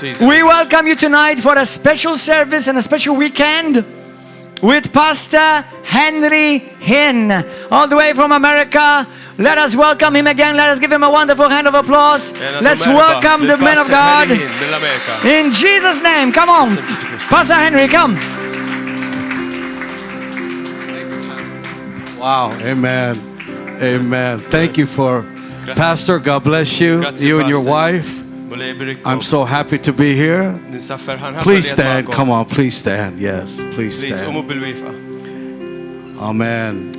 We welcome you tonight for a special service and a special weekend with Pastor Henry Hinn, all the way from America. Let us welcome him again. Let us give him a wonderful hand of applause. Let's welcome the man of God. In Jesus' name, come on. Pastor Henry, come. Wow, amen. Amen. Thank you for Pastor. God bless you, you and your wife. I'm so happy to be here. Please stand. Come on, please stand. Yes, please stand. Amen.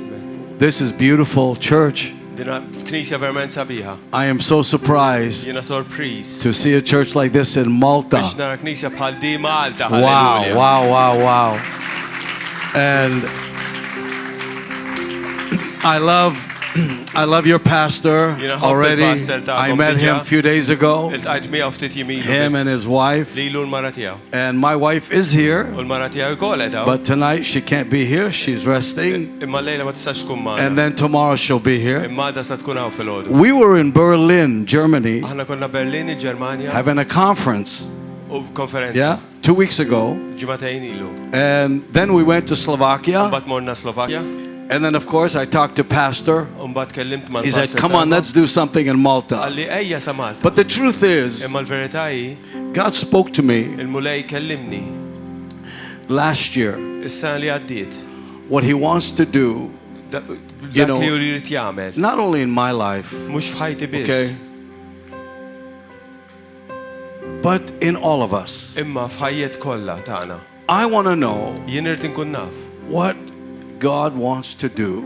This is beautiful, church. I am so surprised to see a church like this in Malta. Wow, wow, wow, wow. And I love your pastor already. I met him a few days ago. Him and his wife. And my wife is here. But tonight she can't be here. She's resting. And then tomorrow she'll be here. We were in Berlin, Germany, having a conference. Yeah, 2 weeks ago. And then we went to Slovakia. And then, of course, I talked to Pastor. He said, come on, let's do something in Malta. But the truth is, God spoke to me last year what He wants to do, you know, not only in my life, okay, but in all of us. I want to know what God wants to do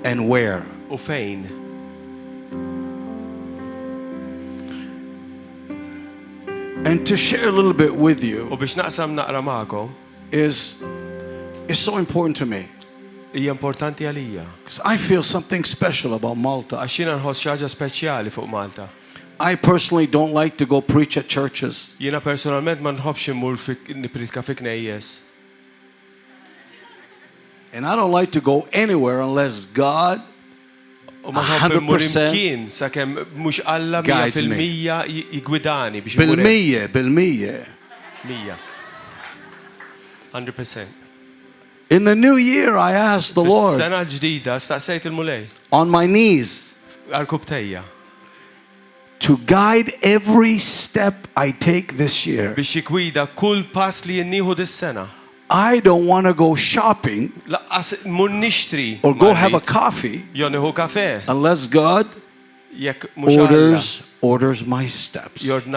and where. And to share a little bit with you is so important to me. Because I feel something special about Malta. I personally don't like to go preach at churches. And I don't like to go anywhere unless God 100% guides me. Bil-miyya. 100%. In the new year, I asked the Lord on my knees to guide every step I take this year. I don't want to go shopping or go have a coffee unless God orders my steps. In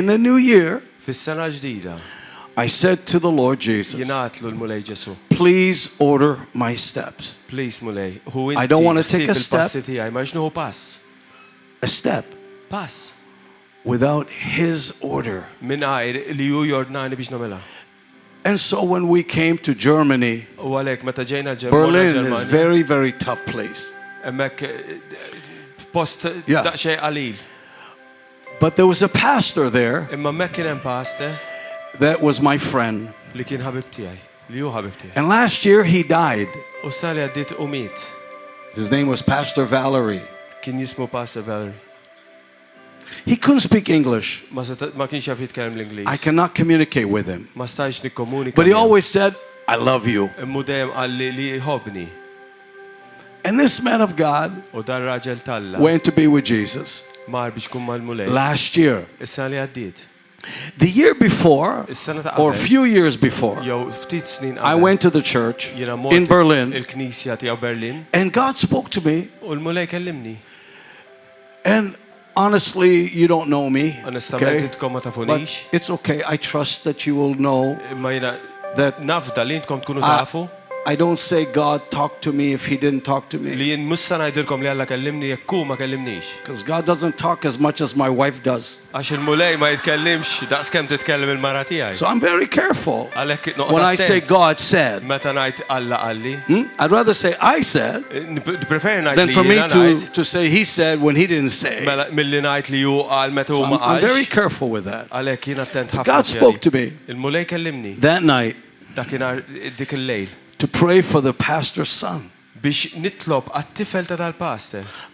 the new year, I said to the Lord Jesus, please order my steps. I don't want to take a step without His order. And so when we came to Germany, Berlin is very, very tough place. Yeah. But there was a pastor there that was my friend. And last year he died. His name was Pastor Valerie. He couldn't speak English. I cannot communicate with him. But he always said, I love you. And this man of God went to be with Jesus last year. The year before, or a few years before, I went to the church in Berlin, and God spoke to me. And honestly, you don't know me, okay? But it's okay. I trust that you will know that I don't say God talked to me if He didn't talk to me. Because God doesn't talk as much as my wife does. So I'm very careful when I say God said. I'd rather say I said than for me to say He said when He didn't say. So I'm very careful with that. God spoke to me that night to pray for the pastor's son.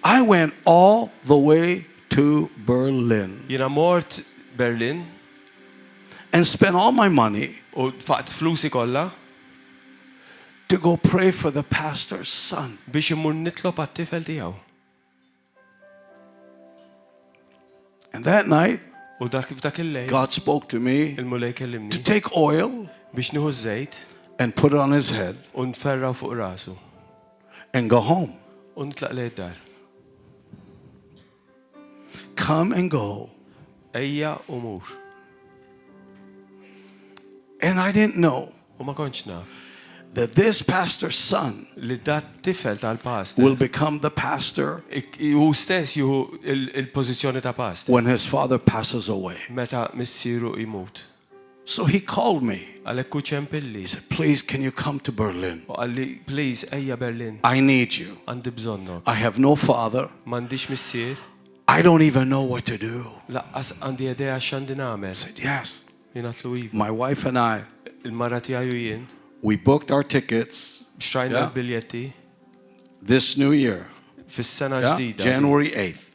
I went all the way to Berlin. Jiena mort Berlin. And spent all my money. U faqt flusi kollha. To go pray for the pastor's son. Biex imur nitlob għat-tifel tiegħu. And that night, God spoke to me to take oil biex nieħu żejt and put it on his head u nferraw fuq rasu. And go home. U nitlaq lejn id-dar. Come and go. Ejja u mur. And I didn't know U ma kontx naf that this pastor's son li dat tifel tal-pastor will become the pastor hu stess jieħu il-pożizzjoni ta' pastor when his father passes away. meta missieru jmut. So he called me. Għalhekk hu ċempilli. He said, please, can you come to Berlin? U qalli, please, ejja Berlin. I need you. Għandi bżonnok. I have no father. M'għandix missier. I don't even know what to do. Laqqas għandi idea x'għandi I nagħmel. said, yes. Jiena tlu iva. My wife and I, Il-mara tiegħi u jien we booked our tickets xtrajna l-biljetti this new year. fis-sena ġdida. January 8th.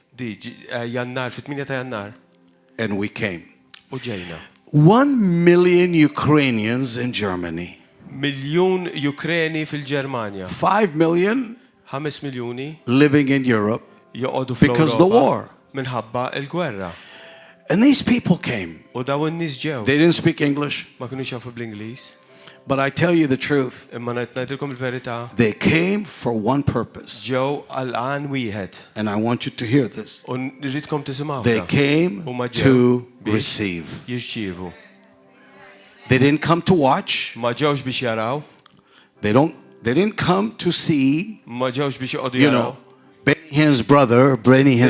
Jannar, fit-8 ta' Jannar. And we came. U ġejna. 1 million Ukrainians in Germany. Miljun Ukreni fil-Ġermanja. 5 million 5 miljuni living in Europe joqogħdu because of the war. Minħabba il-gwerra. And these people came. U daw in-nies ġew. They didn't speak English. Ma kinux jafu bl-Ingliż. But I tell you the truth. Imma ngħidilkom il-verità. They came for one purpose. Ġew għal għan wieħed. And I want you to hear this. U rridkom tisimgħu. They came to receive. Jirċievu. They didn't come to watch. Ma ġewx biex jaraw. They didn't come to see. Ma ġewx biex joqogħdu You jaraw. know, Benny Hinn's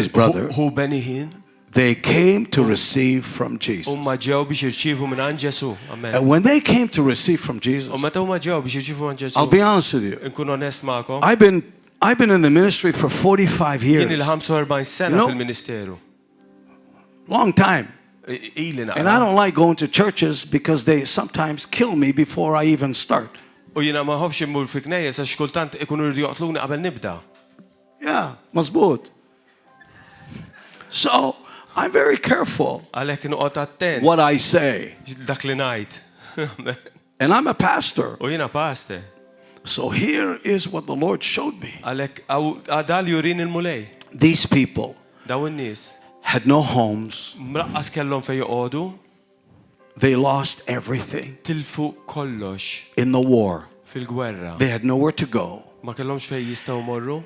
brother. Who Benny Hinn? They came to receive from Jesus. Ma ġew biex jirċievu minn għand Ġesu. Amen. And when they came to receive from Jesus, U meta huma ġew biex jirċievu għand Ġesu. I'll be honest with you. Nkun onest magħkom. I've been in the ministry for 45 Jien years. il-45 sena fil-ministeru. Long time. Ili And I don't like going to churches because they sometimes kill me before I even start. U jiena ma ħobbx immur fi knejjes għax kultant ikunu jridu joqtluni qabel nibda. Yeah, mazbut. So, I'm very careful Għalhekk inqgħod attent what I say. dak li ngħid. And I'm a pastor. U jiena pastor. So here is what the Lord showed me. Għalhekk għadal jurin il-mulej. These people Daw in-nies had no homes. mlaqqas kellhom fejn joqogħdu. They lost everything Tilfu kollox in the war. fil-gwerra. They had nowhere to go. Ma kellhomx fejn jistgħu morru.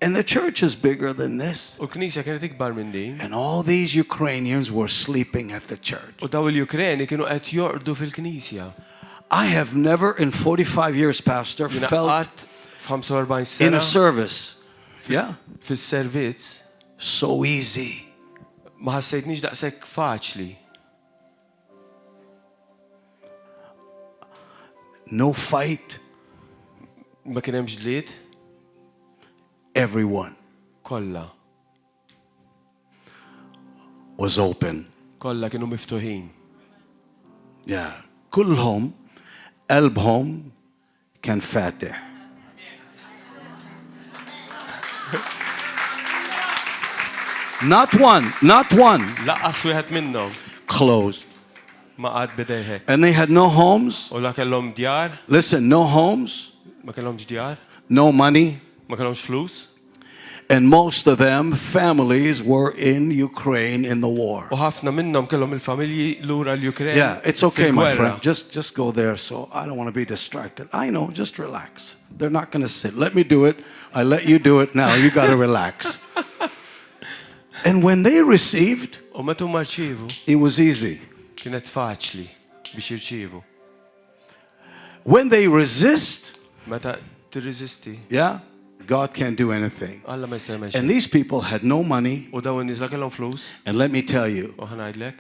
And the church is bigger than this. U l-Knisja kienet ikbar minn din. And all these Ukrainians were sleeping at the church. U daw il-Ukreni kienu qed jorqdu fil-Knisja. I have never in 45 years, Pastor, felt in a service fis-servizz so easy. ma ħassejtniex daqshekk faċli. No fight. Ma kien hemm ġlied. Everyone Kollha. was open. Kollha kienu miftuħin. Yeah. كلهم قلبهم كان فاتح. Not one. Laqqas wieħed minnhom Closed. ma qad bidejhek. And they had no homes. U la kellhom djar, Listen, no homes, ma kellhomx djar, no money. ma kellhomx flus. And most of them, families, were in Ukraine in the war. U ħafna minnhom kellhom il-familji lura l-Ukraine. Yeah, it's okay, my fil-gwerra. friend. Just go there. So I don't want to be distracted. I know, just relax. They're not going to sit. Let me do it. I let you do it now. You got to relax. And when they received, U meta huma rċievu, it was easy. kienet faċli biex jirċievu. When they resist, Meta tirriżisti, yeah, God can't do anything. Alla ma jista' jagħmel And xejn. these people had no money. U daw in-nies la kellhom flus, And let me tell you, u ħanajdlek,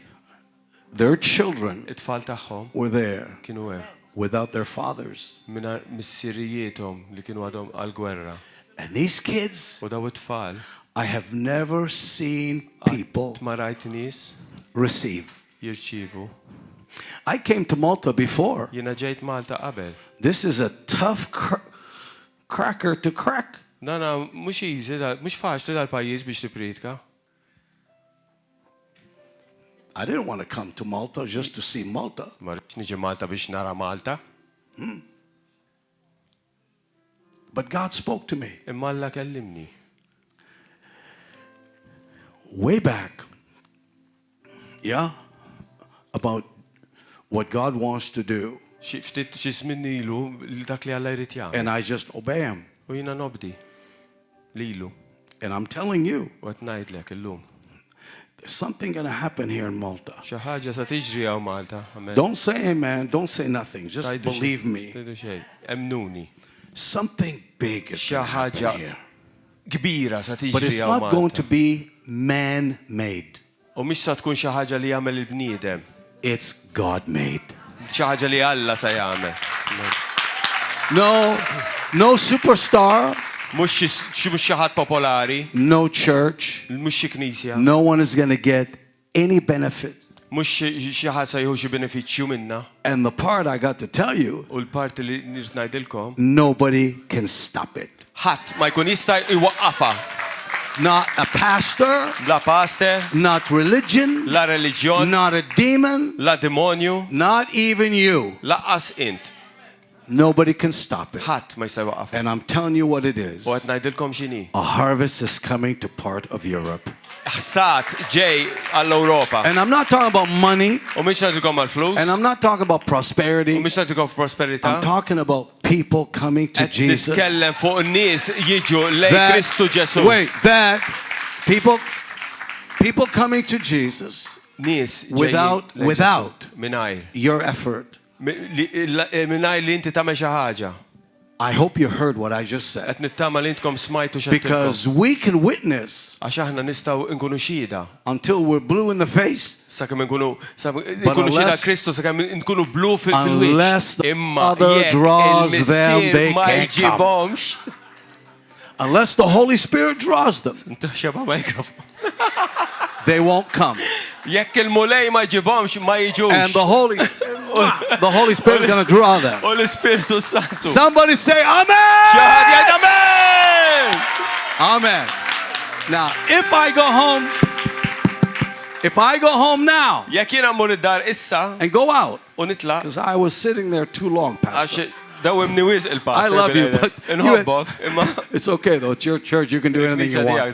their children it-tfal tagħhom were there kienu hemm without their fathers. mingħajr missierijietom li kienu għadhom għall-gwerra. And these kids, U daw it-tfal I have never seen people ma rajt nies receive. jirċievu. I came to Malta before. Jiena ġejt Malta qabel. This is a tough cracker to crack. Nana, mhux easy, mhux faċli dal-pajjiż biex tippriedka. I didn't want to come to Malta just to see Malta. Ma rridx niġi Malta biex nara Malta. But God spoke to me. Imma Alla kellimni. Way back. Yeah? About what God wants to do. Ftit xi żmien ilu dak li Alla jrid jagħmel. And I just obey him. U jiena nobdi lilu. And I'm telling you. U qed ngħidlek illum. There's something going to happen here in Malta. Xi ħaġa se tiġri hawn Malta. Don't say amen, don't say nothing. Just believe me. Emnuni. Something big is going to happen here. Kbira se tiġri hawn Malta. But it's not going to be man-made. U mhix se tkun xi ħaġa li jagħmel il-bniedem. It's God-made. Xi ħaġa li Alla se jagħmel. No superstar. Mhux xi ħadd popolari. No church. Mhux xi knisja. No one is going to get any benefit. Mhux xi ħadd se jieħu xi benefiċċju minnha. And the part I got to tell you. U l-parti li nirid ngħidilkom. Nobody can stop it. Ħadd ma jkun jista' jwaqqafha. Not a pastor. La pastor. Not religion. La reliġjon. Not a demon. La demonju. Not even you. Laqqas int. Nobody can stop it. Ħadd ma jista' jwaqqafha. And I'm telling you what it is. U qed ngħidilkom x'inhi. A harvest is coming to part of Europe. Ħsad ġej għall-Ewropa. And I'm not talking about money. U mhix ngħidilkom għall-flus. And I'm not talking about prosperity. U mhix ngħidilkom prosperità. I'm talking about people coming to Jesus. Nitkellem fuq nies jiġu lejn Kristu Ġesu. Wait, that people coming to Jesus nies without mingħajr your effort. Mingħajr li inti tagħmel xi ħaġa. I hope you heard what I just said. Qed nittama li intkom smajtu x'għedtilkom. Because we can witness għax aħna nistgħu nkunu xhieda. Until we're blue in the face. Sakemm nkunu xhieda Kristu sakemm nkunu blu fil-wiċċ. Unless the Father draws them, they can't come. Unless the Holy Spirit draws them, they won't come. Jekk il-mulej ma jġibhomx ma jiġux. And the Holy Spirit is going to draw them. U l-Ispiritu Santu. Somebody say Amen. Amen. Amen. Now, if I go home now, jekk jiena mmur id-dar issa and go out, u nitlaq, because I was sitting there too long, Pastor. I love you, but it's okay though. It's your church. You can do anything you want.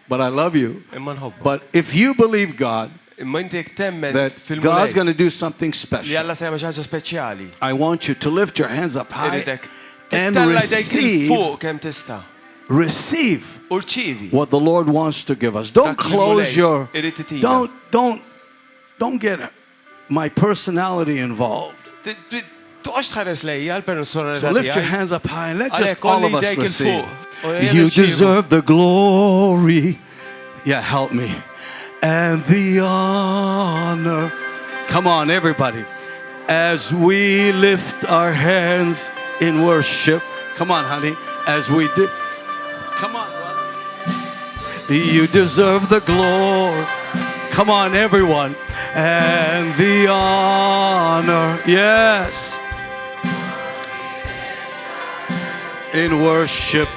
But I love you. But if you believe God, that God's going to do something special, I want you to lift your hands up high and receive what the Lord wants to give us. Don't close your, don't get my personality involved. So lift your hands up high and let just all of us receive. You deserve the glory. Yeah, help me. And the honor. Come on, everybody. As we lift our hands in worship. Come on, honey. As we did. Come on, brother. You deserve the glory. Come on, everyone. And the honor. Yes. In worship,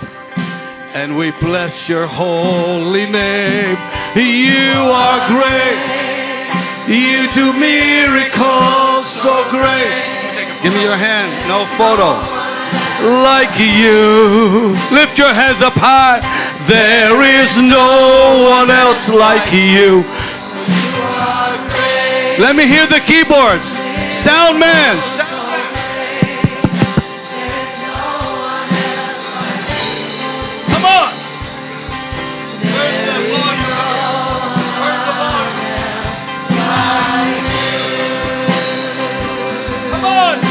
and we bless your holy name. You are great. You do miracles so great. Give me your hand, no photo. Like you. Lift your hands up high. There is no one else like you. Let me hear the keyboards. Sound man.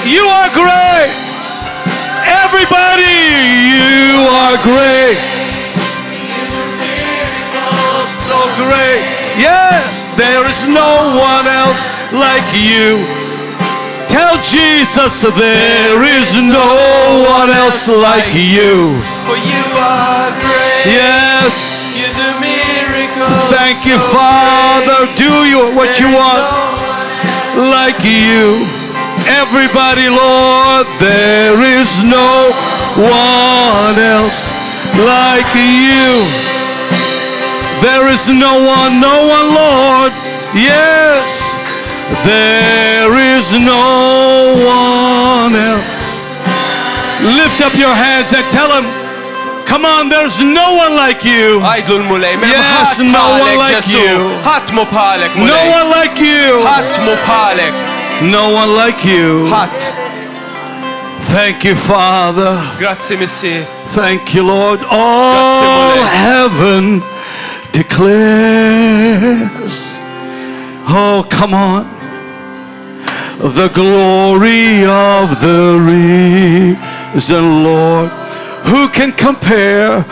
You are great. Everybody, you are great. So great. Yes, there is no one else like you. Tell Jesus there is no one else like you. For you are great. Yes. You do miracles. Thank you, Father. Do what you want like you. Everybody, Lord, there is no one else like you. There is no one, Lord. Yes. There is no one else. Lift up your hands and tell him, come on, there's no one like you. Yes, no one like you. No one like you. No one like you. Thank you, Father. Thank you, Lord. All heaven declares. Oh, come on. The glory of the risen Lord. Who can compare?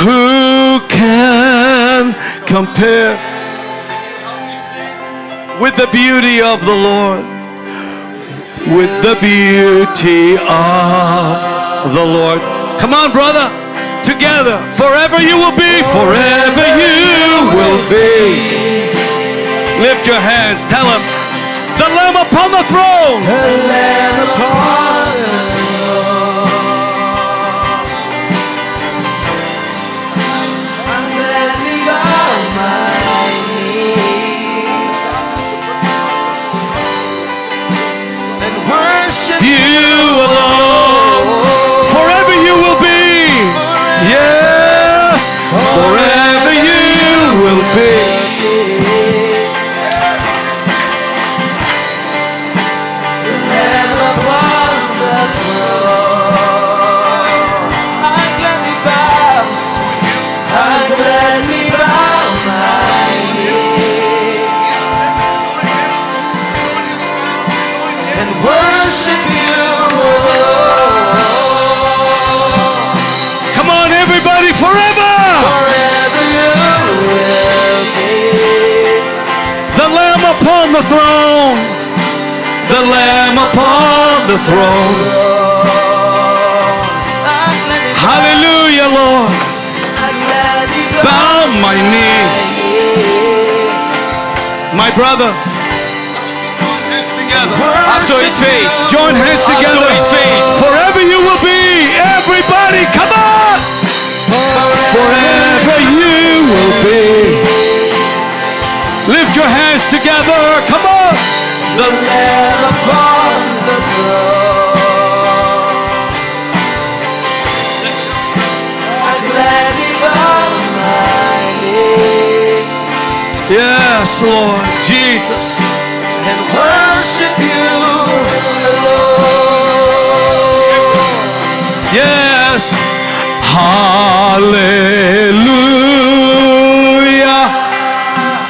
Who can compare with the beauty of the Lord? With the beauty of the Lord. Come on, brother. Together. Forever you will be. Forever you will be. Lift your hands. Tell him. The Lamb upon the throne. The Lamb upon the throne. I'm gladly bow my knee and worship you alone. Forever you will be. Yes. Forever you will be. Forever! Forever you will be. The Lamb upon the throne. The Lamb upon the throne. Hallelujah, Lord. Bow my knee. My brother. Join hands together. Forever you will be. Everybody, come on! Forever you will be. Lift your hands together. Come on. The Lamb upon the throne. I gladly bow my knee. Yes, Lord Jesus. And worship you alone. Yes. Hallelujah.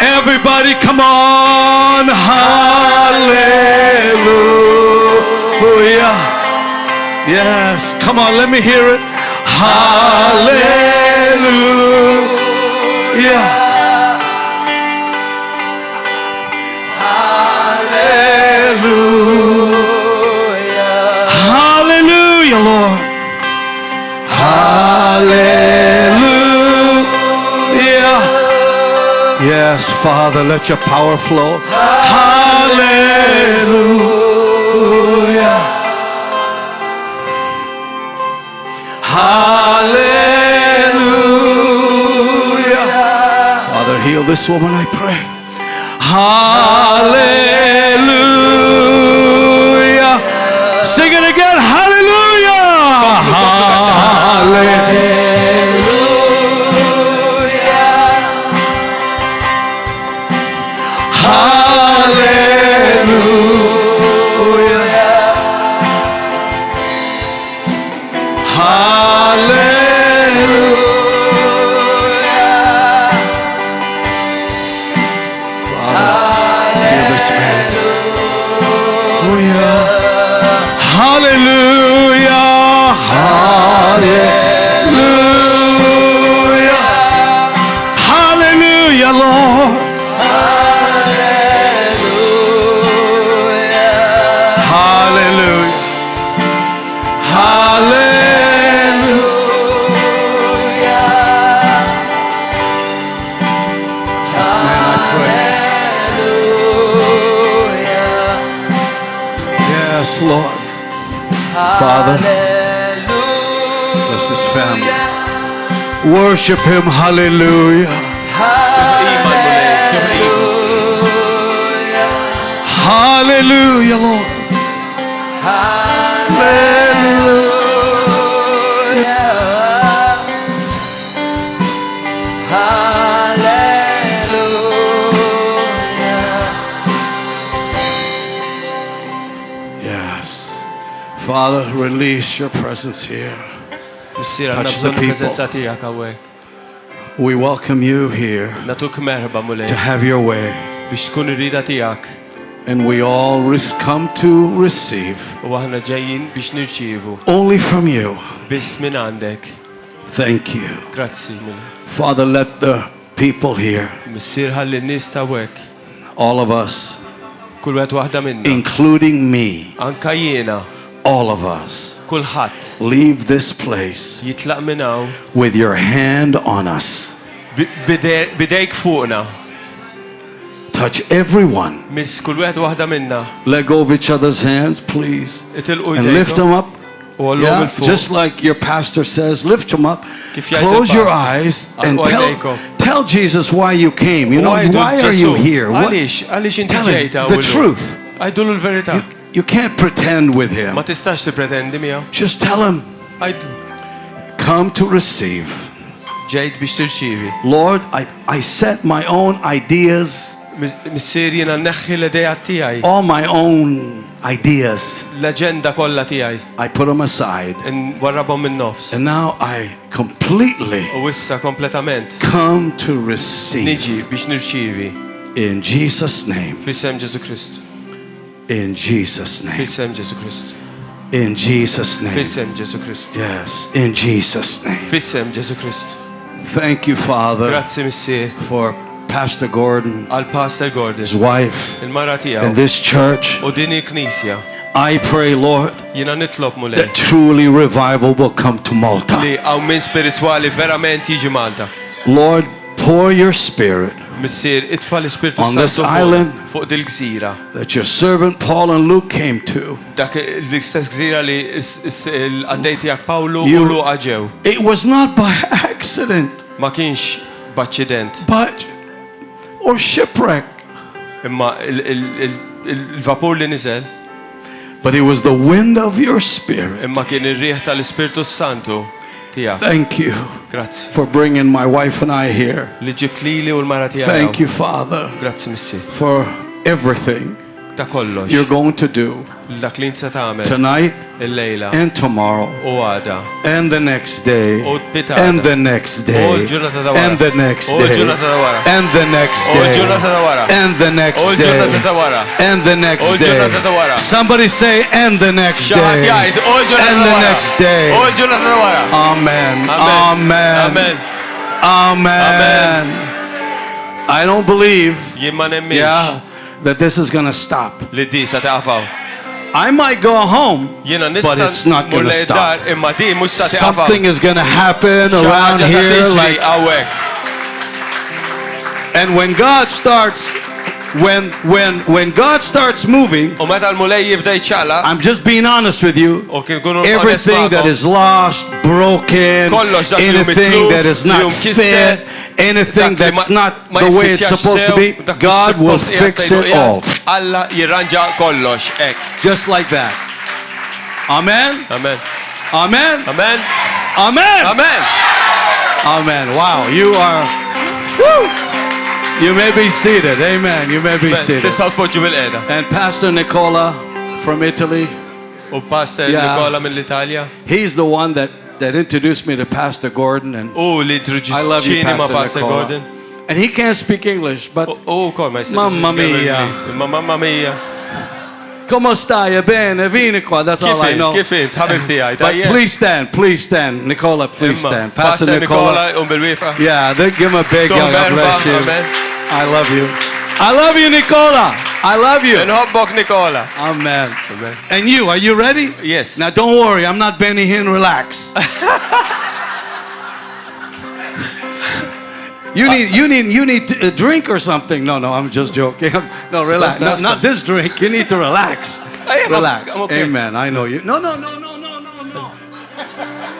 Everybody come on. Hallelujah. Yes, come on, let me hear it. Hallelujah. Hallelujah. Hallelujah, Lord. Hallelujah. Yes, Father, let your power flow. Hallelujah. Hallelujah. Father, heal this woman, I pray. Hallelujah. Sing it again. Hallelujah. Hallelujah. Lord. Father, bless his family. Worship him. Hallelujah. Hallelujah, Lord. Hallelujah. Father, release your presence here. Touch the people. We welcome you here to have your way. And we all come to receive only from you. Thank you. Father, let the people here, all of us, including me, all of us, leave this place with your hand on us. Touch everyone. Let go of each other's hands, please. And lift them up. Yeah, just like your pastor says, lift them up. Close your eyes and tell Jesus why you came. You know, why are you here? Tell him the truth. You can't pretend with him. Just tell him, come to receive. Lord, I set my own ideas, all my own ideas. I put them aside. And now I completely come to receive. In Jesus' name. In Jesus' name. In Jesus' name. Yes, in Jesus' name. Thank you, Father, for Pastor Gordon, his wife, and this church. I pray, Lord, that truly revival will come to Malta. Lord, pour your spirit on this island that your servant Paul and Luke came to. It was not by accident, but or shipwreck. But it was the wind of your spirit. Thank you for bringing my wife and I here. Thank you, Father, for everything you're going to do tonight and tomorrow and the next day and the next day and the next day and the next day and the next day and the next day. Somebody say, and the next day and the next day. Amen. Amen. Amen. I don't believe that this is going to stop. I might go home, but it's not going to stop. Something is going to happen around here. And when God starts moving, I'm just being honest with you. Everything that is lost, broken, anything that is not fit, anything that's not the way it's supposed to be, God will fix it all. Just like that. Amen. Amen. Amen. Amen. Amen. Amen. Amen. Wow, you are. Woo. You may be seated. Amen. You may be seated. And Pastor Nicola from Italy. He's the one that introduced me to Pastor Gordon. And I love you, Pastor Nicola. And he can't speak English, but Mamma mia. Mamma mia. Come stai? Bene, vieni qua. That's all I know. But please stand, Nicola. Please stand. Pastor Nicola. Yeah, give him a big hug. God bless you. I love you. I love you, Nicola. I love you. Nicola. Amen. Amen. And you, are you ready? Yes. Now don't worry, I'm not Benny Hinn. Relax. You need a drink or something. No, I'm just joking. No, relax. No, not this drink. You need to relax. Relax. I'm okay. Amen. I know you. No.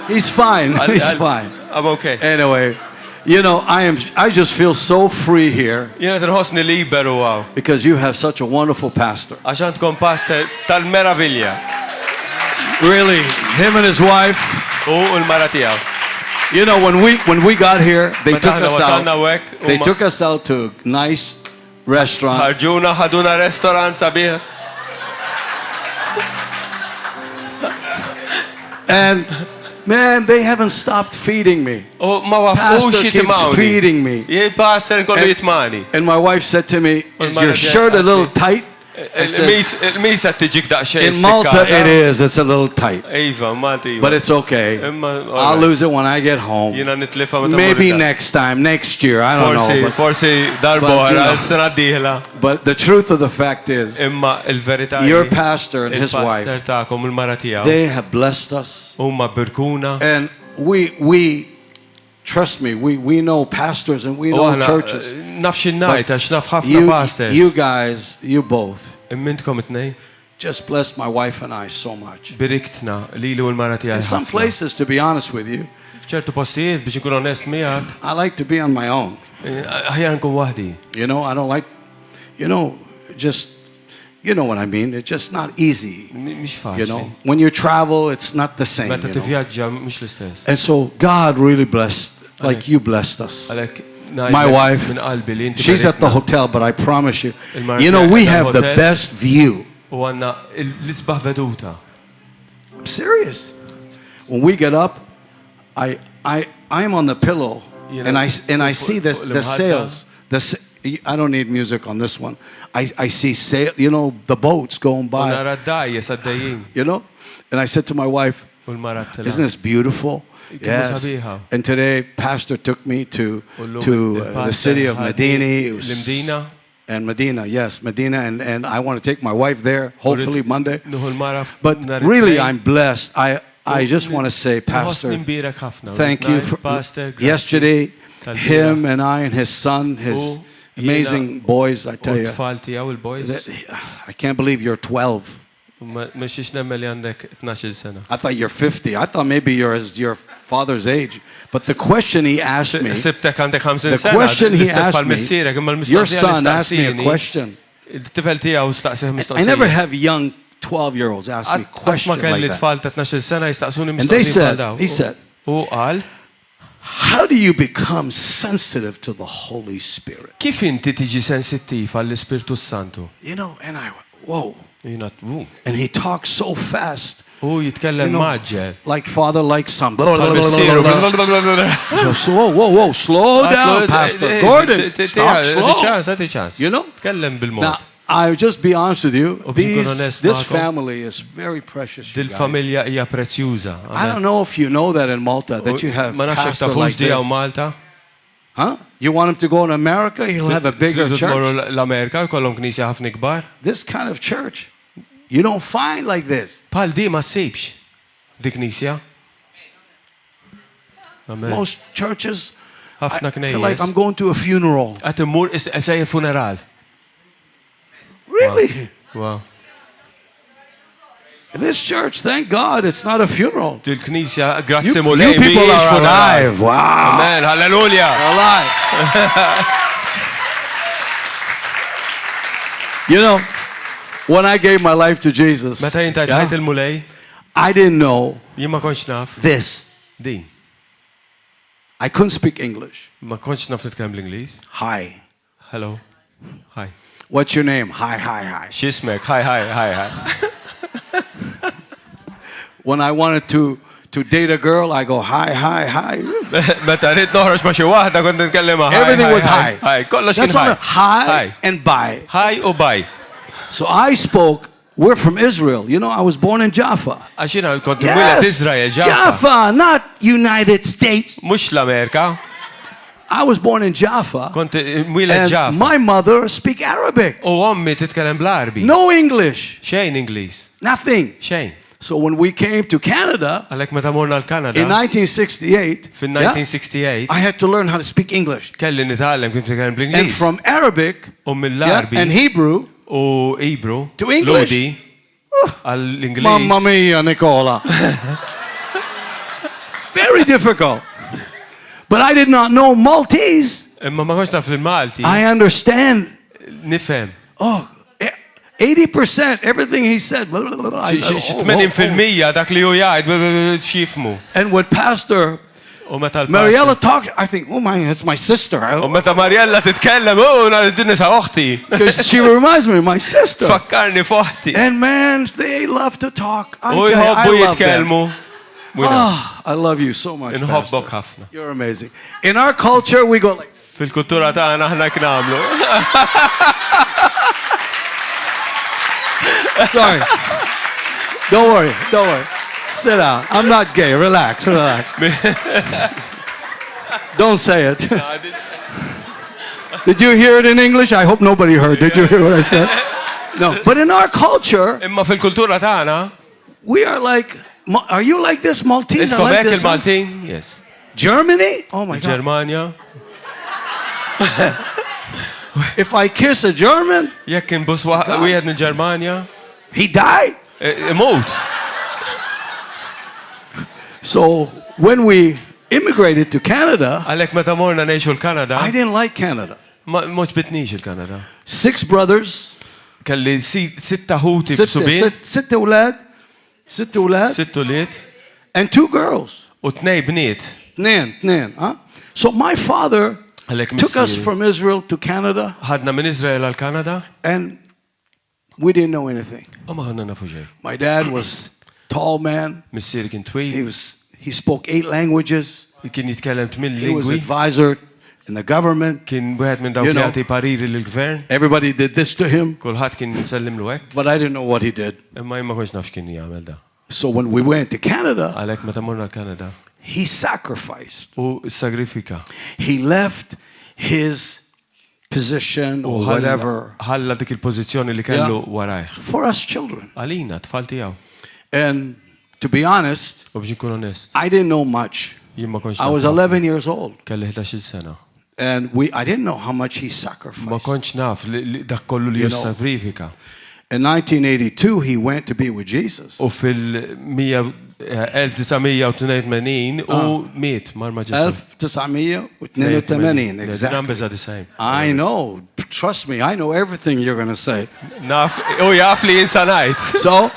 He's fine. He's fine. I'm okay. Anyway, You know, I just feel so free here. Jiena tinħossni liberu għaw. Because you have such a wonderful pastor. Għax għandkom pastor tal-meravilja. Really, him and his wife. U l-mara tiegħu. You know, when we got here, they took us out to a nice restaurant. Ħarġuna ħaduna restaurant sabiħ. And man, they haven't stopped feeding me. Pastor keeps feeding me. And my wife said to me, "Is your shirt a little tight?" In Malta it is, it's a little tight. But it's okay. I'll lose it when I get home. Maybe next time, next year, I don't know. But the truth of the fact is, your pastor and his wife, they have blessed us. And we trust me, we know pastors and we know churches. You guys, you both, just blessed my wife and I so much. In some places, to be honest with you, I like to be on my own. You know, I don't like, just, you know what I mean? It's just not easy. You know, when you travel, it's not the same. And so God really blessed, like you blessed us. My wife, she's at the hotel, but I promise you, you know, we have the best view. I'm serious. When we get up, I'm on the pillow, and I see the sails. I don't need music on this one. I see sail, you know, the boats going by. You know, and I said to my wife, "Isn't this beautiful?" Yes. And today, Pastor took me to the city of Medina. And Medina, yes, Medina, and I want to take my wife there, hopefully Monday. But really, I'm blessed. I just want to say, Pastor, thank you for yesterday, him and I and his son, his amazing boys, I tell you. I can't believe you're 12. I thought you're 50. I thought maybe you're your father's age. But the question he asked me, your son asked me a question. I never have young 12-year-olds ask me questions like that. And he said, how do you become sensitive to the Holy Spirit? You know, and I went, whoa. And he talks so fast. Like father, like son. So, whoa, slow down, Pastor Gordon. Talk slow. You know? Now, I'll just be honest with you. This family is very precious. I don't know if you know that in Malta, that you have pastor like this. Huh? You want him to go in America? He'll have a bigger church. This kind of church, you don't find like this. Most churches, I feel like I'm going to a funeral. Really? Wow. This church, thank God, it's not a funeral. You people are alive. Wow. Amen. Hallelujah. Alive. You know, when I gave my life to Jesus, I didn't know this. I couldn't speak English. Hi. Hello. Hi. What's your name? Hi. Xismek. Hi. When I wanted to date a girl, I go, hi. Everything was hi. That's all. Hi and bye. Hi or bye. So I spoke, we're from Israel. You know, I was born in Jaffa. Yes, Jaffa, not United States. America. I was born in Jaffa. And my mother speak Arabic. No English. Nothing. So when we came to Canada, in 1968, I had to learn how to speak English. And from Arabic and Hebrew to English. Mamma mia, Nicola. Very difficult. But I did not know Maltese. Imma ma konx naf il-Malti. I understand. Nifhem. Oh, 80% everything he said. 80% dak li hu jgħid x'jifmu. And with Pastor Mariella talks, I think, oh my, it's my sister. U meta Mariella titkellem, nhar id-dinni sa oħti. Because she reminds me of my sister. Fakkarni f'oħti. And man, they love to talk. I U jħobbu jitkellmu. I love you so much, Inħobbok Pastor. ħafna. You're amazing. In our culture, we go like... Fil-kultura tagħna aħna knamlu. Sorry. Don't worry. Sit down. I'm not gay. Relax. Don't say it. Did you hear it in English? I hope nobody heard. Did you hear what I said? No. But in our culture, Imma fil-kultura tagħna, we are like, are you like this, Maltese? Iskom Like hekk this, il-Maltin? Yes. Germany? Oh my God. Ġermanja. If I kiss a German, Jekk inbus wieħed minn Ġermanja, he died. imut. So when we immigrated to Canada, Għalhekk meta morna ngħixu l-Kanada, I didn't like Canada. mhux bitnix il-Kanada. 6 brothers. Kelli sitta ħuti b'subien. Sitt ulad. Sittu liet. And 2 girls. U tnej bniet. Tnejn. Huh? So my father took us from Israel to Canada. Ħadna minn Iżrael għal Kanada. And we didn't know anything. U ma ħonna nafu xejn. My dad was a tall man. Missier kien twil. He spoke 8 languages. Kien jitkellem 8 He was lingwi. advisor in the government. Kien wieħed minn dawk li jagħti pariri lill-gvern. Everybody did this to him. Kulħadd kien nsellimlu hekk. But I didn't know what he did. Imma ma konx nafx kien jagħmel da. So when we went to Canada, Għalhekk meta morna l-Kanada. he sacrificed. U sagrifika. He left his position or whatever ħalla dik il-pożizzjoni li kellu warajh. for us children. Għalina tfal tiegħu. And to be honest, U biex nkun onest. I didn't know much. Jien ma kontx I was 11 years old. Kelli 11 sena. And I didn't know how much he Ma sacrificed. kontx naf li dak kollu li jissagrifika. In 1982, he went to be with Jesus. U fil-1982 u miet mar ma Ġesu. 1982, exactly. I know. Trust me, I know everything you're going to say. Naf, u jaf li jinsa ngħid.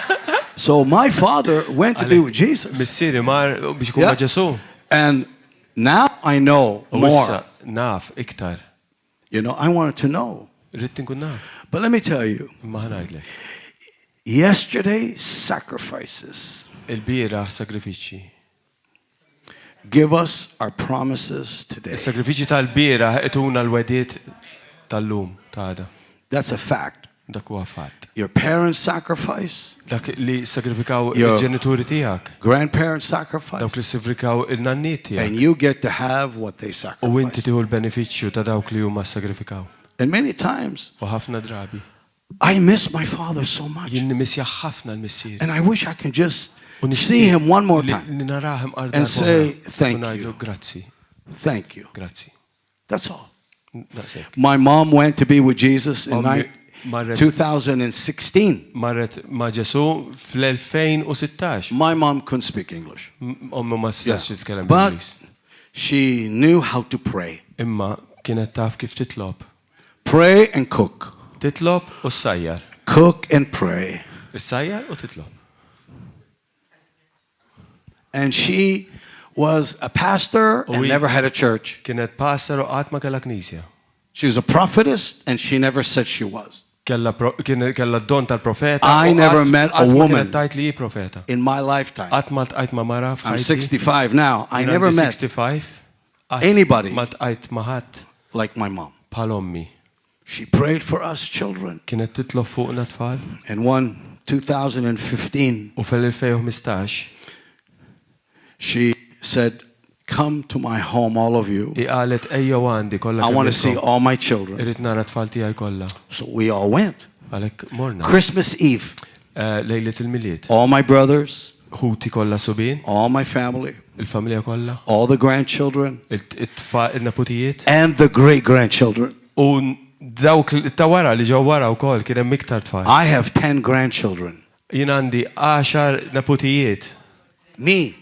So my father went to be with Jesus. Missieri mar biex ikun ma Ġesu. And now I know U more. issa naf iktar. You know, I wanted to know. Rrid inkun naf. But let me tell you, Imma ħanajdlek. yesterday sacrifices Il-bieraħ sagrifiċċji. give us our promises today. Is-sagrifiċċji tal-bieraħ ituna l-wediet tal-lum ta' That's a fact. dak huwa fatt. Your parents sacrifice. Dak li sagrifikaw Your il-ġenituri tiegħek. Grandparents Dawk sacrifice. li sagrifikaw il-nanniet And tiegħek. you get to have what they U inti sacrifice. tieħu l-benefiċċju ta' dawk li huma sagrifikaw. And many times, U ħafna drabi. I miss my father so much. Jien nimissja ħafna l-missier. And I wish I could just see him one more time. Li narahem And say thank ngħidu you. grazzi. Thank you. Grazzi. That's all. Daqshekk. My mom went to be with Jesus in Marret 2016. ma' Ġesu fl-2016. My mom couldn't speak English. Ommu ma s-sistax titkellem But bl-Ingliż. she knew how to pray. Imma kienet taf kif titlob. Pray and cook. Titlob u s-sajjar. Cook and pray. Is-sajjar u titlob. And she was a pastor and never had a church. Kienet pastor u qatt ma kellha knisja. She was a prophetess and she never said she was. Kella d-don tal-profeta. I never met a woman tajt li profeta. in my lifetime. Qatt ma tqajt ma mara I'm 65 now. I never met 65. anybody Ma tqajt ma ħadd like my mom. bħal ommi. She prayed for us children. Kienet titlob fuqna tfal. And one 2015, U fil-2015 she said, come to my home, all of you. I qalet ejjew għandi kollha. I want to see all my children. Irid nara tfal tiegħi kollha. So we all went. Għalhekk morna. Christmas Eve, Lejlet il-miliet. all my brothers, Ħuti kollha subien, all my family, il-familja kollha, all the grandchildren, il-naputijiet. and the great-grandchildren. U dawk ta' wara li ġew wara wkoll kien hemm iktar tfal. I have 10 grandchildren. Jien għandi 10 naputijiet. Me.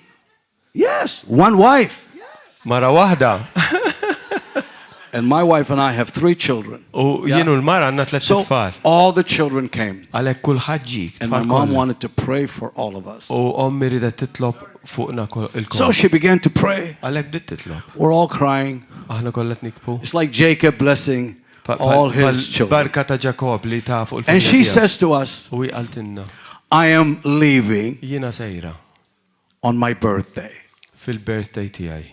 Yes, one wife. Mara waħda. And my wife and I have 3 children. U jienu l-mara għandna 3 So tfal. all the children came. Għalhekk kulħadd ġik. And my mom wanted to pray for all of us. U ommi ridet titlob fuqna il-kol. So she began to pray. Għalhekk dit titlob. We're all crying. Aħna kollha nikbu. It's like Jacob blessing all his children. Barka ta' Ġakob li ta' fuq il-familja. And she says to us, U qaltilna. I am leaving Jiena sejra on my birthday. fil-birthday tiegħi.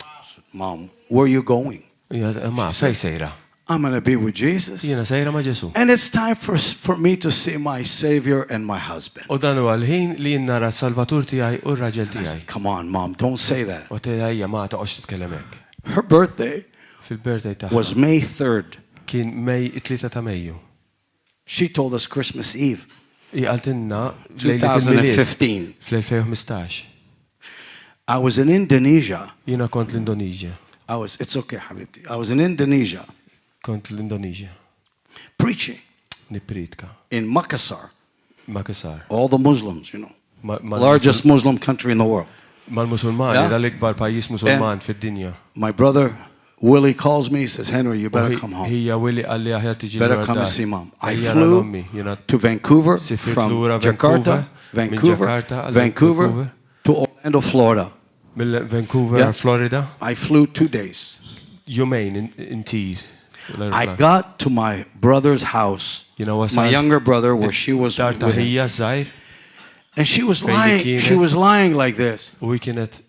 Mom, where are you going? Ma fej sejra. I'm going to be with Jesus. Jiena sejra ma' Ġesu. And it's time for me to see my Savior and my husband. U dan huwa l-ħin li nara s-Salvatur tiegħi u r-raġel tiegħi. Come on, Mom, don't say that. U tgħidha ma taqgħodx titkellem hekk. Her birthday Fil-birthday tagħha was May 3rd. kien Mej 3 ta' Mejju. She told us Christmas Eve, Qaltilna 2015. fl-2015. I was in Indonesia. Jiena kont l-Indonezja. It's okay, Habibti. I was in Indonesia Kont l-Indonezja. preaching Nippritka. in Makassar. Ma kisar. All the Muslims, you know, largest Muslim country in the world. Mal-Musulmani, Yeah. dal-ikbar pajjiż Musulman fid-dinja. My brother Willie calls me, he says, Henry, you better come home. Hija Willi qalli aħjar tiġi Better come and see Mom. I flew to Vancouver from Jakarta, Vancouver to Orlando, Florida. Mill-Vancouver, Florida. I flew 2 days. Jumejn intir. I got to my brother's house, my younger brother, where she was with him. Hija żgħir And she was lying like this u kienet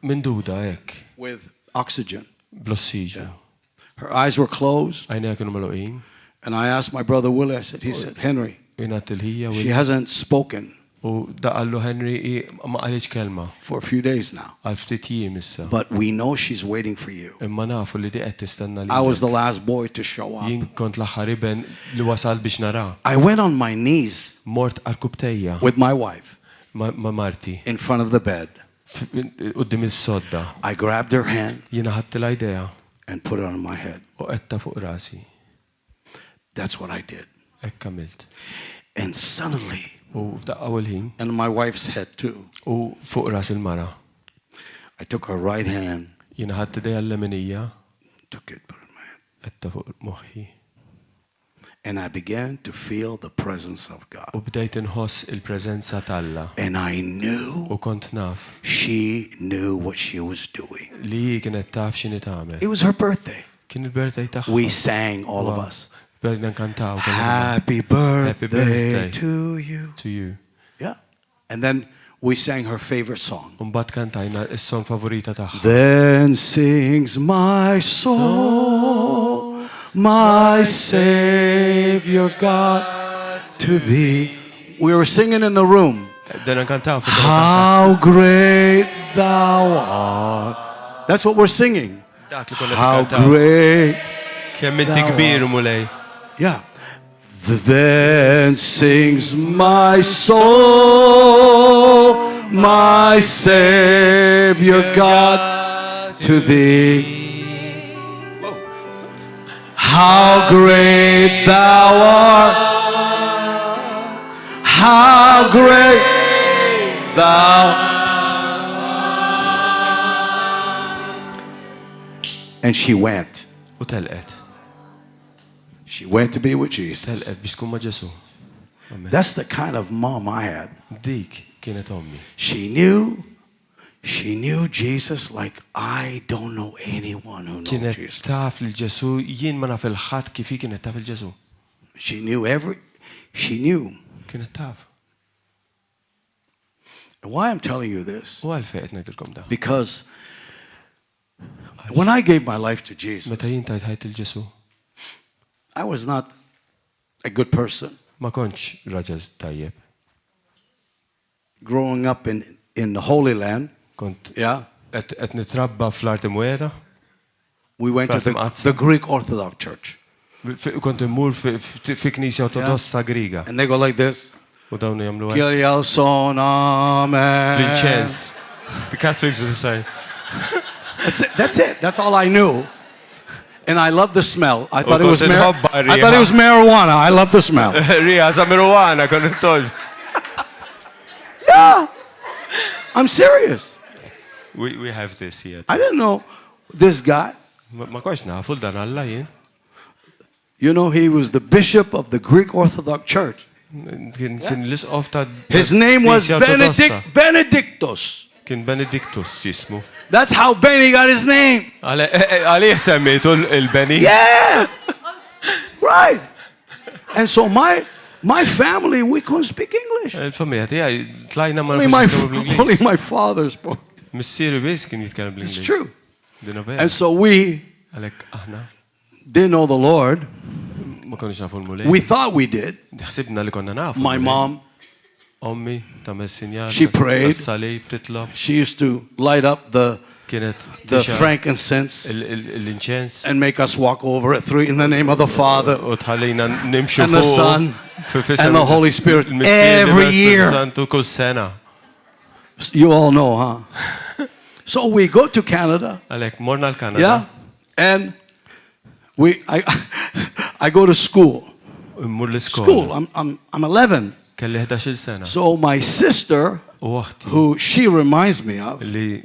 minduda hekk with oxygen. bl-ossiġenu. Her eyes were closed. Għajnejha kienu magħluqin. And I asked my brother Willie, he said, Henry, Ingħat il-ħija she hasn't spoken u daqallu Henry ma qalitx kelma for a few days now. għal ftit jiem issa. But we know she's waiting for you. Imma nafu li di qed tistenna I was the lilek. last boy to show up. Jien kont l-aħħar iben li wasal biex nara. I went on my knees Mort għall-kubtejja with my wife ma' Marti in front of the bed. qudiem is-sodda. I grabbed her hand Jiena ħadtilha idea and put it on my head. u qedta fuq rasi. That's what I did. Hekk għamilt. And suddenly, U f'daqqa ħin and my wife's head too, u fuq ras il-mara. I took her right hand, Jiena ħadd idea l-leminija took it, put it in my head. qedta fuq moħħi. And I began to feel the presence of God. U bdejt inħoss il-preżenza t'Alla. And I knew U kont naf she knew what she was doing. li kienet taf x'inhi tagħmel. It was her birthday. Kien il-birthday tagħha. We sang, all of us. Bdejna nkantaw. Happy birthday to you. To you. Yeah. And then we sang her favorite song. Mbagħad kantajna is-song favorita tagħha. Then sings my soul, my Savior God, to thee. We were singing in the room. Bdejna nkantaw fuq How great thou art. That's what we're singing. dak li konna How nikkantaw. great. Kemm inti kbir u mulej. Yeah. Then sings my soul, my Savior God, to thee. How great thou art. How great thou art. And she went. U telqet. She went to be with Jesus. Telqet biex tkun ma' Ġesu. That's the kind of mom I had. Dik kienet ommi. She knew Jesus like I don't know anyone who knows Kienet Jesus. taf il-Ġesu, jien ma naf il-ħadd kif hi kienet taf il-Ġesu. She knew. Kienet taf. And why I'm telling you this? U għalfejn qed ngħidilkom da. Because when I gave my life to Jesus, Meta jien tajt ħajt il-Ġesu, I was not a good person. ma kontx raġel tajjeb. Growing up in the Holy Land, Kont yeah, qed nitrabba fl-Art Imwiera. we went to the Greek Orthodox Church. Kont immur fi Knisja Ortodossa Griga. And they go like this. U dawn jagħmlu hekk. Kyrie eleison, amen. L-inċens. The Catholics would say. That's it. That's all I knew. And I love the smell. I thought it was Ħabbejtek. marijuana. I love the smell. Rija, sa marijuana kon il-tolb. Yeah. I'm serious. We have this here. I didn't know This guy. Ma konx nafu dan Alla jien. You know, he was the bishop of the Greek Orthodox Church. Kien l-isqof ta' His name was Benedictus. Kien Benedictus jismu. That's how Benny got his name. Għalih semmitu il-Beni? Yeah! Right. And so my family, we couldn't speak English. Il-familja tiegħi tlajna ma Only my father spoke. Missieri biss kien jitkellem bl-Ingliż. It's true. And so we didn't know the Lord. We thought we did. My mom, she prayed. She used to light up the frankincense and make us walk over it in the name of the Father and the Son and the Holy Spirit every year. You all know, huh? So we go to Canada. Yeah, and I go to school. School. I'm 11. So my sister, who she reminds me of, you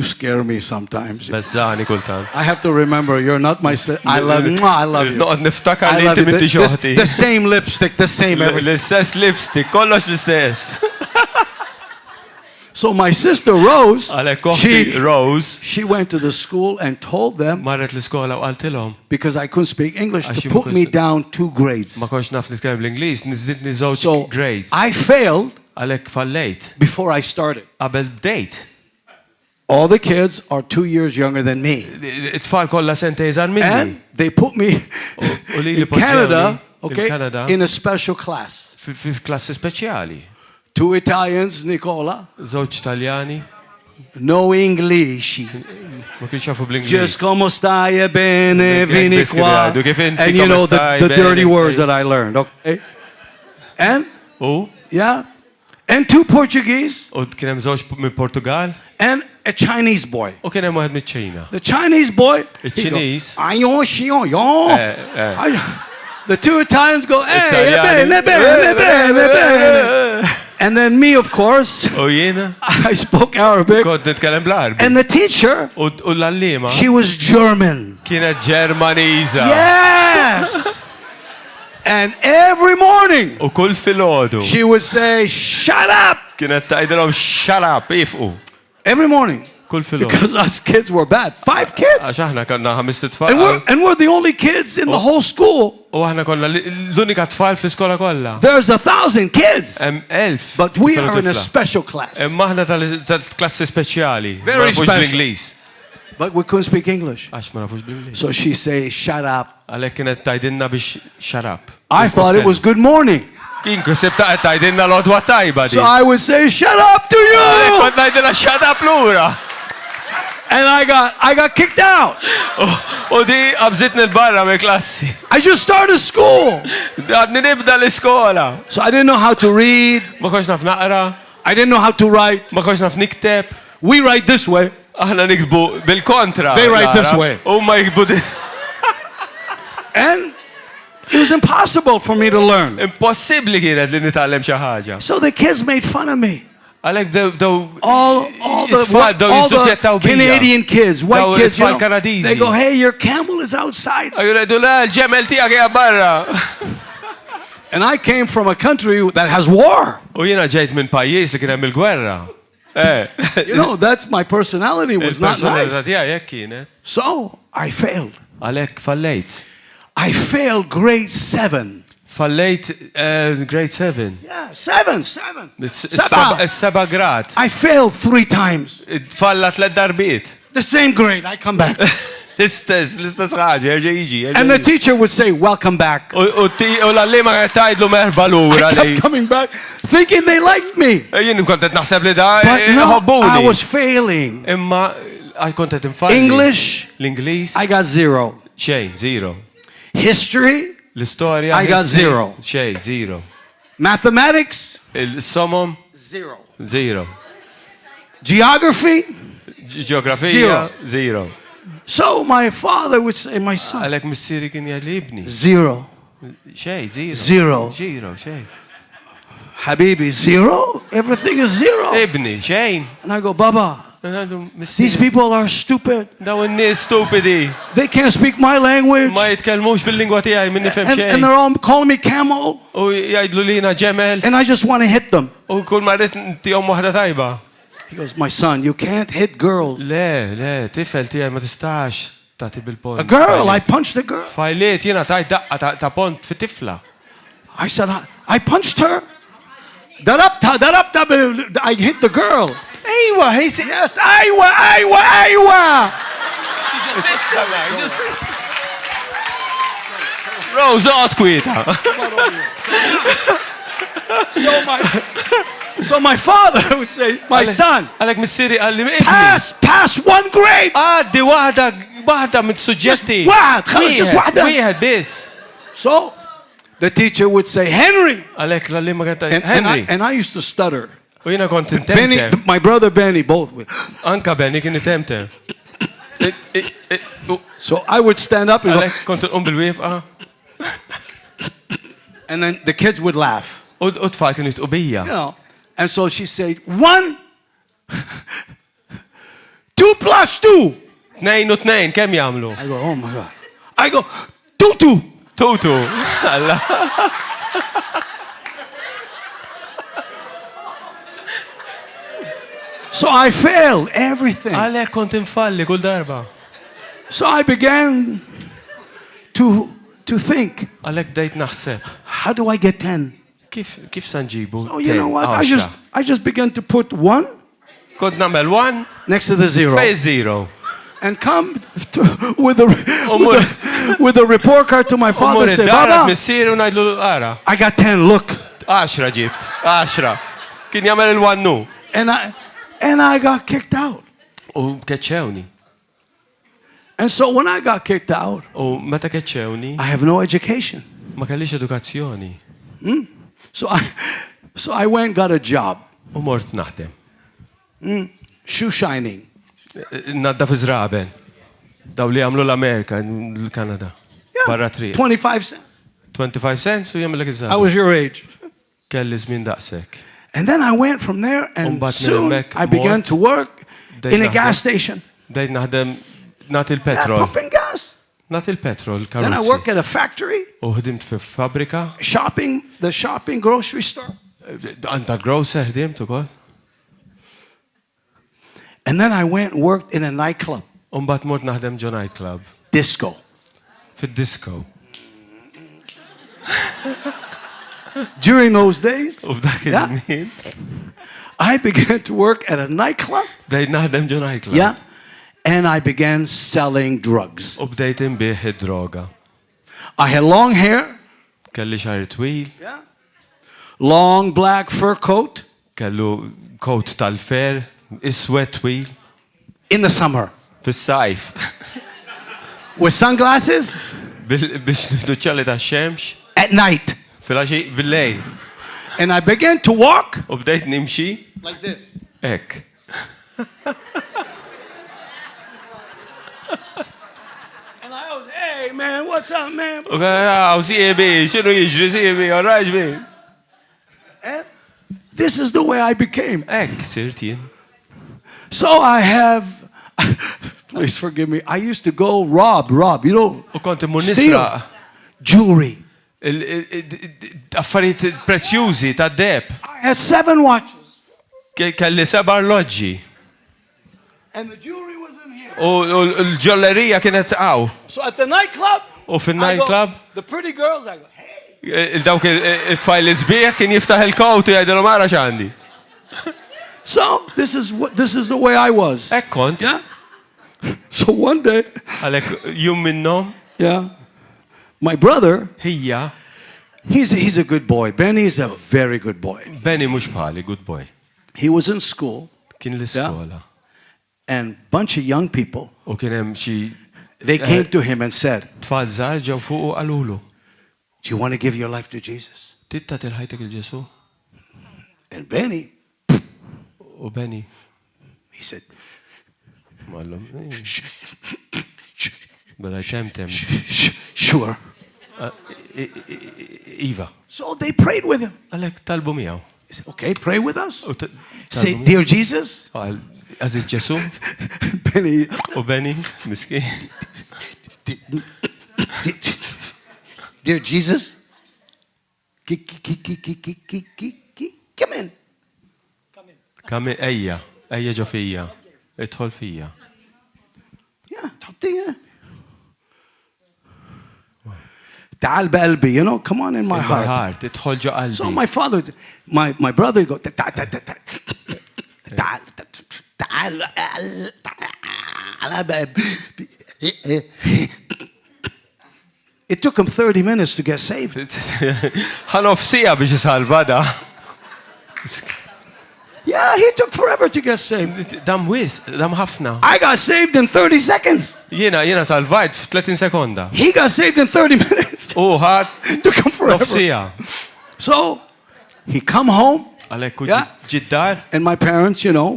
scare me sometimes. I have to remember you're not my sister. I love you. I love you. The same lipstick, the same everything. So my sister Rose, she went to the school and told them, because I couldn't speak English, to put me down 2 grades. So I failed before I started. All the kids are 2 years younger than me. And they put me in Canada, in a special class. 2 Italians, Nicola. Żewġ Taljani. No English. Just como stai bene, vieni qua. And you know the dirty words that I learned, okay? And? Yeah. And 2 Portuguese. Kien hemm żewġ minn Portugal. And a Chinese boy. U kien hemm wieħed miċ-Ċina. The Chinese boy. Iċ-Ċiniż. The 2 Italians go, and then me, of course, I spoke Arabic. And the teacher, she was German. Yes! And every morning, she would say, shut up! Every morning. Because us kids were bad. 5 kids. And we're the only kids in the whole school. There's 1,000 kids. But we are in a special class. Very special. But we couldn't speak English. So she say, shut up. I thought it was good morning. So I would say, shut up to you! And I got kicked out. I just started school. So I didn't know how to read. I didn't know how to write. We write this way. They write this way. And it was impossible for me to learn. So the kids made fun of me. All the Canadian kids, white kids, you know, they go, hey, your camel is outside. And I came from a country that has war. You know, that's my personality was not nice. So I failed. I failed grade 7. Grade 7. Yeah, 7. Seba grad. I failed 3 times. Falla 3 darbiet. The same grade, I come back. L-istess ħaġa, And the teacher would say, welcome back. U l-allima tajdlu merħba lura. I kept coming back, thinking they liked me. Jien kontet naħseb li da ħobbuni. I was failing. Imma kontet infalli. English, l-Ingliż. I got 0. Xejn, 0. History, l-istorja. I got 0. Xejn, 0. Mathematics, il-somom. 0. Geography, Geografija, 0. So my father would say, my son, Għalek missieri kien jgħidli 0. Xej, 0. 0, xej. Habibi, 0? Everything is 0. Ibni, xejn. And I go, Baba, These people are stupid. Daw in-nies stupidi. They can't speak my language. Ma jitkellmux bil-lingwa tiegħi min nifhem xejn. And they're all calling me camel. U jgħidlu lina ġemel. And I just want to hit them. U kull ma rrid tihom waħda tajba. He goes, my son, you can't hit girls. Le, tifel tiegħi ma tistax tagħti bil-pont. A girl, I punched the girl. Fajliet jiena tajt daqqa ta' pont fit-tifla. I said, I punched her. I hit the girl. Aywa, yes, aywa. Rose, oqgħod kwieta. So my father would say, my son, Għalek missieri għalli pass one grade. Għaddi waħda mit-suġġetti. Wieħed biss. So the teacher would say, Henry. Għalek l-għallim ma kanta Henry. And I used to stutter. U jiena kont intemtem. My brother Benny, both with. Anka Benny kien itemtem. So I would stand up and Għalek kont bil-wifqa. And then the kids would laugh. U tfal kienu jitqubija. You know. And so she said, 1, 2 plus 2. 2 u 2, kemm jagħmlu? I go, oh my God. I go, 2. 2. Alla. So I failed everything. Għalek kont infalli kull darba. So I began to think. Għalek dejt naħseb. How do I get 10? Kif sanġibu? Oh, you know what? I just began to put 1. Kont namel 1 next to the 0. Fej 0. And come with a report card to my father and say, Baba, I got 10, look. 10 ġibt. 10. Kien jagħmel il-1 nu. And I got kicked out. U keċċewni. And so when I got kicked out, U meta keċċewni, I have no education. ma kellix edukazzjoni. So I went and got a job. U mort naħdem. Shoe shining. Nadda fi żraben. Daw li għamlu l-Amerika, l-Kanada. Barra triq. 25 cents. 25 cents u jagħmel I was your age. Kelli żmien daqshekk. And then I went from there and soon I began to work in a gas station. Dejt naħdem nagħti l-petrol. Pumping gas. Nagħti l-petrol. Then I worked at a factory. U ħdimt fi fabbrika. The shopping grocery store. Għandha grocer ħdimt ukoll. And then I went and worked in a nightclub. Mbagħad mort naħdem ġo nightclub. Disco. Fid-disco. During those days, I began to work at a nightclub. Yeah. And I began selling drugs. droga. I had long hair. Kelli xar twil. Yeah. Long black fur coat. Kellu coat tal-fer, iswed twil. In the summer. Fis-sajf. With sunglasses. Biex nifduċċali tax-xemx. At night. Filaxi bil-lejl. And I began to walk. U bdejt nimxi. Like this. Ek. And I was, hey man, what's up man? U għaw CAB, xinu jiġri CAB, all right man. And this is the way I became. Ek, sirt jien. So I have, please forgive me, I used to go rob, you know, U konti mun steal nisra. jewelry. Affarijiet prezzjużi ta' deb. I had 7 watches. Kelli 7 arloġġi. And the jewelry was in here. U l-ġollerija kienet għaw. So at the nightclub, U fin-nightclub, the pretty girls, I go, hey. dawk il-tfajl il-sbieħ kien jiftaħ il-kot u jgħidu mara x'għandi. So this is the way I was. Ek kont. Yeah. So one day. Għalek jum minnom. Yeah. My brother. Hija. He's a good boy. Benny is a very good boy. Benny mhux bħali, good boy. He was in school. Kien l-iskola. And bunch of young people. U kien hemm xi. They came to him and said. Tfal żgħar ġew fuq u qalulu. Do you want to give your life to Jesus? Titta tilħajtek il-Ġesu. And Benny. U Benny. He said. Mallum. Bada temtem. Sure. Iva. So they prayed with him. Għalek talbu miegħu. He said, okay, pray with us. Say, dear Jesus. Aziz Ġesu? Benny. U Benny, miskin. Dear Jesus, come in. Come in, ejja ġo fija. Idħol fija. Yeah, talk to you. Ta'al b'qalbi, you know, come on in my heart. Idħol ġo qalbi. So my father, my brother go, It took him 30 minutes to get saved. Ħanof sija biex jisalvada. Yeah, he took forever to get saved. Dam ħafna. I got saved in 30 seconds. Jiena salvajt f'30 sekonda. He got saved in 30 minutes. U ħad Took him forever. sija. So he come home. Għalek ġiddar. And my parents, you know,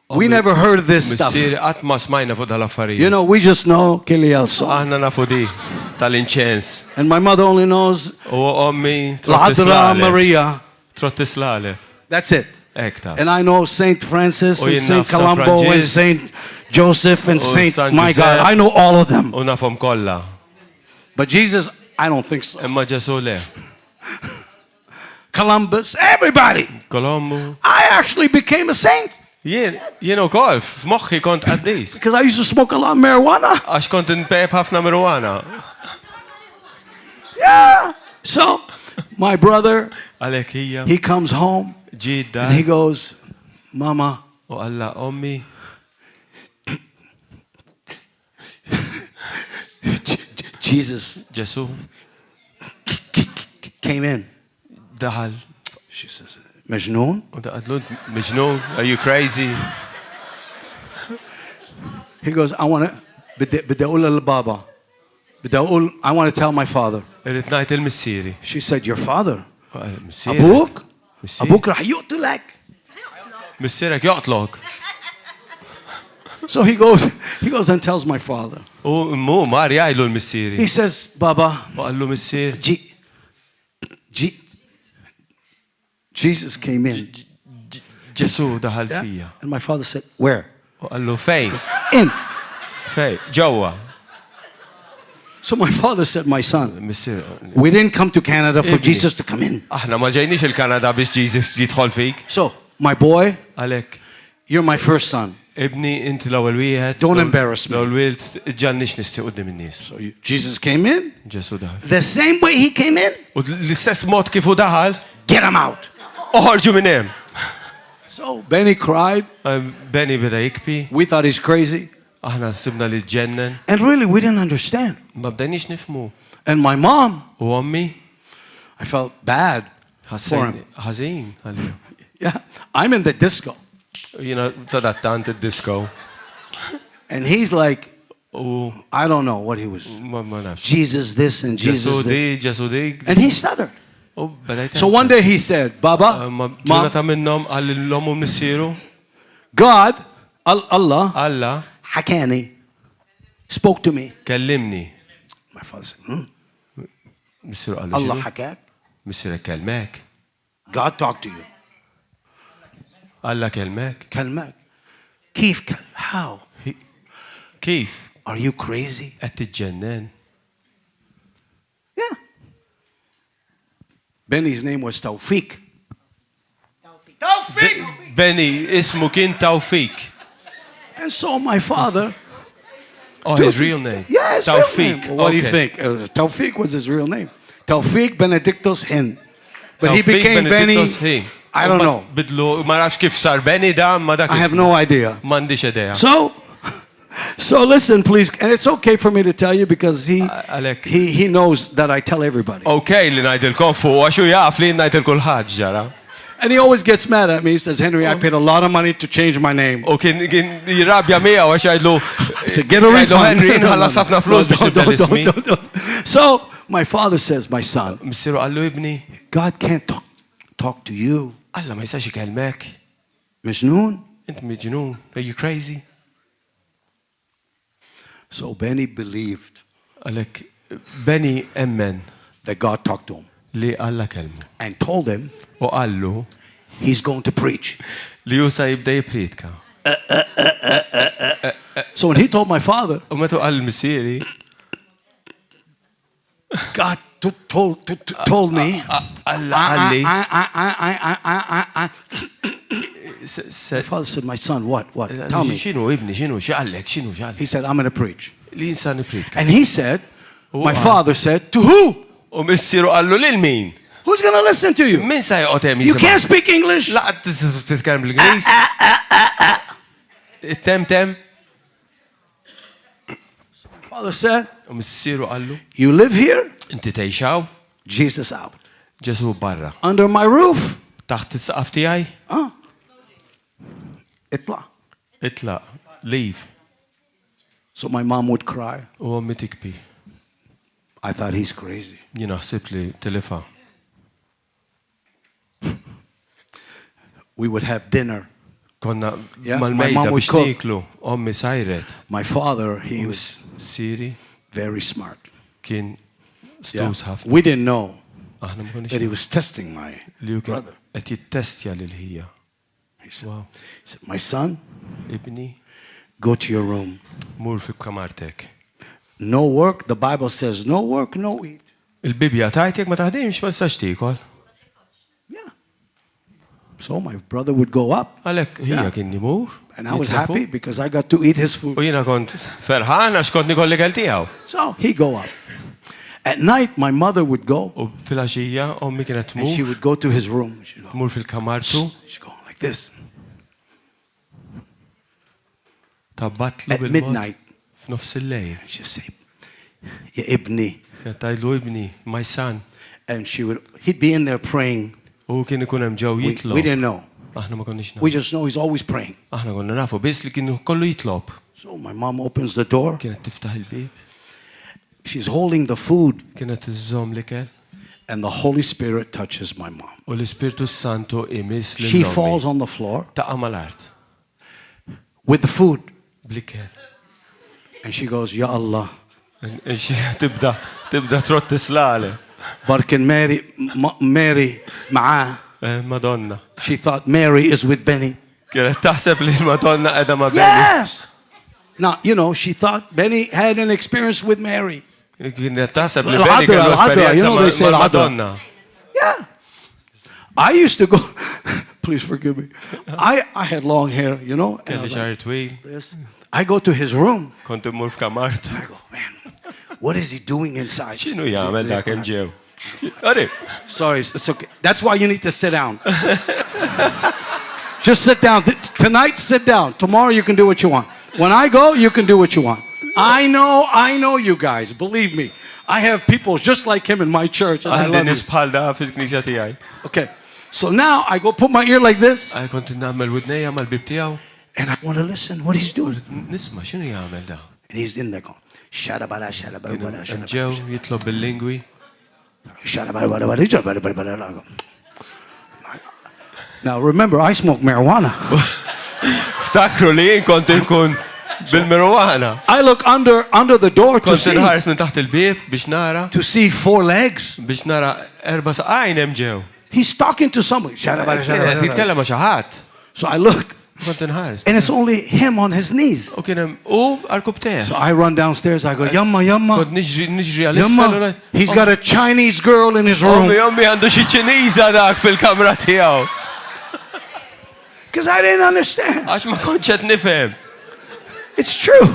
we never heard this stuff. Missier qatt ma smajna fuq dal-affarijiet. You know, we just know Kelly Elso. Aħna nafu di tal-inċens. And my mother only knows U ommi L'Adra Maria. Trottislale. That's it. Ektar. And I know Saint Francis and jien Saint naf San Colombo and Francis. Saint Joseph and Saint, San my Joseph. God, I know all of them. U nafhom kollha. But Jesus, I don't think so. Imma Ġesu le. Columbus, everybody. Kolombu. I actually became a saint Jien ukoll f'moħħi kont qaddis. because I used to smoke a lot of marijuana. Għax kont inpejb ħafna marijuana. Yeah. So my brother, Għalek hija he comes home ġid and he goes, Mama, u għalla ommi Jesus Ġesu came in. daħal She says, Majnoon? u daqadlu Miġnun, are you crazy? He goes, I want to, I want to tell my father. Irrid ngħid il-missieri. She said, your father? Missieri. Abuk? Abuk rah yuqtulek. Missierek joqtlok. So he goes and tells my father. U mu mar jgħidlu l-missieri. He says, Baba, U għallu missier. Jesus came in. Ġesu daħal fija. And my father said, where? U għallu fejn? In. Fejn? Ġewwa. So my father said, my son, Missier. we didn't come to Canada for Jesus to come in. Aħna ma ġejniex il-Kanada biex Jesus jidħol fik. So, my boy, Għalek. you're my first son. Ibni inti l-ewwel wieħed. Don't embarrass me. L-ewwel ġannix nisti qudiem in-nies. So Jesus came in. Ġesu daħal. The same way he came in, U l-istess mod kif hu daħal, get him out. oħorġu minn hemm. So Benny cried. Benny beda jikpi, We thought he's crazy. aħna sibna li ġennen, And really, we didn't understand. ma bdejniex nifmu. And my mom, U ommi, I felt bad for him. ħażin għalih. Yeah, I'm in the disco. Jiena sadattant id-disco. And he's like, U I don't know what he was. ma nafx. Jesus this and Jesus this. Ġesu di. And he stuttered. U bedajt. So one day he said, Baba, Ma Mom, ġurnata minnhom għall-lhom u missieru. God, Allah, Alla Hakani, spoke to me. kellimni. My father said, Missieru qallu Allah x'inhu? Hakak. Missieru kelmek. God talked to you. Alla kelmek. Kalmak. Kif kal? How? Kif? Are you crazy? Qed tiġġennen. Yeah. Benny's name was Tawfiq. Benny ismu kien Tawfik. And so my father. Oh, his real name. Yeah, his Tawfik. real name. What do you Okay. think? Tawfiq was his real name. Tawfiq Benedictus Hinn. But he Tawfik became Benedictus Benny. Hinn. I don't know. Bidlu, ma nafx kif sar Benny da, ma dak I have ismu. no idea. M'għandix idea. So listen, please, and it's okay for me to tell you because Għalek. he knows that I tell everybody. Okay li ngħidilkom fuq għax hu jaf li ngħidil kulħadd ġara. And he always gets mad at me. He says, Henry, I paid a lot of money to change my name. U kien jirrabja miegħu għax jgħidlu. I said, get a refund. Henry inħallas ħafna flus biex nibda l-ismi. Don't. So my father says, my son, Missieru qallu ibni, God can't talk to you. Alla ma jistax ikellmek. Majnoon? Inti miġnun. Are you crazy? So Benny believed Għalek, Benny emmen that God talked to him li Alla kelmu. and told him U qallu he's going to preach. li jusa jibda jipritka. So when he told my father, U meta qal missieri, God told me, Alla my father said, my son, what? Tell me. X'inhu ibni, x'inhu x'qallek, x'inhu x'qallek. He said, I'm going to preach. Li insan iprit. And he said, my father said, to who? U missieru qallu lil min? Who's going to listen to you? Min sa joqgħod hemm You can't speak English. La titkellem bl-Ingliż. Tem. Father said, U missieru qallu, you live here, inti tgħixaw, Jesus out. Ġesu barra. Under my roof, Taħt is-saqaf tiegħi, Itla. leave. So my mom would cry. U ommi tikbi. I thought he's crazy. Jien ħsibt li tilifa. We would have dinner. Konna Yeah, my mal-mejda mom would biex cook. niklu, ommi sajret. My father, he was Siri very smart. kien Yeah. stuż ħafna. We didn't know Aħna ma konniex that he was testing my li hu kien brother. qed jittestja lil ħija. He said, Wow. my son, Ibni, go to your room. mur fi kamartek. No work. The Bible says no work, no eat. Il-Bibja tajt jekk ma taħdimx ma tistax tikol. Yeah. So my brother would go up, Għalhekk hija kien imur. and I was happy because I got to eat his food. U jiena kont ferħan għax kont nikolli kell tiegħu. So he'd go up. At night, my mother would go, U fil-għaxija ommi kienet and she tmur, would go to his room. She'd go, tmur fil-kamartu, she'd go like this. tabbatlu At bil-mod midnight, f'nofs il-lejl. she'd say, Ya ibni. Kienet tgħidlu ibni, my son. And he'd be in there praying. U kien ikun hemm ġew We jitlob. didn't know. Aħna ma konniex We nafu. just know he's always praying. Aħna konna nafu biss li kienu kollu jitlob. So my mom opens the door. Kienet tiftaħ il-bib, She's holding the food, kienet iżżomm l-ikel. and the Holy Spirit touches my mom. U l-Ispirtu Santu imiss She lil falls on the floor Taqa mal-art. with the food, Bl-ikel. and she goes, Ya Allah, Tibda trott tislali. Barkin Mary ma'ah. Madonna. She thought Mary is with Benny. Kienet taħseb li Madonna edha ma' Benny. Yes! Now, she thought Benny had an experience with Mary. Kienet taħseb li L-ħadra, Benny kellu l-ħadra, you know they say esperjenza l-ħadra. mal-Madonna. Yeah. I used to go, please forgive me. I had long hair, and I Kelli was xar like twil, this. I go to his room. kont immur f'kamart. I go, man, what is he doing inside? X'inhu jagħmel dak hemm ġew? Għarib. Sorry, it's okay. That's why you need to sit down. Just sit down. Tonight, sit down. Tomorrow, you can do what you want. When I go, you can do what you want. I know you guys. Believe me. I have people just like him in my church. And I Għandi love nis you. bħal da fil-knisja tiegħi. Okay. So now I go put my ear like this, Għaj kont nagħmel widnejja mal-bib tiegħu. and I want to listen what he's doing. Nisma' x'inhu jagħmel da? And he's in there going, shadabada, shadabada, Hemm shadabada, ġew jitlob bil-lingwi. shadabada. Now remember, I smoke marijuana. Ftakru li jien kont inkun bil-marijuana. I look under the door to Kont see inħares minn taħt il-bib biex nara. 4 legs. Biex nara erba' saqajn hemm ġew. He's talking to somebody. Shadabada, Qed shadabada. jitkellem ma' xi ħadd. So I look, Kont inħares. and it's only him on his knees. U kien hemm għall-kub So I run downstairs. I go, yumma, Kont yumma, niġri għal-isfel. yumma. He's got a Chinese girl in his room. Ommi għandu xi Ċiniża dak fil-kamra tiegħu. Because I didn't understand. Għax ma kontx qed nifhem. It's true.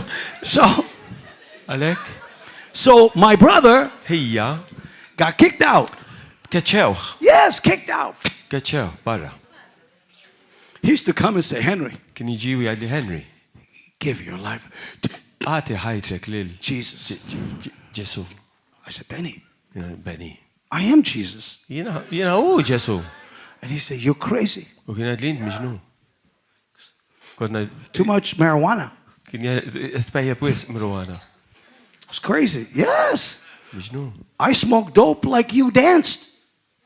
Għalhekk So my brother hija got kicked out. keċċewh. Yes, kicked out. Keċċew barra. He used to come and say, Henry, Kien jiġi jgħidli Henry, give your life to għati ħajtek lil Jesus. Ġesu. I said, Benny, Benny. I am Jesus. Jiena Ġesu. And he said, you're crazy. U kien għadli int miġnu. Konna Too much marijuana. kien jtpejjeb wisq marijuana. It's crazy. Yes. Miġnu. I smoke dope like you danced.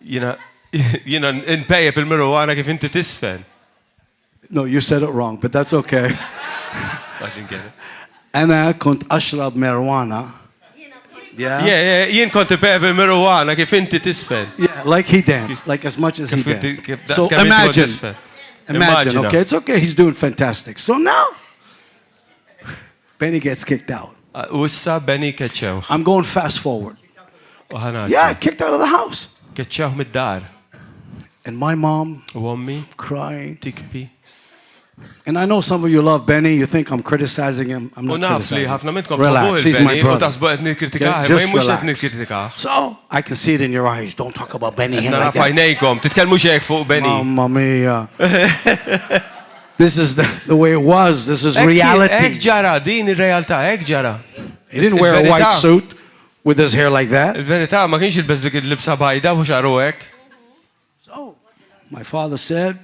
Jiena npejjeb il-marijuana kif inti tisfen. No, you said it wrong, but that's okay. I didn't get it. أنا كنت أشرب marijuana. Yeah. Jien kont ipejjeb il-marijuana kif inti tisfen. Yeah, like he danced, like as much as he Kif inti danced. kif So daqs kemm inti kont imagine, tisfen. Imagine, okay? It's okay, he's doing fantastic. So now, Benny gets kicked out. Wissa Benny keċċew. I'm going fast forward. Yeah, kicked out of the house. Keċċew mid-dar. And my mom Wommi crying. tikbi. And I know some of you love Benny. You think I'm criticizing him. I'm not criticizing him. Relax, he's my brother. Just relax. So, I can see it in your eyes. Don't talk about Benny Hinn like that. Mamma mia. This is the way it was. This is reality. Ek ġara, din ir-realtà, ek ġara. He didn't wear a white suit with his hair like that. Il-verità ma kienx il-beż dik il-libsa bajda u xaru hekk. So, my father said,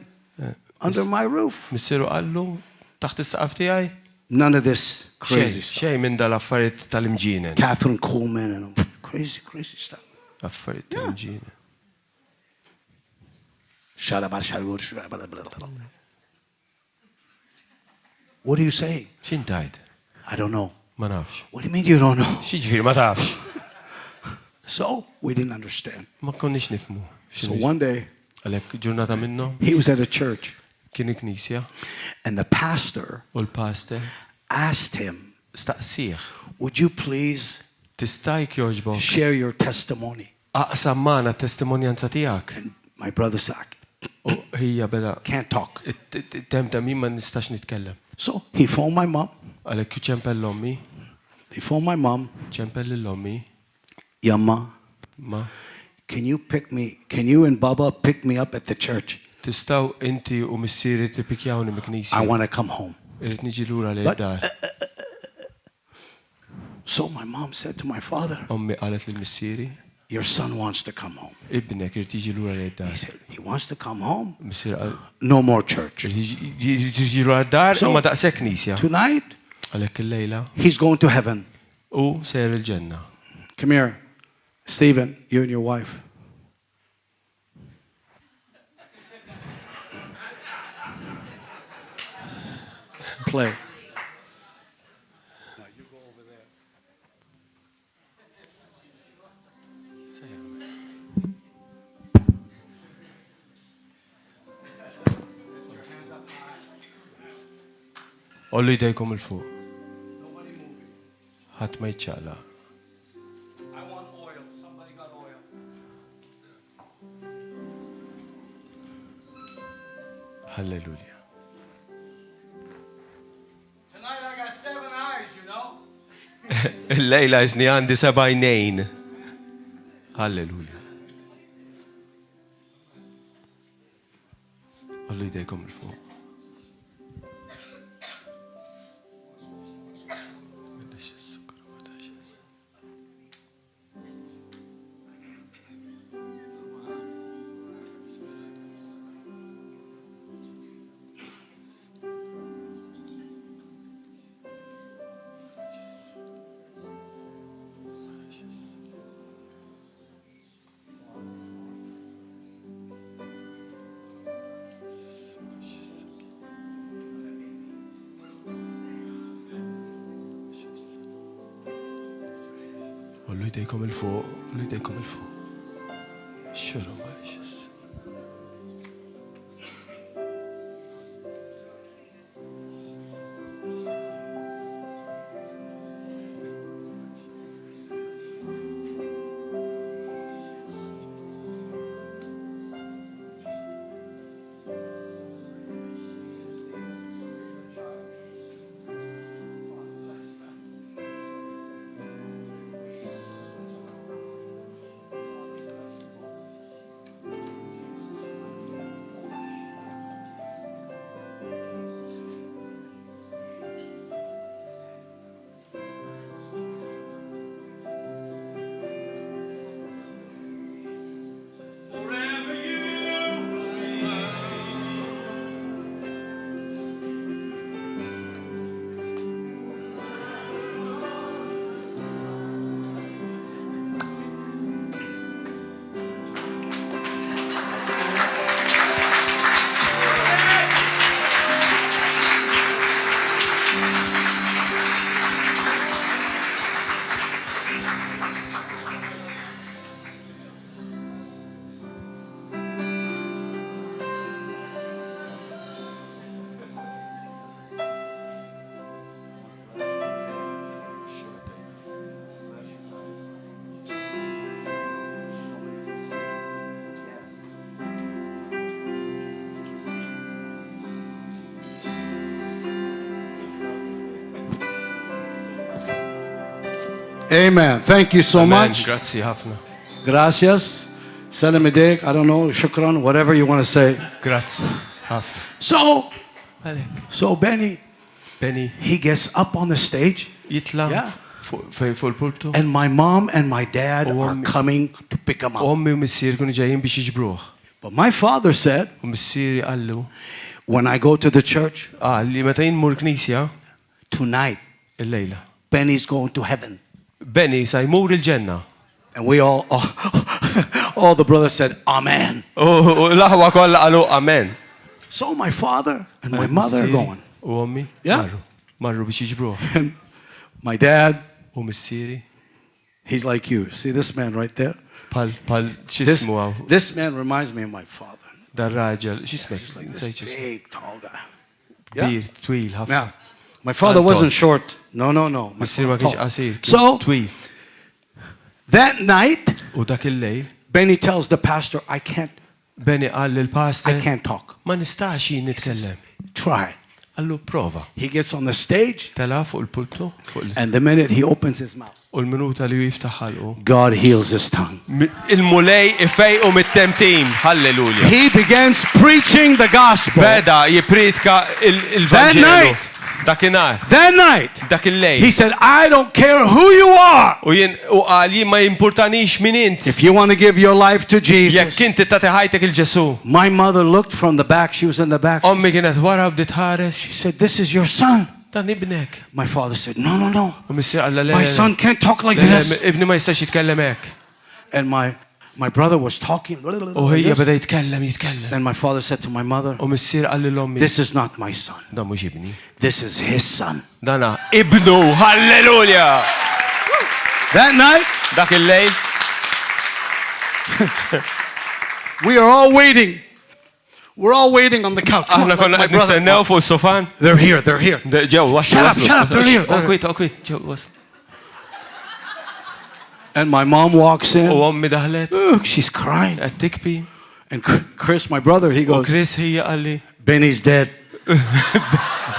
under my roof. Missieru qallu taħt is-saqaf tiegħi. None of this crazy stuff. Xejn minn dal-affarijiet tal-imġienen. Catherine Coleman and crazy stuff. Affarijiet tal-imġienen. What do you say? X'in tajt? I don't know. Ma nafx. What do you mean you don't know? X'jiġifieri ma tafx? So, we didn't understand. Ma konniex nifhmu. So one day, Għalhekk ġurnata minnhom he was at a church. Kien iknisja. And the pastor U l-pastor asked him, staqsih. would you please Tista' jogħġbok share your testimony? Aqsam magħna t-testimonjanza tiegħek. And my brother said, U hija beda can't talk. Temta min ma nistax nitkellem. So he phoned my mom. Għalhekk ċempel l-ommi. They phoned my mom. ċempel l-ommi. Yamma, Ma. can you and Baba pick me up at the church? Tistgħu inti u missieri tippikjawni miknisja. I want to come home. Irrid niġi lura lejn dar. So my mom said to my father, Ommi qalet lill-missieri. your son wants to come home. Ibnek irid jiġi lura lejn dar. He said, he wants to come home? Missier qal No more church. jiġi lura dar u ma daqshekk knisja. Tonight, Għalhekk illejla he's going to heaven. u sejr il-ġenna. Come here. Stephen, you and your wife. Play. Now you go over there. Ollu jdejkom il-fuq. Ħadd ma jċċaqlaq. I want oil. Somebody got oil. Halleluja. Tonight I got 7 eyes, you know. Il-lejla iżni għandi 7 għajnejn. Halleluja. Ollu jdejkom il-fuq. Ollu jdejkom il-fuq, ollu jdejkom il-fuq. Xuru maċis. Amen. Thank you so much. Grazzi ħafna. Gracias. Salam alaikum. I don't know. Shukran. Whatever you want to say. Grazzi ħafna. So Benny, he gets up on the stage. Jitla fuq il-pulptu. And my mom and my dad are coming to pick him up. Ommi u missier kunu ġejjin biex jiġbruh. But my father said, U missieri qallu, when I go to the church li meta jien mur knisja tonight, il-lejla. Benny's going to heaven. Benny sa jmur il-ġenna. And we all the brothers said, Amen. U l-aħwa kollha qalu amen. So my father and my mother are going. U ommi marru biex jiġbruh. And my dad, U missieri. he's like you. See this man right there? Pal x'ismu għaw. This man reminds me of my father. Dar-raġel, x'ismek? This big, tall guy. Kbir, twil, ħafna. Now, my father wasn't short. No. Missier ma kienx qasir. So, twil. that night, U dak il-lejl, Benny tells the pastor, I Benny qal lill-pastor, can't talk. ma nistax jien nitkellem. Try. Allu prova. He gets on the stage, Tela fuq il-pultu, and the minute he opens his mouth, u l-minuta li jiftaħ ħalqu. God heals his tongue. Il-mulej ifejqu mit-temtim. Halleluja. He begins preaching the gospel. Beda jipritka il-Vangelo. Dakinhar. That night, Dak il-lejl. he said, I don't care who you are. U qal jien ma jimpurtanix min int. If you want to give your life to Jesus. Jekk inti tagħti ħajtek il-Ġesu. My mother looked from the back. She was in the back. Ommi kienet wara bdiet ħares. She said, this is your son. Dan ibnek. My father said, no. U missier qal My son can't talk like this. Ibni ma jistax jitkellem hekk. And my brother was talking. U hija beda jitkellem. And my father said to my mother, U missier qal lil-ommi. this is not my son. Dan mhux ibni. This is his son. Dana ibnu. Halleluja. That night, Dak il-lejl. we are all waiting. We're all waiting on the couch. Come Aħna on, konna my qed brother. nistennew fuq is-sofan. They're here. Ġew, waslu. Shut up, they're here. Okwit, ġew, waslu. And my mom walks U in. ommi daħlet. Look, she's crying. Qed tikbi. And Chris, my brother, he U goes, Chris hija qalli. Benny's dead.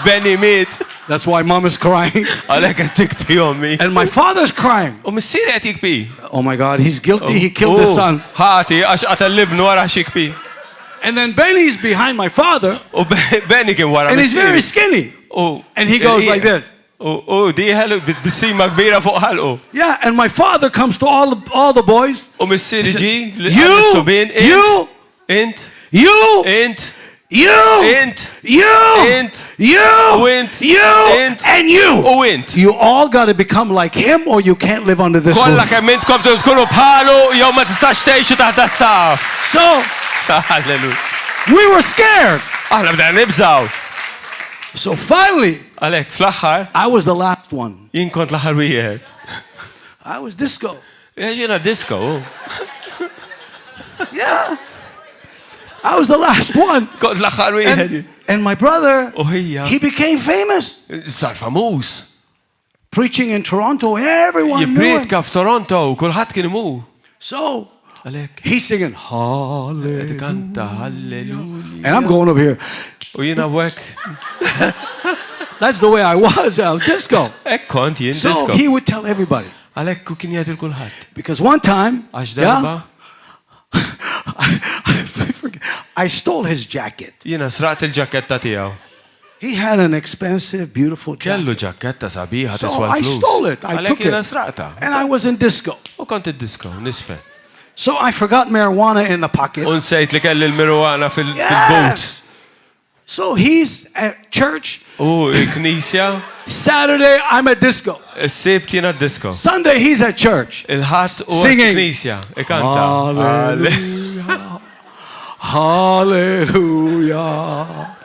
Benny miet. That's why mom is crying. Għalhekk qed tikbi ommi. And my father's crying. U missier qed jikbi. Oh my God, he's guilty. He killed his son. Ħati għax qatel l-ibnu wara xikbi. And then Benny's behind my father. U Benny kien wara And he's missier. very skinny. And he goes like this. U diħel b'sima kbira fuq ħalqu. Yeah, and my father comes to all the boys. U missier He says, ġi you, int, you, int, you, int, you, int, you, int, you, int, and you. u int. You all got to become like him or you can't live under this Kolla roof. kemm intkom tkunu bħalu jew ma tistax tgħixu taħt as-saf. So, Halleluja. we were scared. Aħna bdejna nibżgħu. So finally, Għalhekk fl-aħħar I was the last one. jien kont l-aħħar wieħed. I was disco. Jiena disco. Yeah. I was the last one. Kont l-aħħar wieħed. And my brother, U hija he became famous. sar famuż. Preaching in Toronto, everyone knew him. Jipriedka f'Toronto, kulħadd kien imu. So, Għalhekk he's singing, qed Hallelujah. ikanta halleluja. And I'm going over here. U jiena hekk. That's the way I was, disco. Hekk kont jien So disco. he would tell everybody. Għalhekk u kien jgħid il-kulħadd. Because one time, Għax darba I stole his jacket. jiena sraqt il-ġaketta tiegħu. He had an expensive, beautiful Kellu jacket. ġaketta sabiħa So tiswa I l-flus. stole it. I took Għalhekk jiena it. sraqta. And I was in disco. U kont id-disco, nisfe. So I forgot marijuana in the pocket. U nsejt li kelli l-mirwana fil-boot. Yes. So he's at church. U il-knisja, Saturday, I'm at disco. is-sibt jiena d-disco. Sunday, he's at church. Il-ħadd u Singing. il-knisja, ikanta. Hallelujah. Hallelujah.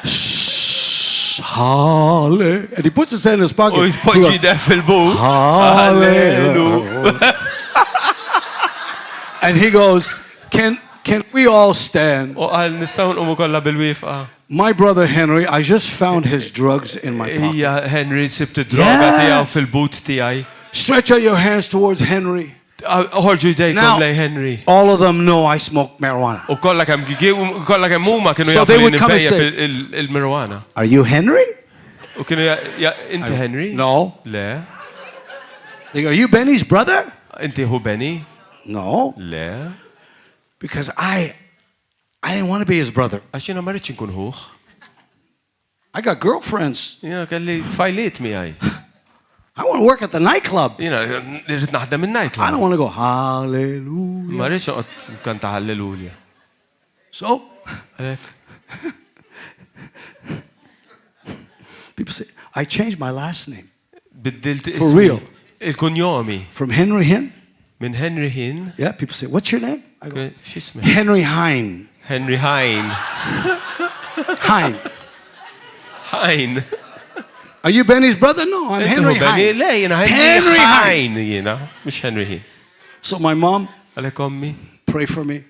Shh, Hallelujah. And he puts his hand in his pocket. U jpoġġi def fil-boot. Hallelujah. And he goes, can we all stand? U għal nistgħu nqumu kollha bil-wifqa. My brother Henry, I just found his drugs in my pocket. Hija Henry sibt id-droga tiegħu fil-boot tiegħi. Stretch out your hands towards Henry. Ħorġu jdejkom Now, lej Henry. all of them know I smoke marijuana. U kollha kemm huma kienu So jafu they li would come and nibbejjeb il-mirwana. Are you Henry? U kienu inti Henry? No. Le. They go, are you Benny's brother? Inti hu Benny? No. Le. Because I didn't want to be his brother. Għax jiena ma rridx inkun ħuh. I got girlfriends. Jiena kelli fajliet miegħi. I want to work at the nightclub. Jiena rrid naħdem in-nightclub. I don't want to go hallelujah. Ma rridx noqgħod kanta hallelujah. So, Għalhekk. people say, I changed my last name. Biddilt For real. Il-kunjomi. From Henry Hinn. Min Henry Hinn. Yeah, people say, what's your name? I go, X'ismek? Henry Hinn. Henry Hinn. Hinn. Hinn. Are you Benny's brother? No, I'm Henry Hinn. Le, jiena Henry Hinn jiena, mhux Henry Hinn. So my mom, Għalhekk ommi pray for me.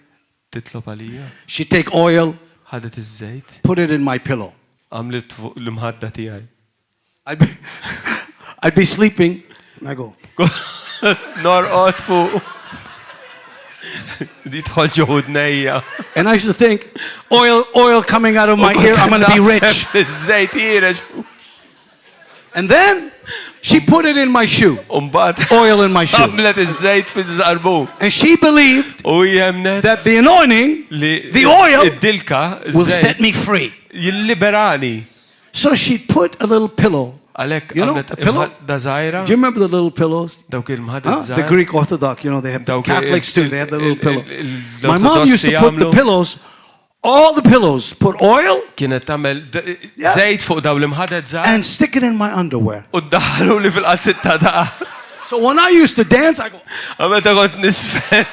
titlob għalija. She'd take oil, Ħadet iż-żejt, put it in my pillow. għamlet fuq l-imħadda tiegħi. I'd be sleeping, and I go, Norqod fuq. Di tħol ġuħudnejja. and I used to think, oil coming out of my ear, I'm going to be rich. Iż-żejt jirex. And then she put it in my shoe, Umbat. oil in my shoe. Għamlet iż-żejt fil-żarbu. And she believed U jemnet that the anointing, li the oil, id-dilka, will set iż-żejt, me free. jilliberani. So she put a little pillow. Għalhekk You know, għamlet a pillow? imħadda żgħira. Do you remember the little pillows? Dawk il-mħadda The żgħar. Greek Orthodox, you know, they have the Dawk Catholics too, they have the little pillow. il- My mom used to put the jagħmlu- pillows, all the pillows, put oil Kienet tagħmel Yeah. żejt fuq dawn l-imħadet żgħar and stick it in my underwear. u ddaħlu li fil-qalzit ta' daqa. So when I used to dance, I go, Għameta kont nisfen.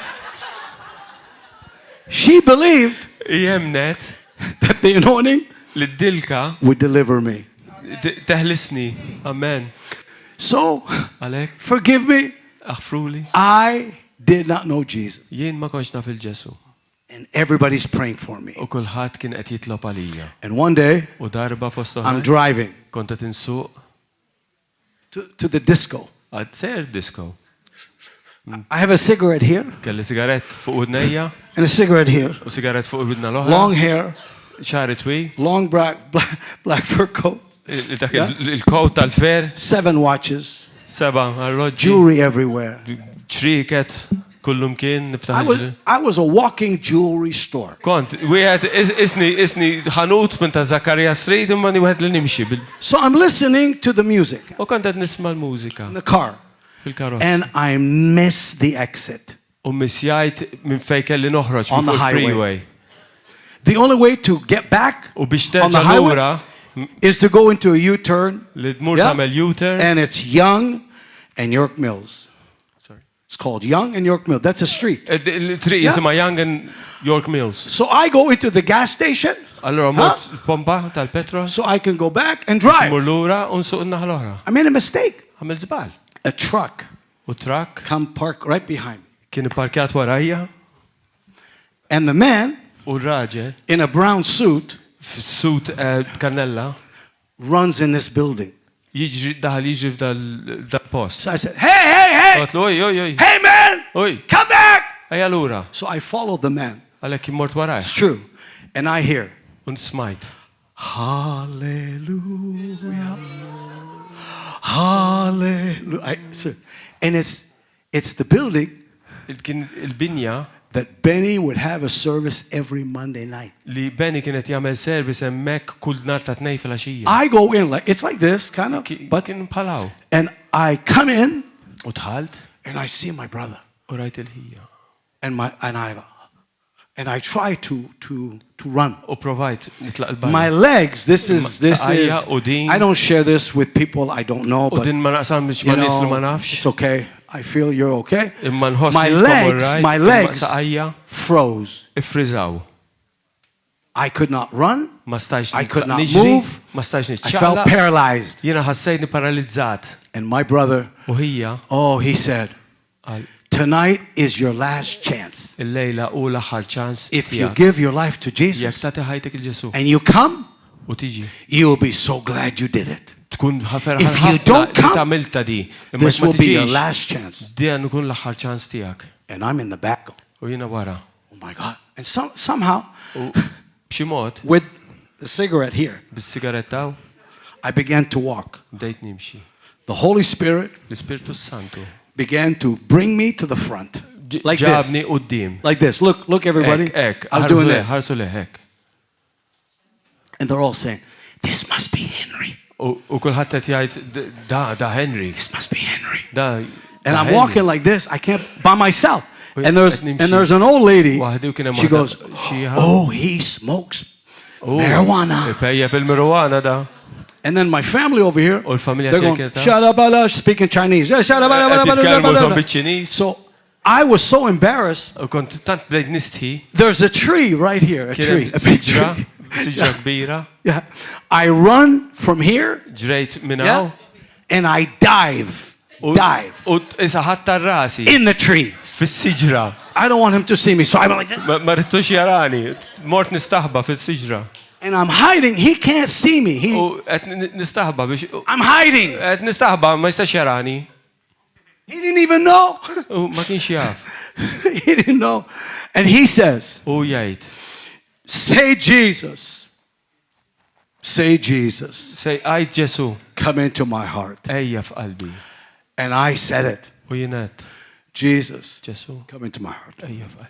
she believed Jemnet that the anointing li d-dilka would deliver me. teħlisni. Amen. So, Għalhekk forgive me, aħfruli. I did not know Jesus. Jien ma konx naf il-Ġesu. And everybody's praying for me. U kulħadd kien qed jitlob għalija. And one day, U darba fost I'm oħra driving kont qed insuq to the disco. għad sejr disco. I have a cigarette here Kelli sigarett fuq udnejja and a cigarette here. u sigarett fuq widna l-oħra. Long hair, Xari twi. long black fur coat, Dak il-kot tal-fer. 7 watches, Seba arroġġi. jewelry everywhere. ċriket. Kullum kien niftaħ. I was a walking jewelry store. Kont, wieħed isni ħanut minn ta' Zakaria Street imma ni wieħed li nimxi bil. So I'm listening to the music U kont qed nisma' l-mużika in the car fil-karozza. and I miss the exit. U missjajt minn fejn kelli noħroġ On the minn fuq highway. il-freeway. The only way to get back U biex on the terġa' highway lura is to go into a U-turn, li tmur Yeah. tagħmel U-turn. and it's Young and York Mills. Sorry. It's called Young and York Mills. That's a street. Il-triq Yeah. jisimha Young and York Mills. So I go into the gas station Allora mort pompa tal-petrol. so I can go back and Mur drive. lura u nsuq in-naħa l-oħra. I made a mistake. Għamil żball. A truck U trak come park right behind me. kien ipparkjat warajja And the man u r-raġel in a brown suit f'sut kannella runs in this building. daħal jiġri f'dal-post. So I said, hey, Għatlu, oj, hey, man, oj, come back. ejja lura. So I followed the man. Għalek immort waraj. It's true. And I hear, Un smajt. hallelujah, hallelujah. And it's the building Kien il-binja that Benny would have a service every Monday night. li Benny kienet jagħmel service hemmhekk kull nhar ta' tnejn fil-għaxija. I go in like, it's like this, kind of, but, Kien bħalaw. and I come in U tħalt and I see my brother. u rajt il-ħija. And I try to run. U provajt nitlaq il-barra. My legs, this is, Saqajja u din. I don't share this with people I don't know, U but din ma naqsam biex ma you nies li ma know, nafx. it's okay. I feel you're okay. Imma nħoss My li legs, jkom my alright, legs imma saqajja froze. ifriżaw. I could not run. Ma stajx I could not niġri, move. ma stajx I felt niċċaqlaq. paralyzed. Jiena ħassejtni paralizzat. And my brother, U hija oh, he said, qal tonight is your last chance. il-lejla u l-aħħar ċans If you tiegħek. give your life to Jekk Jesus tagħti ħajtek il-Ġesu and you come, u tiġi. you'll be so glad you did it. Tkun ħaferħan If you ħafna don't li come, tagħmilta di. Imma This ma will be your tiġix. last chance. Dijan ikun l-aħħar ċans tiegħek. And I'm in the back. U jiena wara. Oh my God. And somehow, U b'xi mod with the cigarette here, bis-sigaretta I began to walk. bdejt nimxi. The Holy Spirit L-Ispirtu Santu began to bring me to the front. Like this. Ġabni qudiem. Like this. Look everybody. Ek. I was doing this. Ħarsu leh hekk. And they're all saying, this must be Henry. U kulħadd qed jgħid da Henry. This must be Henry. And I'm walking like this. I can't by myself. And there's an old lady. She goes, oh, he smokes marijuana. And then my family over here, they're going, Shadabala, speaking Chinese. So I was so embarrassed. There's a tree right here, a tree, a big tree. Yeah. I run from here, yeah, and I dive in the tree. I don't want him to see me, so I'm like this. And I'm hiding. He can't see me. I'm hiding. He didn't even know. He didn't know. And he says, say Jesus. Say Jesus. Say I Ġesu. Come into my heart. Ejja f'qalbi. And I said it. U jien Jesus. Ġesu. Come into my heart. Ejja f'qalbi.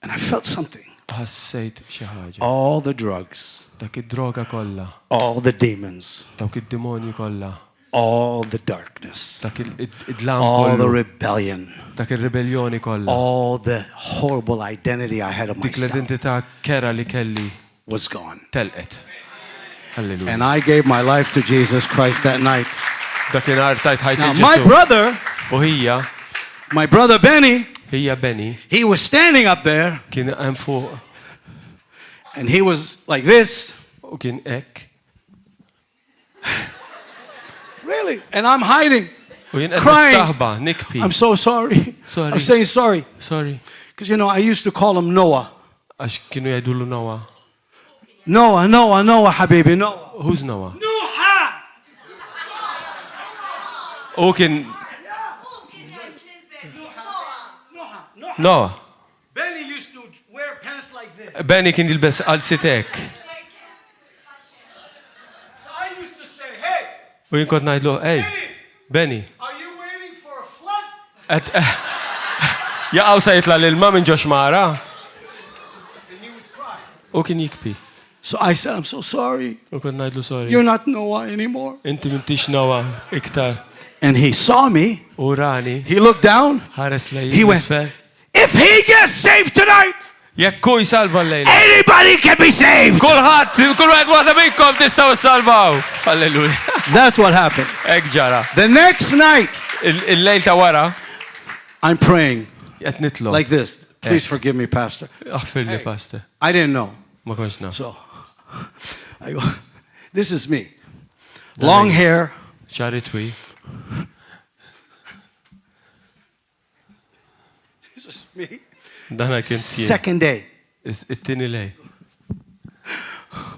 And I felt something. Ħassejt xi ħaġa. All the drugs. Dak id-droga kollha. All the demons. Dawk id-demonji kollha. All the darkness. Dak id-dlam all the rebellion. Dak ir-rebellioni kollha. All the horrible identity I had of myself. Dik l-identità kera li kelli was gone. Telqet. Hallelujah. And I gave my life to Jesus Christ that night. Now my brother, my brother Benny, he was standing up there. And he was like this. Really? And I'm hiding, crying. I'm so sorry. I'm saying sorry. Because, you know, I used to call him Noah. Noah, habibi, Noah. Who's Noah? Noah. Benny used to wear pants like this. Benny kien jilbes qalzitek. So I used to say, hey. U jien kont ngħidlu, hey, Benny. Are you waiting for a flood? Jaqgħu se jitla' l-ilma minn ġo xmara. And he would cry. U kien jikbi. So I said, I'm so sorry. U kont ngħidlu sorry. You're not Noah anymore. Inti m'intix Noah iktar. And he saw me. U rani. He looked down. Ħares lejn. He went, if he gets saved tonight, Jekk hu jsalva l-lejla. Anybody can be saved. Kulħadd, kull wieħed waħda minnkom tistgħu ssalvaw. Hallelujah. That's what happened. Hekk ġara. The next night, il-lejl ta' wara, I'm praying. Qed nitlob. Like this. Please forgive me, Pastor. Aħfirli, Pastor. I didn't know. Ma kontx naf. So I go, this is me. Long hair. Xari twi. This is me. Dana kien tien. Second day. It-tieni lej.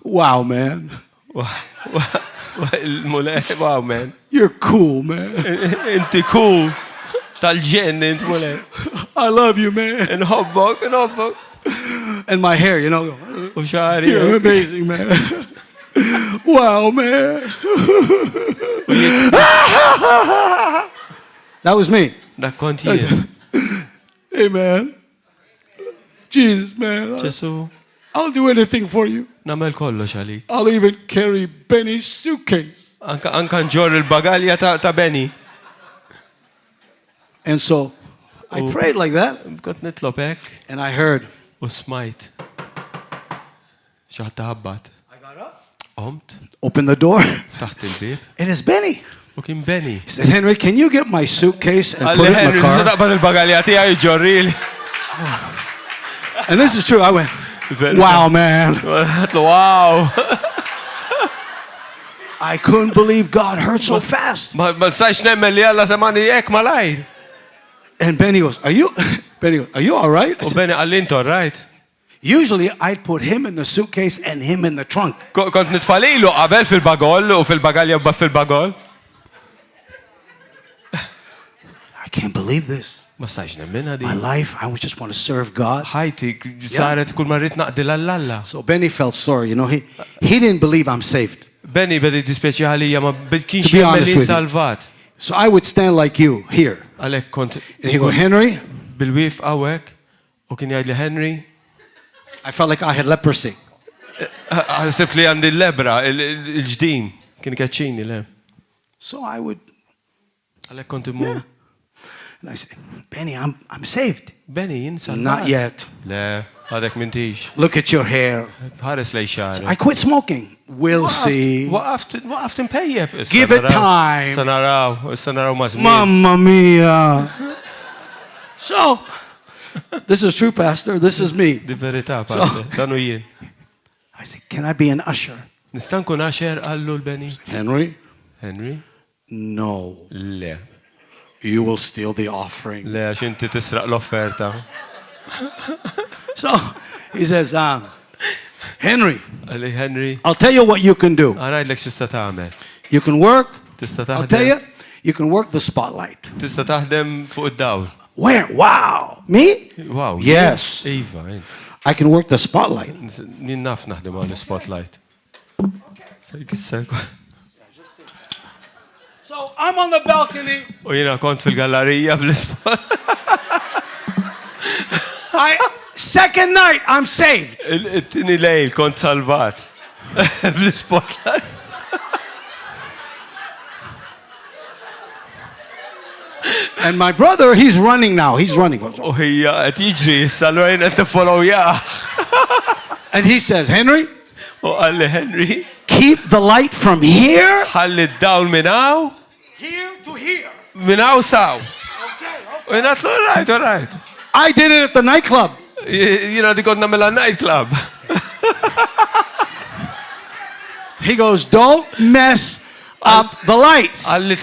Wow, man. Wow, man. You're cool, man. Inti cool. Tal-ġen, int mulej. I love you, man. Nħobbok. And my hair, you know. U xari. You're amazing, man. Wow, man. That was me. Dak kont jien. Hey, man. Jesus, man. Ġesu. I'll do anything for you. Namel kollox għalik. I'll even carry Benny's suitcase. Anka nġor il-bagalja ta' Benny. And so I prayed like that. Kont nitlob hekk. And I heard. U smajt. Xi ħadd taħabbat. I got up. Qomt. Opened the door. Ftaħt il-bieb. It is Benny. U kien Benny. He said, Henry, can you get my suitcase and put it in the car? Henry, taqbad il-bagalja tiegħi ġorrili. And this is true. I went, wow, man. Wow. I couldn't believe God heard so fast. Ma tsajx nemmen li Alla semani hekk malajr. And Benny goes, are you all right? U Benny għall-int all right. Usually I'd put him in the suitcase and him in the trunk. Kont nitfalilu qabel fil-bagol u fil-bagalja fil-bagol. I can't believe this. Ma stajx nemmenha di. My life, I just want to serve God. Ħajti saret kull marrit naqdil għall-Alla. So Benny felt sorry, you know, he didn't believe I'm saved. Benny bedi dispjaċi ħalija ma kienx jemmel li salvat. So I would stand like you here. Għalhekk kont. And he go, Henry? Bil-wif hawnhekk u kien jgħidli Henry. I felt like I had leprosy. Ħsibt li għandi l-lebra, il-ġdin, kien kaċċini le. So I would. Għalhekk kont imur. And I say, Benny, I'm saved. Benny, jinsa. Not yet. Le, għadek mintix. Look at your hair. Ħares lej xar. I quit smoking. We'll see. Waqaft impejjeb. Give it time. Sanaraw ma' żmien. Mamma mia. So, this is true, Pastor. This is me. Di verità, Pastor. Danu jien. I said, can I be an usher? Nistan kun usher għallu l-Benny. Henry? Henry? No. Le. You will steal the offering. Le, għax inti tisraq l-offerta. So, he says, Henry, Henry, I'll tell you what you can do. għanajdlek xista tagħmel. You can work. Tista' I'll taħdem. tell you, you can work the spotlight. Tista' taħdem fuq id-dawl. Where? Wow. Me? Wow. Yes. Iva, I can work the spotlight. Nien naf naħdem għal spotlight. So I'm on the balcony. U jiena kont fil-gallerija bl-spot. Second night, I'm saved. It-tini lejl kont salvat. Bl-spotlight. And my brother, he's running now. He's running. U hija qed jiġri issa l-għajn qed follow jah. And he says, Henry, U għalli Henry, keep the light from here. ħalli d-dawl minn hawn, Here to here. minn hawn saw. U jiena tlu all right. I did it at the nightclub. Jiena di kont nagħmilha nightclub. He goes, don't mess up the lights. Għalli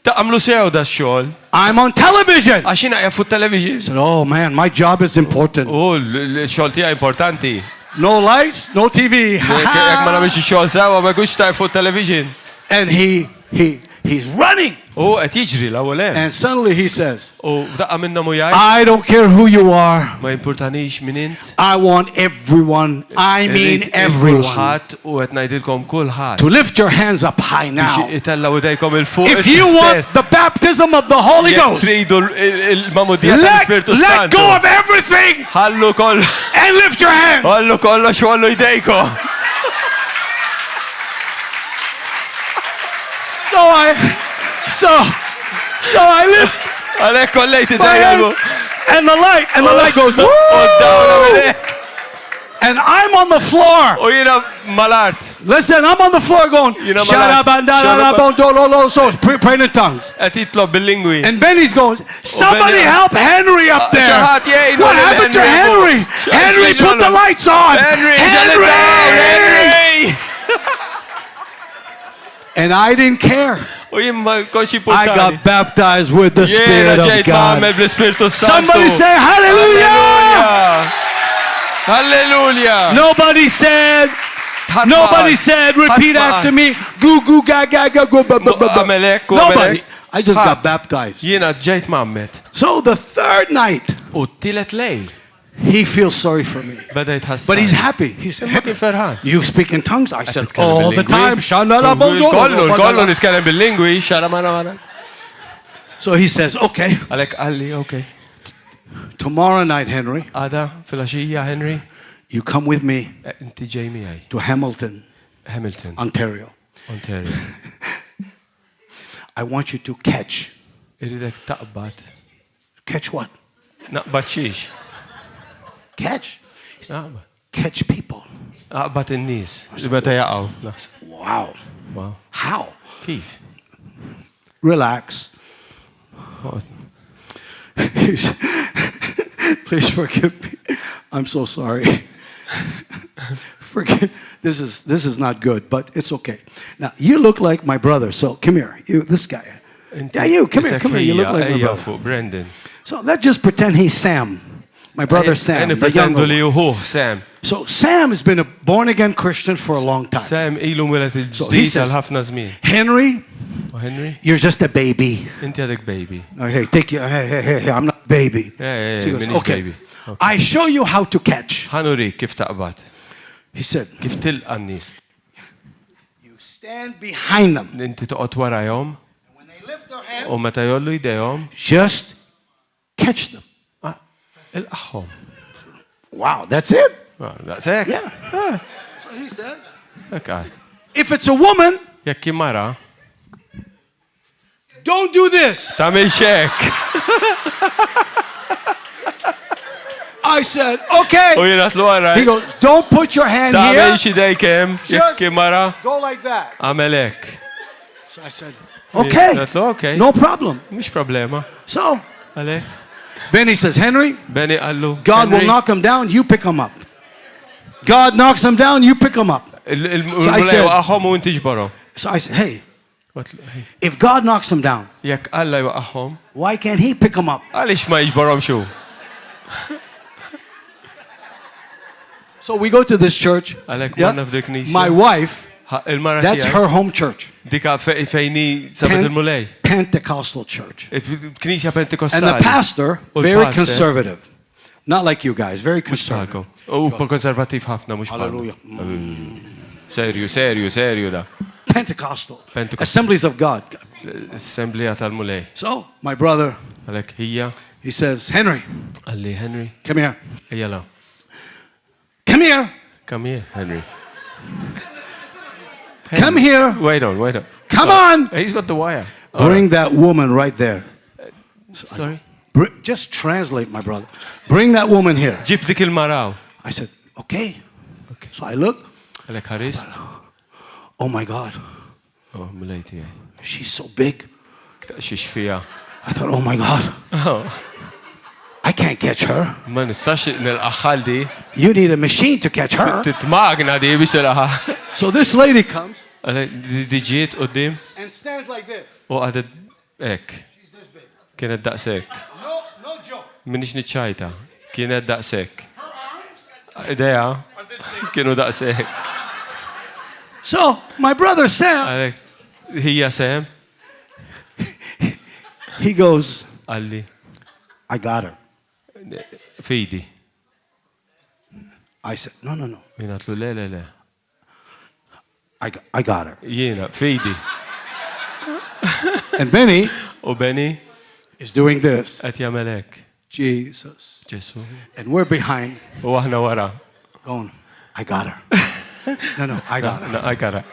taqamlu sew da x-xogħol. I'm on television. Għax jiena qiegħed fuq television. I said, oh man, my job is important. U l-xogħol tiegħi importanti. No lights, no TV. Jekk ma nagħmilx ix-xogħol sewa ma jkunx tar fuq television. And he's running. U qed jiġri l-ewwel hemm. And suddenly he says, U f'daqqa minnha mu jgħid. I don't care who you are. Ma jimpurtanix min int. I want everyone. I mean everyone. Kulħadd u qed ngħidilkom kulħadd. To lift your hands up high now. Itellaw idejkom il-fuq. If you want the baptism of the Holy Ghost, tridu il-mamudija tal-Ispiritu let Santu. go of everything Ħallu koll. and lift your hands. Ħallu kollox u ħallu idejkom. So I lift. Għalhekk kollejt my idejkom. hands, and the light goes. Woo! And I'm on the floor. U jiena malart. Listen, I'm on the floor going, praying in tongues. Qed jitlob bil-lingwi. And Benny's going, somebody help Henry up there. Xi ħadd jgħinu What lil happened to Henry? Henry, put the lights on. Henry! And I didn't care. U jien ma kontx I got baptized with the Spirit of God. bl-Ispiritu Santu. Somebody say hallelujah. Hallelujah. Nobody said, repeat after me. Goo, goo, ga, ga, ga, go, ba, ba, ba, ba. Nobody. I just got baptized. Jiena ġejt mammet. So the third night, U t-tielet lejl. he feels sorry for me. Beda jitħassar. But he's happy. He said, Kien ferħan. you speak in tongues? I said, titkellem all the bil-lingwi? time. Kollu nitkellem bil-lingwi, xara mara. So he says, okay. Għalhekk qalli, okay. Tomorrow night, Henry, Għada, fil-għaxija, Henry, you come with me inti ġej miegħi. to Hamilton, Ontario. Ontario. I want you to catch. Iridek taqbad. Catch what? Naqbad xiex. Catch. Naqbad. Catch people. Naqbad in-nies. Beta jaqgħu. Wow. Wow. How? Kif? Relax. Please forgive me. I'm so sorry. Forgive. This is not good, but it's okay. Now you look like my brother, so come here. You, this guy. Yeah, you come here. You look like my brother. Brendan. So let's just pretend he's Sam, my brother Sam, the younger one. Sam. So Sam has been a born-again Christian for a long time. Sam ilu mwelet il-ġdid għal-ħafna żmien. Henry, you're just a baby. Inti għadek baby. Okay, hey, I'm not a baby. Yeah, So he goes, minix okay. baby. I show you how to catch. Ħanurik kif taqbad. He said, Kif tilqa n-nies. you stand behind them. Inti toqgħod warahom. When they lift U meta jollu idejhom, just catch them. il-qaħħom. Wow, that's it? Daqshekk. Yeah. So he says, Hekk. if it's a woman, Jekk mara, don't do this. tagħmel xekk. I said, okay. U jiena tlu għara. He goes, don't put your hand Tagħmel here. xi dejkem, jekk mara, Go like that. għamel hekk. So I said, okay. Okay. No problem. Mhux problema. So Għalek. Benny says, Henry, Benny qallu. God will knock him down, you pick him up. God knocks him down, you pick him up. Il-mulej waqahom u inti ġborhom. So I said, hey, if God knocks him down, Jekk Alla jwaqahom, why can't he pick him up? għaliex ma jiġborhom xu? So we go to this church. Għalek Yeah. morna f'dik knisja. My wife, Il-mara that's tiegħi, her home church. Dika fejni sabet il-mulej. Pentecostal church. Knisja And the Pentekostali. pastor, U very l-pastor- conservative. Not like you guys, very conservative. U konservativ ħafna mhux Hallelujah. Serju da. Pentecostal. Pentecostal. Assemblies of God. Assemblea tal-mulej. So my brother, Għalek hija, he says, Henry, għalli Henry, come here. ejja la. Come here. Come here, Henry. Come here. Wait on. Come on. He's got the wire. Bring that woman right there. Sorry. Just translate, my brother. Bring that woman here. Ġib dik il-maraw. I said, okay. So I look. Għalek ħarist. Oh my God. Oh, mulej tiegħi. She's so big. Xiex fija. I thought, oh my God. I can't catch her. Ma nistax nil-qaħħal di. You need a machine to catch her. Titmagna di biex il-qaħħal. So this lady comes Di ġiet qoddim and stands like this. u għadet ek. She's this big. Kienet daqsek. No joke. Minix niċċajta. Kienet daqsek. Ideja. Kienu daqsek. So my brother Sam, Għalek. Hija Sam. he goes, Għalli. I got her. Fidi. I said, no. Jina tlu le. I got her. Jina, fidi. And Benny U Benny is doing this. għet jamelek. Jesus. Ġesu. And we're behind U aħna wara. going, I got her. No, I got her. I got it.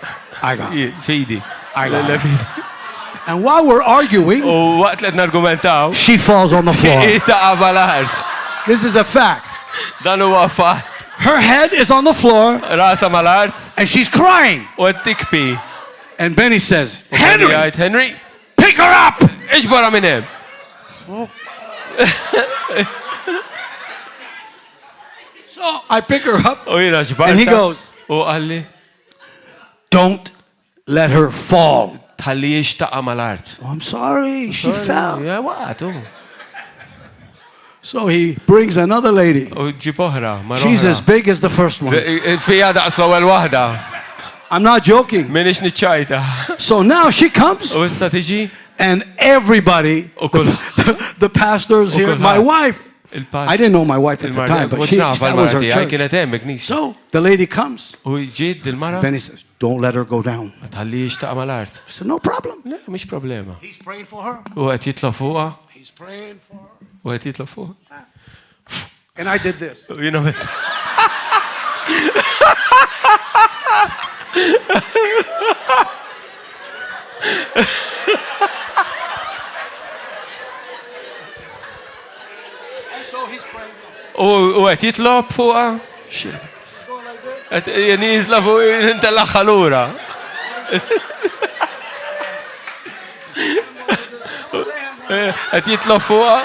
I got her. Fidi. I got Le her. fidi. And while we're arguing, U waqt li nargumentaw. she falls on the floor. Ita għal-art. This is a fact. Dan huwa fatt. Her head is on the floor Rasa mal-art and she's crying. u t-tikpi. And Benny says, Henry! Henry, Henry! pick her up. Iġbora minn hemm. So I pick her up U jina ġbarta. and he goes, U għalli. don't let her fall. Tħalli jixtaqa mal-art. Oh, I'm sorry, she fell. Ja, waqtu. So he brings another lady. U ġib oħra. She's as big as the first one. Fija daqs l-ewwel waħda. I'm not joking. Minix niċċajta. So now she comes U issa tiġi. and everybody, the pastors here, my wife, I didn't know my wife at the time, but that was her church. So the lady comes. U ġiet dil-mara. Benny says, don't let her go down. Tħalli jixtaqa mal-art. I said, no problem. Le, mhix problema. He's praying for her. U qed jitla fuqha. He's praying for her. U qed jitla fuqha. And I did this. U jiena met. And so he's praying. U qed jitlob fuqha. Qed jizla fuq intella ħalura. Qed jitlob fuqha.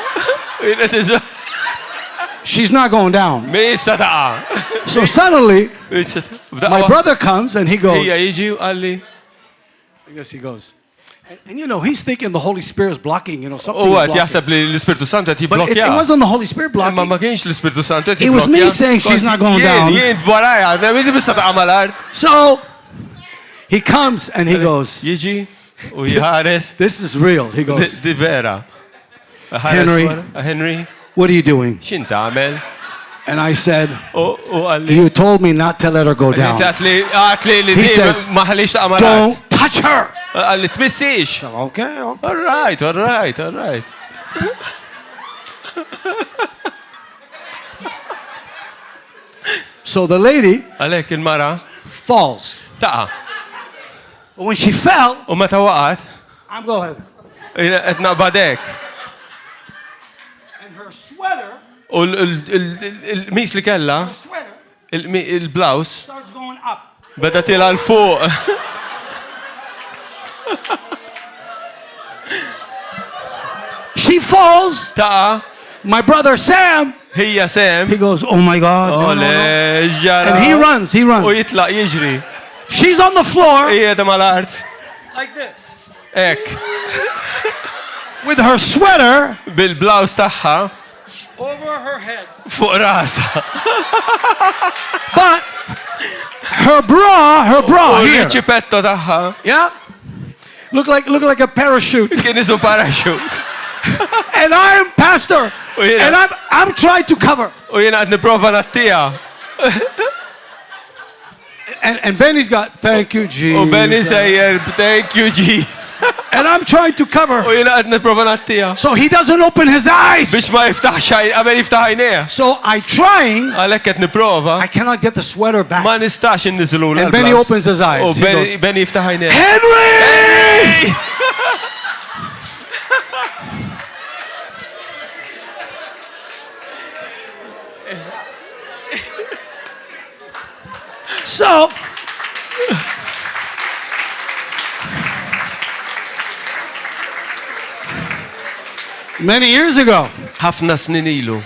She's not going down. Mi issa taqa. So suddenly, my My brother comes and he goes, Hija jiġi u qalli. I guess he goes. And you know, he's thinking the Holy Spirit is blocking, you know, something. U is għed blocking. jaħseb li l-Ispirtu Santu qed But it jibblokja. wasn't the Holy Spirit Ma blocking. kienx l-Ispirtu Santu qed It was me jibblokja. saying she's not going down. Jien waraja, mi issa taqa mal-art. So he comes and he goes, Jiġi u jħares. this is real. He goes, Di vera. Henry, what are you doing? xin tagħmel? And I said, U qalli. you told me not to let her go down. Għatli li He di says, maħalix taqa mal-art. Don't touch her. Għalli tmissix. Okay. All right. So the lady Għalek il-mara falls. taqa. When she fell, U meta waqat, I'm going. qed naqbadek. And her sweater, U l-mis li kella, il-blouse, starts going up. beda tila l-fuq. She falls. Taqa, My brother Sam, hija sem. he goes, oh my God. No, no, no. Ole, ġara. And he runs. U jitlaq jiġri. She's on the floor Hija da mal-art. like this. Ek, With her sweater bil-blouse taħħa, over her head. fuq rasa. But her bra U here. l-ċipetto taħħa, Yeah? Look like a parachute. kien isu parachute. And I'm pastor. Oh, yeah. And I'm trying to cover. U jena għad niprofa nattija. And Benny's got, thank you, Jesus. U Benny sejjer, thank you, Jesus. And I'm trying to cover. U jena għad niprofa nattija. So he doesn't open his eyes. Biex ma jiftaħ għabel jiftaħ għajnija. So I'm trying. Għalek għed niprofa. I cannot get the sweater back. Ma nistax n-nizlu And Benny opens his eyes. U He goes, Benny jiftaħ għajnija. Henry! So, many years ago, ħafna snin ilu.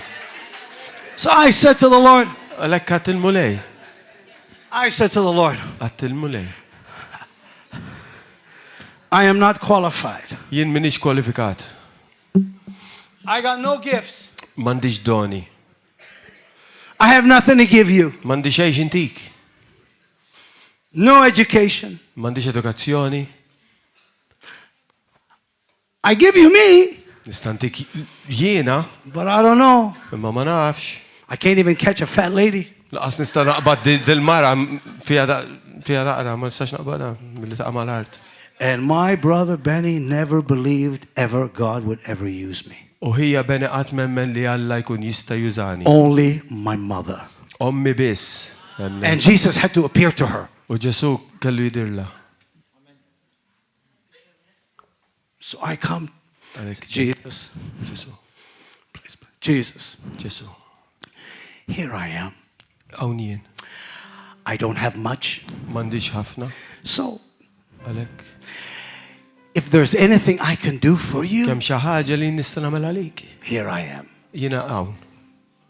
so I said to the Lord, Għalek għat il-mulej. I said to the Lord, Għat il-mulej. I am not qualified. Jien minix kwalifikat. I got no gifts. Mandiġ doni. I have nothing to give you. Mandiġ eħx intik. No education. Mandiġ edukazzjoni. I give you me, Nistantik jiena, but I don't know. imma ma nafx. I can't even catch a fat lady. Laqas nista naqbad dil-mara fija daqra, ma nistax naqbada mill-li taqa mal-art. And my brother Benny never believed ever God would ever use me. U hija bene qatt memmen li Alla jkun jista' jużani. Only my mother. Ommi biss. And Jesus had to appear to her. U Ġesu kellu jidirla. So I come, Għalek Jesus, Ġesu. please, Jesus, Ġesu. here I am. Hawn jien. I don't have much. Mandiġ ħafna. So Għalek. if there's anything I can do for you, Kemm xi ħaġa li nista' nagħmel għalik. here I am. Jiena hawn.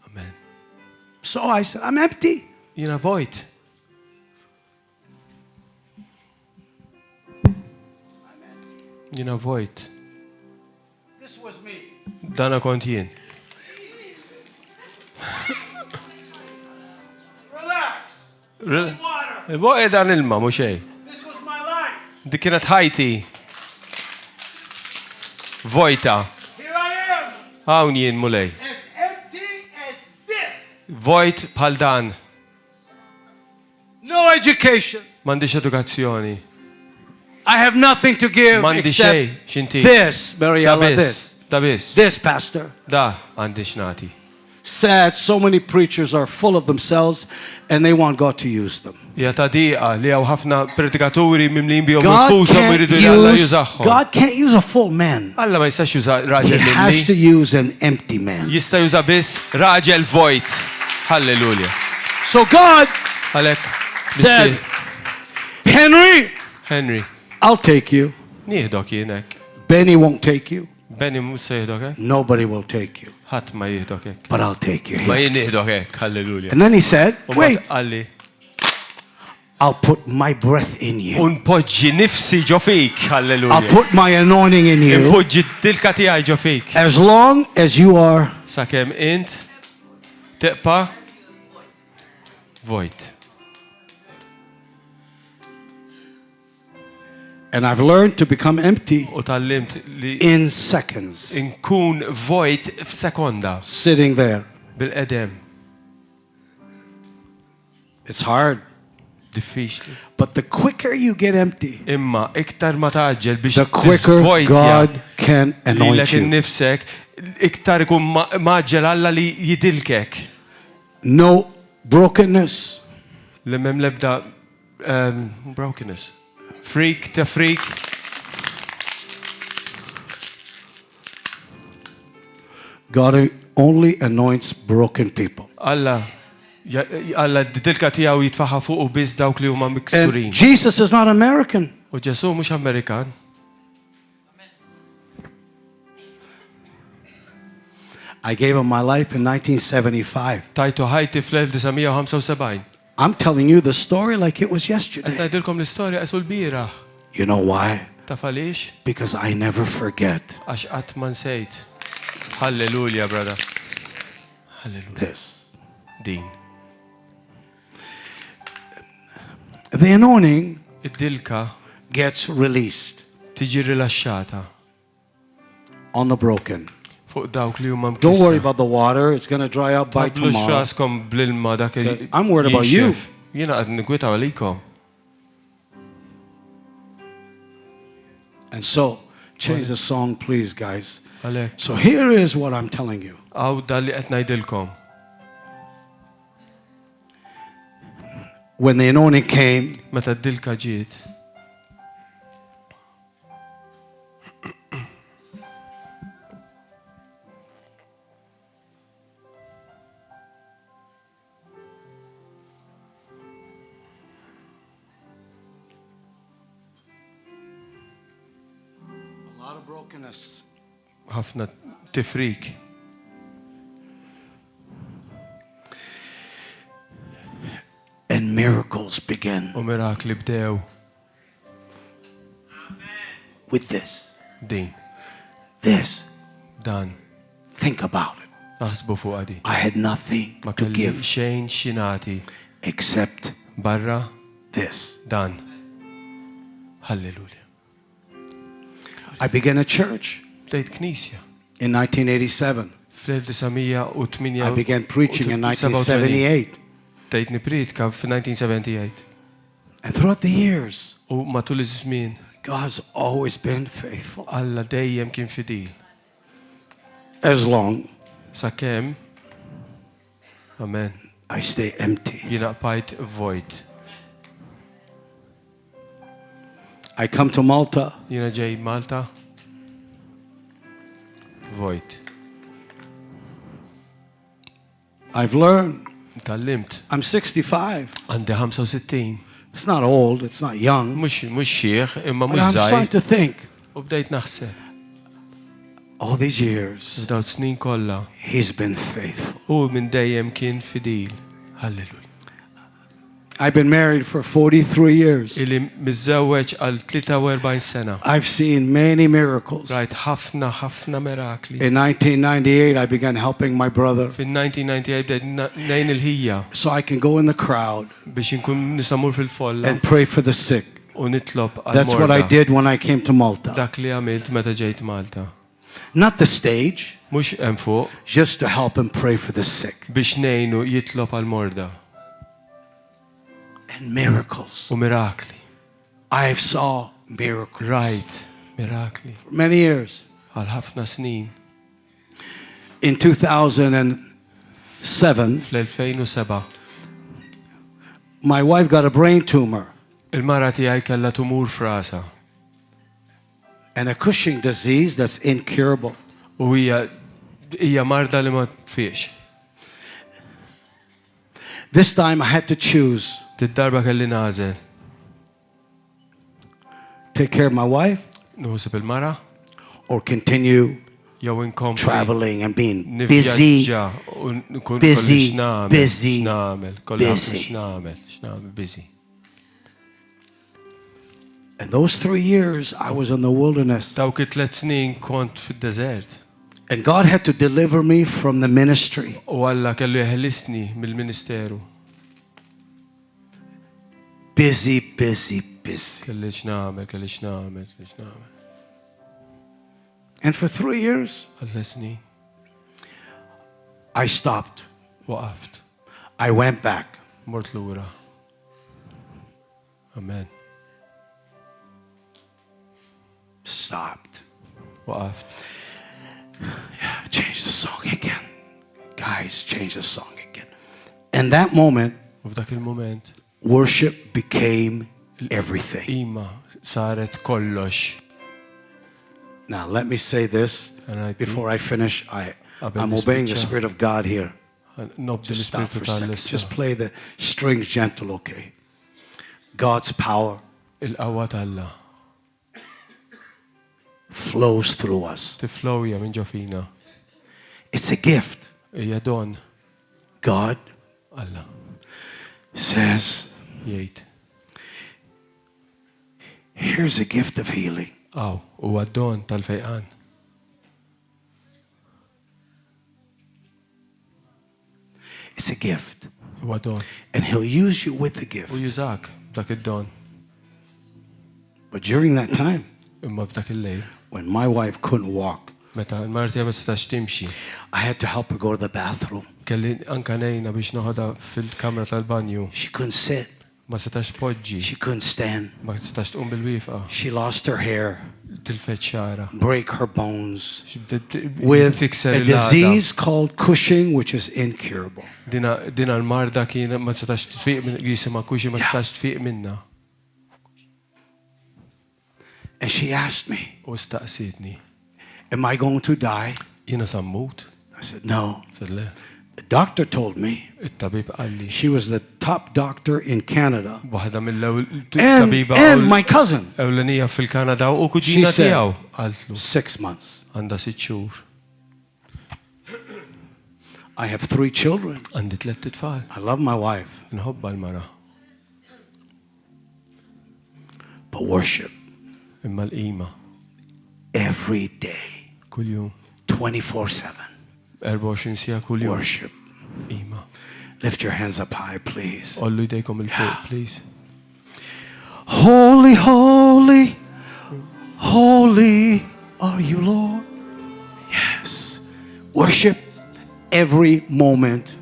Amen. So I said, I'm empty. Jiena vojt. Jiena vojt. This was me. Dana kont jien. Relax. Water. Vojt dan ilma mhux xejn. This was my life. Dik kienet ħajti. Vojta. Here I am. Hawn jien mulej. As empty as this. Vojt bħal dan. No education. M'għandix edukazzjoni. I have nothing to give M'għandi except xejn x'inti. this, Mariella, this. Ta' biss. This, Pastor. Da għandix nagħti. Sad, so many preachers are full of themselves and they want God to use them. Ja ta' diqa li hawn ħafna predikaturi mimlin bihom God infushom can't iridu li Alla use, jużahom. God can't use a full man. Alla ma jistax juża He raġel has to mimli. use an empty man. Jista' juża biss raġel vojt. Halleluja. So God Għalek. said, Henry, Henry, I'll take you. nieħdok jienek. Benny won't take you. Benny mhux se jieħdok hekk. Nobody will take you. Ħadd ma jieħdok hekk. But I'll take you. Ma Here. jien nieħdok hekk. Halleluja. And then he said, wait, Għalli. I'll put my breath in you. Unpoġġi nifsi ġo fik. Halleluja. I'll put my anointing in you. Unpoġġi tilka tiegħi ġo fik. As long as you are Sakemm int teqpa vojt. And I've learned to become empty U tallimt li in seconds. nkun vojt f'sekonda Sitting there. bil-qedem. It's hard. Diffiċli. But the quicker you get empty, Imma iktar ma taġġel biex the quicker God can anoint lilek you. innifsek, iktar ikun maġġel Alla li jidilkek. No brokenness. Li m'hemm l-ebda brokenness. Freak ta' freak. God only anoints broken people. Alla d-dilka tiegħu jitfaħħa fuq u biss dawk li huma miksurin. And Jesus is not American. U Ġesu mhux Amerikan. I gave him my life in 1975. Tajtu ħajti fl-1975. I'm telling you the story like it was yesterday. Ngħidilkom l-istorja qesu l-bieraħ. You know why? Taf għaliex? Because I never forget Għax qatt ma nsejt. Halleluja, brother. Halleluja. this. Din. The anointing Id-dilka gets released tiġi rilaxxata on the broken. fuq dawk li huma Don't worry mkissra. about the water. It's going to dry up by Tablux tomorrow. raskom bl-ilma dak Okay, I'm worried about you. Jiena qed nikwita għalikom. And so, change the song, please, guys. Għalhekk. So here is what I'm telling you. Għaw dalli qed ngħidilkom. When the anointing came, Meta d-dilka ġiet, a lot of brokenness. ħafna tifrik. And miracles begin U mirakli bdew with this. din. This. Dan. Think about it. Naħsbu fuq għadi. I had nothing Ma to kelli give xejn xinati except barra this. dan. Halleluja. I began a church Bdejt knisja. in 1987. Fl-1988. I began preaching in 1978. Bdejt nipritka f-1978. And throughout the years, U matul iż-żmien, God's always been faithful. Alla dejjem kien fidil. As long Sakemm, amen, I stay empty. jiena bqajt vojt. I come to Malta. Jiena ġej Malta, vojt. I've learned. Tallimt, I'm 65. għandi 65. It's not old. It's not young. Mhux xieħ, imma But mhux I'm starting żgħir. to think, U bdejt naħseb, all these years, f'dawn snin kollha, He's been faithful. u minn dejjem kien fidil. Halleluja. I've been married for 43 years. Ili miżżewweġ għal 43 sena. I've seen many miracles. Rajt ħafna mirakli. In 1998, I began helping my brother Fin-1998 bdejt nejn il-ħija so I can go in the crowd biex inkun nisamur fil-folla and pray for the sick. u nitlob That's what I għal-morda. did when I came to Malta. Dak li għamilt meta ġejt Malta. Not the stage, Mhux hemm fuq just to help and pray for the sick. biex nejnu jitlob għal-morda. And miracles. U mirakli. I saw miracles Rajt mirakli. for many years. Għal ħafna snin. In 2007, Fl-2007 my wife got a brain tumor il-mara tiegħi kellha tumur f'rasha. and a Cushing disease that's incurable. U hija marda li ma tfiex. This time I had to choose Tid-darba kelli nażel. take care of my wife Nuħseb il-mara or continue jew inkompli traveling and being busy. nivvjaġġa u nkun busy, kolli x'nagħmel, busy, x'nagħmel, kolli ħafna busy. x'nagħmel, busy. And those 3 years I was in the wilderness. Dawk it-3 snin kont fid-deżert. And God had to deliver me from the ministry. U Alla kellu jeħlisni mill-ministeru. Busy, busy, busy. Kelli x'nagħmel. And for 3 years, Għal snin I stopped. waqaft. I went back. Mort lura. Amen. Stopped. Waqaft. Yeah, change the song again. Guys, change the song again. And that moment, U f'dak il-moment, worship became everything. ima saret kollox. Now, let me say this before I finish. I'm obeying the Spirit of God here. Just stop for a second. Just play the strings gentle, okay? God's power Il-qawwa t'Alla flows through us. tiflowja minn ġo fina. It's a gift. Hija don God Alla says, jgħid. here's a gift of healing. Aw, huwa don tal-fejqan. It's a gift. Huwa don. And he'll use you with the gift. U jużak dak id-don. But during that time, Imma f'dak il-lejl, when my wife couldn't walk, meta l-marti ma setax timxi, I had to help her go to the bathroom. kelli anka ngħinha biex noħodha fil-kamra tal-banju. She couldn't sit. Ma setax poġġi, She couldn't stand. ma setax tqum bil-wifqa. She lost her hair, Tilfet xara. break her bones, Xibdet with tikser a il-għada. disease called Cushing, which is incurable. Dina l-marda kien ma setax tfiq minn jisima kuxi ma setax tfiq minna. And she asked me, U staqsitni. am I going to die? Jina sammut? I said, no. Said le. The doctor told me Il-tabib qalli. she was the top doctor in Canada. Waħda mill-ewwel And, tabiba and my cousin, ewlenija fil-Kanada u she kuġina said, tiegħu qaltlu. 6 months. Għandha 6 xhur. I have 3 children. Għandi 3 tfal. I love my wife. Nħobba l-mara. But worship Imma l-qima. every day, Kuljum. 24/7. 24 sija kuljum. Worship. Qima. Lift your hands up high, please. Ollu jdejkom il-fuq, please. Holy, holy, holy are you, Lord. Yes. Worship every moment.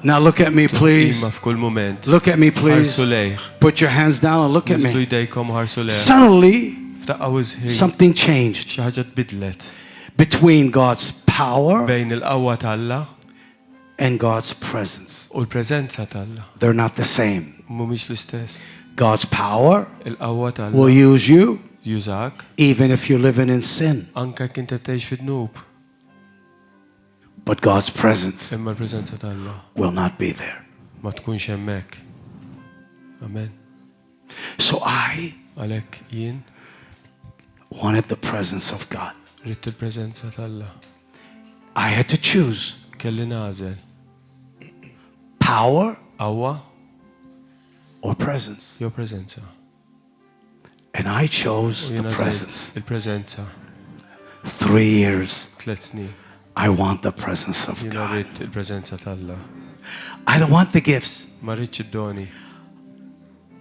Now look at me, please. Qima f'kull moment. Look at me, please. Ħarsu lejh. Put your hands down and look at Nizlu me. jdejkom ħarsu lejh. Suddenly, F'daqqa wisħin. something changed Xi ħaġa tbidlet between God's power bejn il-qawwa t'Alla and God's presence. u l-preżenza t'Alla. They're not the same. Mhumiex l-istess. God's power Il-qawwa will t'Alla use you jużak even if you're living in sin. anke kien tgħix fid-dnub. But God's presence Imma l-preżenza t'Alla will not be there. ma tkunx hemmhekk. Amen. So I Għalhekk jien wanted the presence of God. rid il-preżenza t'Alla. I had to choose Kelli nażel power qawwa or presence. jew preżenza. And I chose U the jiena presence. żejt il-preżenza 3 years. 3 snin. I want the presence of Jiena God. rid il-preżenza t'Alla. I don't want the gifts. Ma rridx id-doni.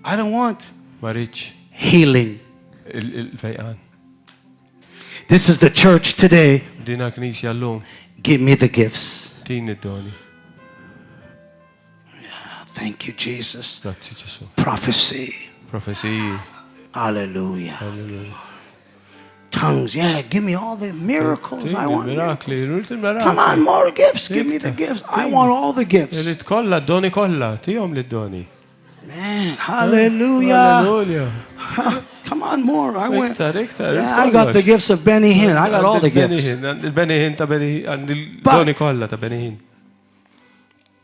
I don't want Ma rridx healing. il-fejqan. This is the church today. Dina knisja llum Give me the gifts. tin id-doni. Thank you, Jesus. Grazzi Ġesu. Prophecy. Profesiji. Hallelujah. Halleluja. Tongues. Yeah, give me all the miracles. I want. Mirakli, rrid Come il-mirakli. on, more gifts. Give me the gifts. I want all the gifts. Rrid kollha, d-doni kollha, tihom lid-doni. Man, hallelujah. Halleluja. Come on, more. I went. Iktar, Yeah, I got the gifts of Benny Hinn. I got all the gifts. Il-Beni Hinn ta' Beni, għandi il-doni kollha ta' Beni Hinn.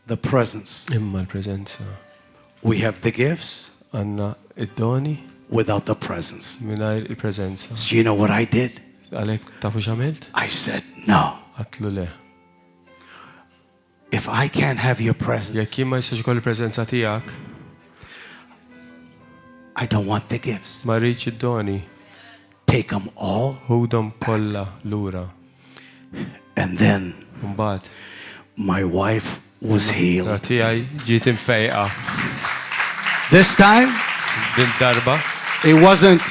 The presence. Imma l-preżenza. We have the gifts Għandna id-doni without the presence. mingħajr il-preżenza. So you know what I did? Għalhekk tafu x'għamilt? I said, no. Għatlu le. If I can't have your presence, Jekk jien ma jistax ikolli preżenza tiegħek, I don't want the gifts. ma rridx id-doni, Take them all. ħudhom kollha lura. And then Mbagħad my wife was healed. tiegħi ġiet imfejqa. This time, Din darba it wasn't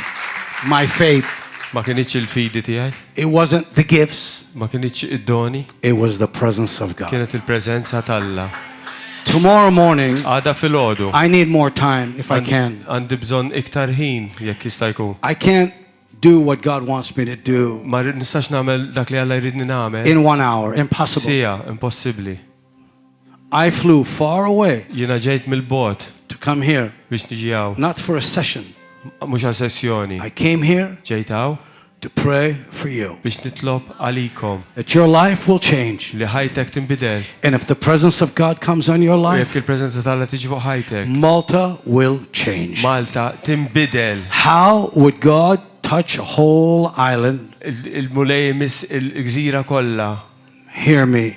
my faith. ma kienx il-fidi tiegħi, It wasn't the gifts. ma kienx id-doni, It was the presence of God. kienet il-preżenza t'Alla. Tomorrow morning, Għada fil-ħodu. I need more time if I can. Għandi bżon iktar ħin jekk jista' jkun. I can't do what God wants me to do Ma nistax nagħmel dak li Alla jridni nagħmel. in 1 hour. Impossible. Sija, impossibbli. I flew far away Jiena ġejt mill-bot to come here, biex niġi hawn. not for a session. Mhux għal sessjoni. I came here Ġejt hawn to pray for you, biex nitlob għalikom that your life will change. li ħajtek tinbidel. And if the presence of God comes on your U life, jekk il-preżenza tal-Alla tiġi fuq ħajtek. Malta will change. Malta tinbidel. How would God touch a whole island? Il-mulej miss il-gżira kollha. Hear me.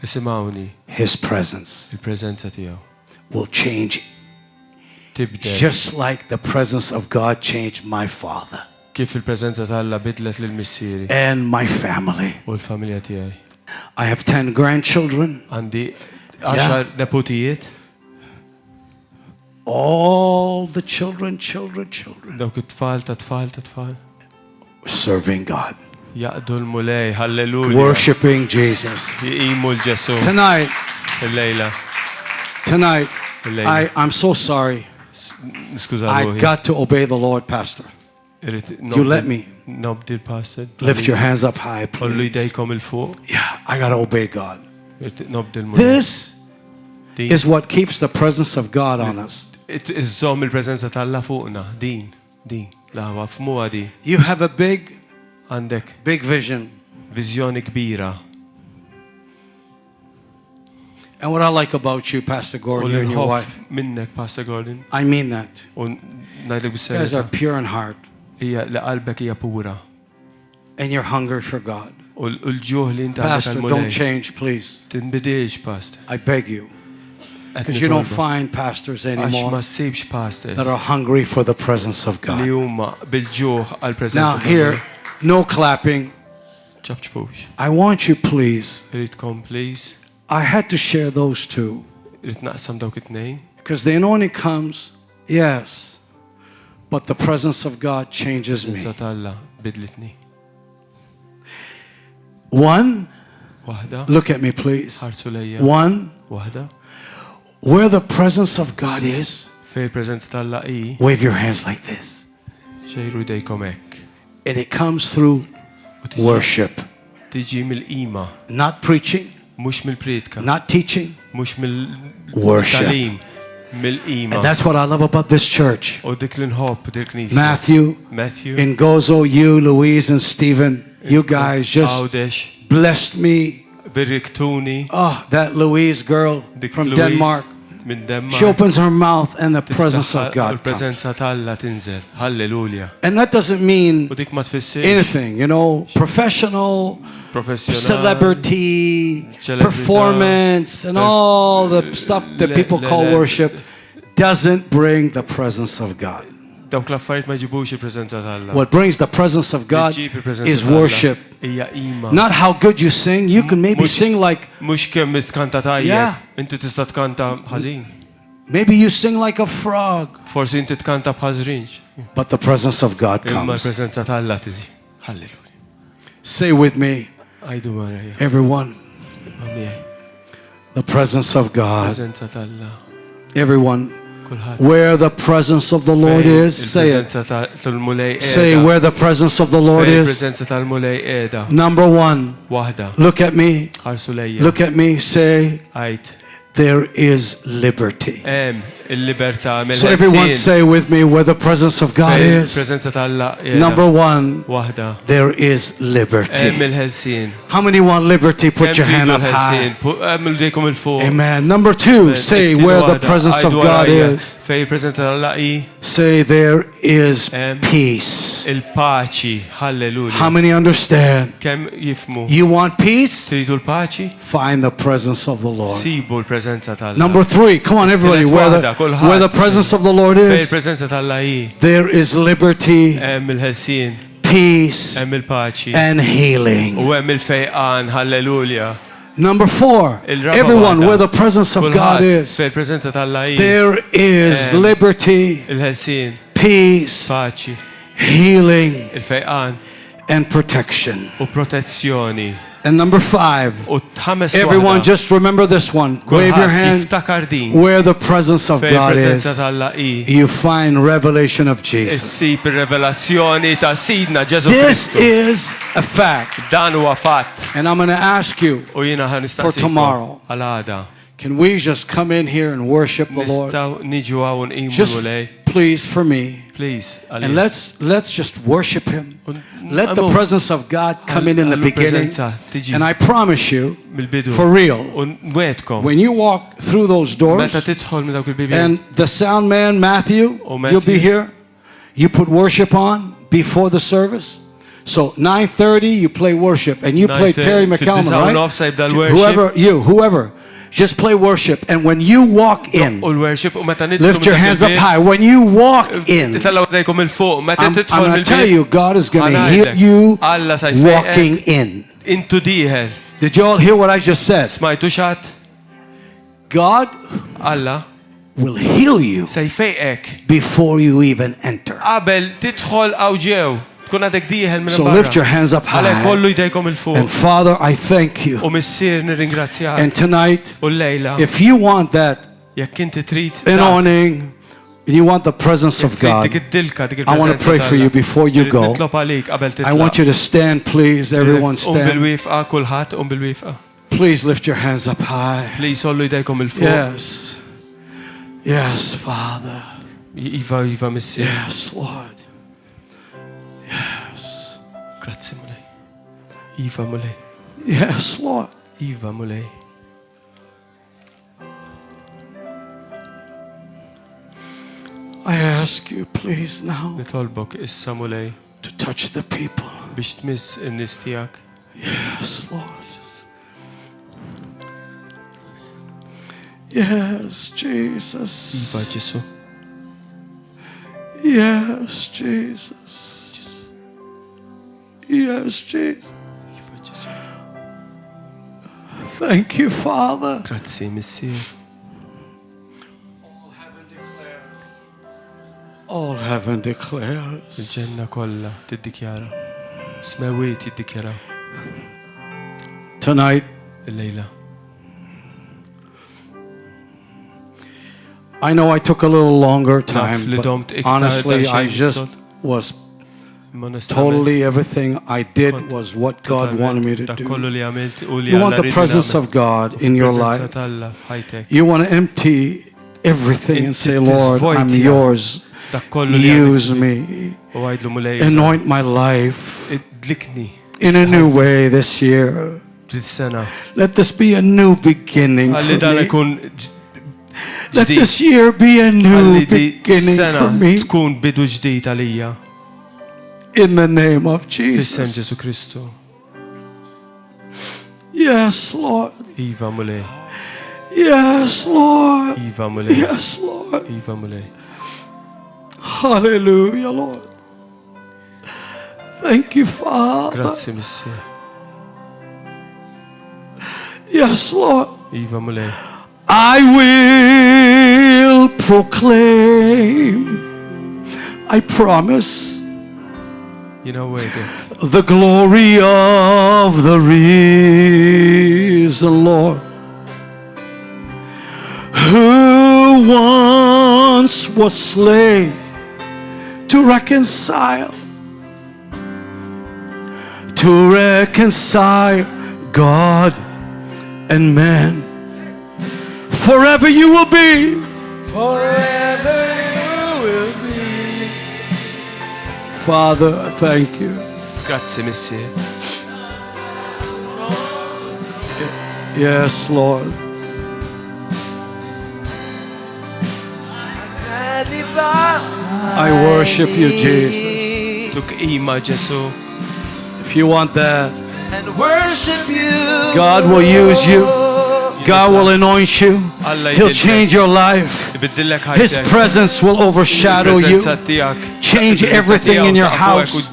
Isimgħuni. His presence Il-preżenza tiegħu will change tibdel. just like the presence of God changed my father Kif il-preżenza tal-Alla bidlet lill-missieri and my family. u l-familja tiegħi. I have 10 grandchildren. Għandi 10 neputijiet. All the children Dawk it-tfal ta' tfal ta' tfal. serving God, Jaqdu l-mulej, halleluja. worshiping Jesus. Jiqimu l-Ġesu. Tonight, Il-lejla. I'm so sorry. Niskuża I ruħi. got to obey the Lord, Pastor. You let me. Nobdi l-pastor. Lift your hands up high, Ollu please. jdejkom il-fuq. Yeah, I got to obey God. Nobdi l-mulej. This is what keeps the presence of God on us. Iżżomm il-preżenza tal-Alla fuqna. Din. Laħwa f'muha di. You have a Għandek big vision. viżjoni kbira. And what I like about you, Pastor U Gordon, you and your l-ħobb wife, minnek, Pastor Gordon. I mean that. U ngħidlek You guys are bis-serjetà. pure in heart Hija li qalbek hija pura. and you're hungry for God. U l-ġuħ li inti għandek Pastor, don't għal-mulej. change, please. Tinbidilx, Pastor. I beg you. Because you don't find pastors Għax ma anymore ssibx pastors that are hungry for the presence of li God. huma bil-ġuħ Now, għal-preżenza here, no clapping. ċabċpux. I want you, please. Iridkom, please. I had to share those two Irid naqsam dawk it-tnejn. because the anointing comes, yes, but the presence of God changes me. Preżenza tal-Alla bidlitni. One, Waħda. look at me, please. Ħarsu lejja. One, Waħda. where the presence of God is, Fej preżenza tal-Alla hi, wave your hands like this. xejru jdejkom hekk. And it comes through U tiġi- worship, Tiġi mill-qima, not preaching, mhux mill-priedka, not teaching. mhux Worship. mill-talim, mill-qima. And that's what I love about this church. U dik l-inħobb dik knisja. Matthew, Matthew. Ngozo, you, Louise, and Stephen, you guys just Għawdex. blessed me. Biriktuni. Oh, that Louise girl Dik from Louise Denmark. Minn Denmark. She opens her mouth and the presence of God comes. Il-preżenza tal-Alla tinżel. Halleluja. And that doesn't mean U dik ma tfissirx anything, you know, professional, professjonali. celebrity, Celebrità. performance, and all the stuff that people call le- worship doesn't bring the presence of God. Dawk l-affarijiet ma jġibux il-preżenza tal-Alla. What brings the presence of God Li ġib il-preżenza is tal-Alla worship. Hija qima. Not how good you sing. You can maybe sing like, Mhux kemm tkanta tajjeb. Yeah. Inti tista' tkanta ħażin. maybe you sing like a frog. Forsi inti tkanta b'ħażrinx. But the presence of God Imma comes. l-preżenza tal-Alla tiġi. Halleluja. Say with me, Għajdu marja. everyone, Għamijaj. the presence of God. Preżenza tal-Alla. Everyone, Kulħadd. where the presence of the Lord is, say it. Il-preżenza tal-mulej qiegħda. Say where the presence of the Lord Fej is. il-preżenza tal-mulej qiegħda. Number one, Waħda. look at me. Ħarsu lejja. Look at me. Say, Għajt. there is liberty. Il-libertà So everyone say with me where the presence of God is. Il-preżenza tal-Alla qiegħda. Number one, Waħda. there is liberty. Il-ħelsin. How many want liberty? Put your hand up high. Dejkom il-fuq. Amen. Number two, say where the presence of God is. Fej il-preżenza tal-Alla hi. Say there is peace. Il-paċi. Halleluja. How many understand? Kemm jifmu? You want peace? Tridu l-paċi? Find the presence of the Lord. Sibu l-preżenza tal-Alla. Number three, come on everybody, where the presence of the Lord Fej is, il-preżenza tal-Alla hi. there is liberty, Hemm il-ħelsin. peace, Hemm il-paċi. and healing. U hemm il-fejqan. Halleluja. Number four, Il-raba everyone, waħda. where the presence of God Kulħadd is, fej il-preżenza tal-Alla hi. there is liberty, Il-ħelsin. peace, Paċi. healing, Il-fejqan. and protection. U protezzjoni. And number 5, everyone just remember this one. Wave your hand. Where the presence of God is, you find revelation of Jesus. This is a fact. And I'm going to ask you for tomorrow. Can we just come in here and worship the Lord? Just please for me. Please. And let's just worship Him. Let the presence of God come in the beginning. And I promise you, for real, when you walk through those doors, and the sound man, Matthew, you'll be here. You put worship on before the service. So 9:30, you play worship. And you play Terry McCallum, right? Whoever. Just play worship, and when you walk in, lift your hands up high. When you walk in, I'm going to tell you, God is going to heal you walking in. Did you all hear what I just said? God will heal you before you even enter. So lift your hands up high. And Father, I thank you. And tonight, if you want that anointing, and you want the presence of God, I want to pray for you before you go. I want you to stand, please. Everyone stand. Please lift your hands up high. Yes. Yes, Father. Yes, Lord. Yes. Grazie mulej. Iva mulej. Yes, Lord. Iva mulej. I ask you, please, now Nitolbok issa mulej to touch the people. Biex tmiss in-nies tiegħek. Yes, Lord. Yes, Jesus. Iva Ġesu. Yes, Jesus. Yes, Jesus. Thank you, Father. Grazie, Messie. All heaven declares. Il-ġenna kollha tiddikjara. Smewiet jiddikjaraw. Tonight, il-lejla. I know I took a little longer time, but honestly, I just was totally everything I did was what God wanted me to do. You want the presence of God in your life. You want to empty everything and say, Lord, I'm yours. Use me. Anoint my life in a new way this year. Let this be a new beginning for me. Let this year be a new beginning for me. In the name of Jesus. Yes, Lord. Yes, Lord. Yes, Lord. Hallelujah, Lord. Thank you, Father. Yes, Lord. I will proclaim. I promise. You know where the glory of the risen Lord, who once was slain to reconcile God and man. Forever you will be. Forever you will be. Father, thank you. Grazie, Messie. Yes, Lord. I worship you, Jesus. If you want that, God will use you. God will anoint you. He'll change your life. His presence will overshadow you. Change everything in your house.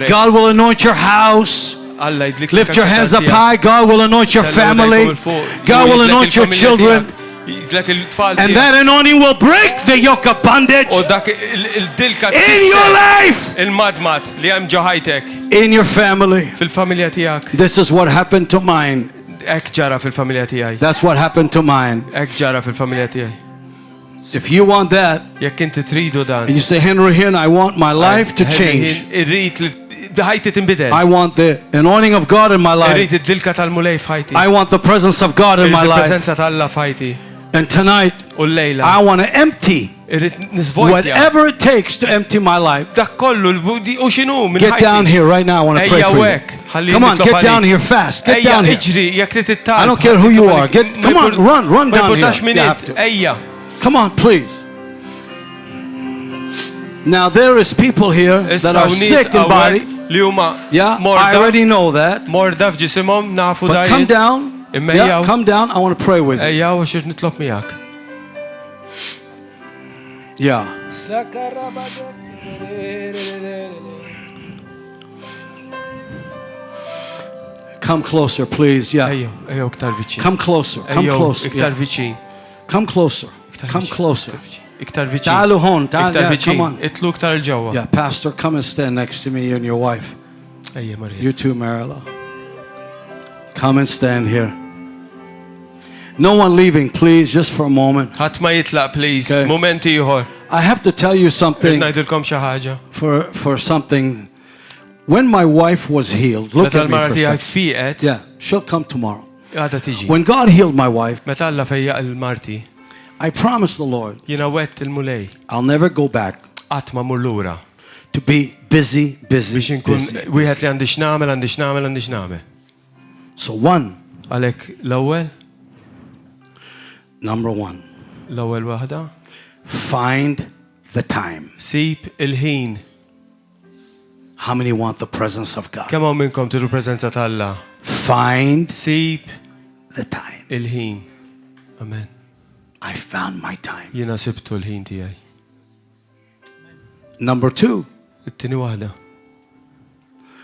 God will anoint your house. Lift your hands up high. God will anoint your family. God will anoint your children. And that anointing will break the yoke of bondage in your life, in your family. This is what happened to mine. That's what happened to mine. If you want that, and you say, Henry, Hinn, I want my life to change. I want the anointing of God in my life. I want the presence of God in my life. And tonight, I want to empty whatever it takes to empty my life. Get down here right now. I want to pray for you. Come on, get down here fast. Get down here. I don't care who you are. Come on, run down here. You have to. Come on, please. Now there is people here that are sick in body. Yeah, I already know that. But come down. Yeah, come down. I want to pray with you. Yeah. Come closer, please. Yeah. Come closer. Come closer. Yeah. Come closer. Come closer. Ta'alu hon. Come on. Yeah, Pastor, come and stand next to me, you and your wife. You too, Marilla. Come and stand here. No one leaving, please, just for a moment. Please. Okay. I have to tell you something. For something. When my wife was healed, look at me for a second. Yeah, she'll come tomorrow. When God healed my wife, I promised the Lord, I'll never go back to be busy. So number one, find the time. How many want the presence of God? Find the time. Amen. I found my time. Number two,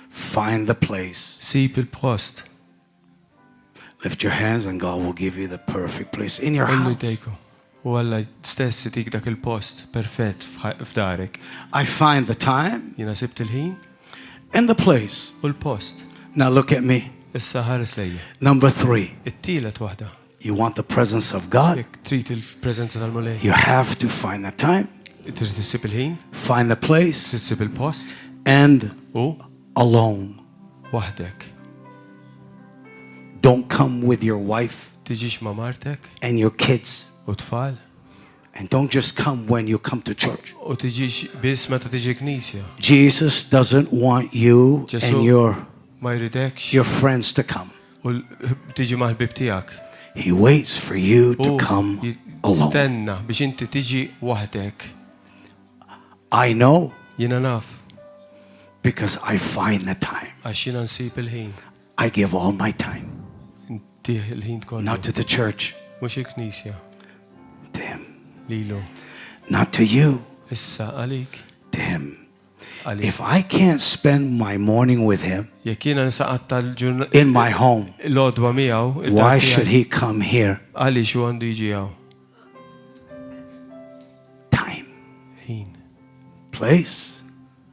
find the place. Lift your hands and God will give you the perfect place in your house. I find the time and the place. Now look at me. Number three, you want the presence of God. You have to find the time, find the place, and alone. Don't come with your wife and your kids. And don't just come when you come to church. Jesus doesn't want you and your friends to come. He waits for you to come alone. I know because I find the time. I give all my time. Not to the church. To him. Not to you. To him. If I can't spend my morning with him in my home, why should he come here? Time. Place.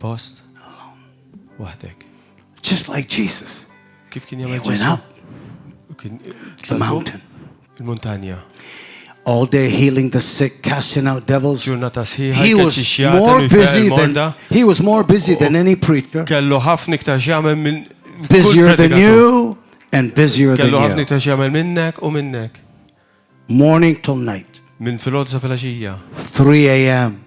Alone. Just like Jesus. He went up the mountain. All day healing the sick, casting out devils. He was more busy than any preacher. Busier than you and busier than you. Morning till night. 3 a.m.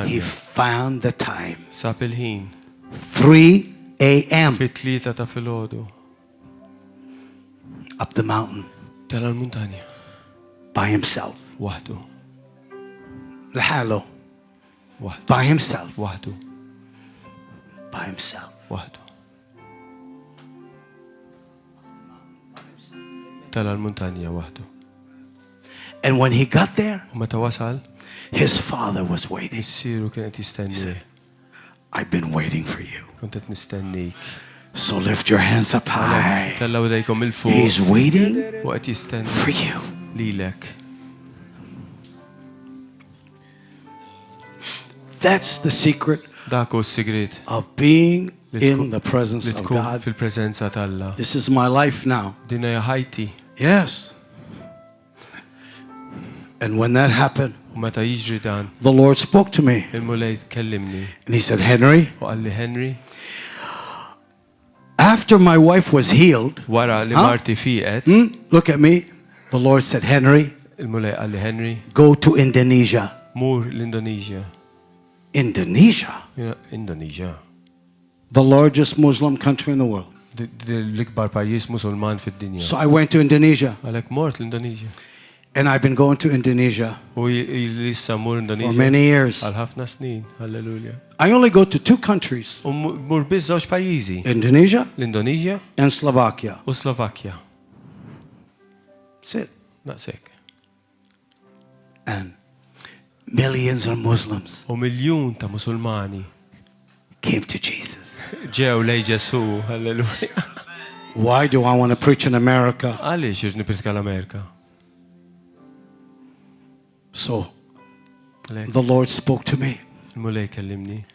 He found the time. 3 a.m. Up the mountain. By himself. لحاله. By himself. By himself. And when he got there, his father was waiting. He said, I've been waiting for you. So lift your hands up high. Tellaw dejkom il-fuq. He's waiting Waqt jistenna for you. lilek. That's the secret Dak hu s-sigriet of being in the presence li of tkun God. fil-preżenza t'Alla. This is my life now. Din hija ħajti. Yes. And when that happened, U meta jiġri dan, the Lord spoke to me. il-mulej kellimni And he said, Henry, u qalli Henry, after my wife was healed, wara li marti fiqet, look at me. The Lord said, Henry, il-mulej qalli Henry, go to Indonesia. mur l-Indonesia. Indonesia, Indonesia. the largest Muslim country in the world. L-ikbar pajjiż Musulman fid-dinja. So I went to Indonesia. Għalhekk mort l-Indonesia. And I've been going to Indonesia U issa mur for Indonesia many years. għal ħafna snin. Halleluja. I only go to 2 countries, U mur biss żewġ pajjiżi. Indonesia L-Indonesia and Slovakia. u Slovakkja. That's it. Naqsek. And millions of Muslims U miljun ta' Musulmani came to Jesus. ġew lej Ġesu. Halleluja. Why do I want to preach in America? Għaliex irid nipritka l-Amerika? So Għalhekk the Lord spoke to me il-mulej kellimni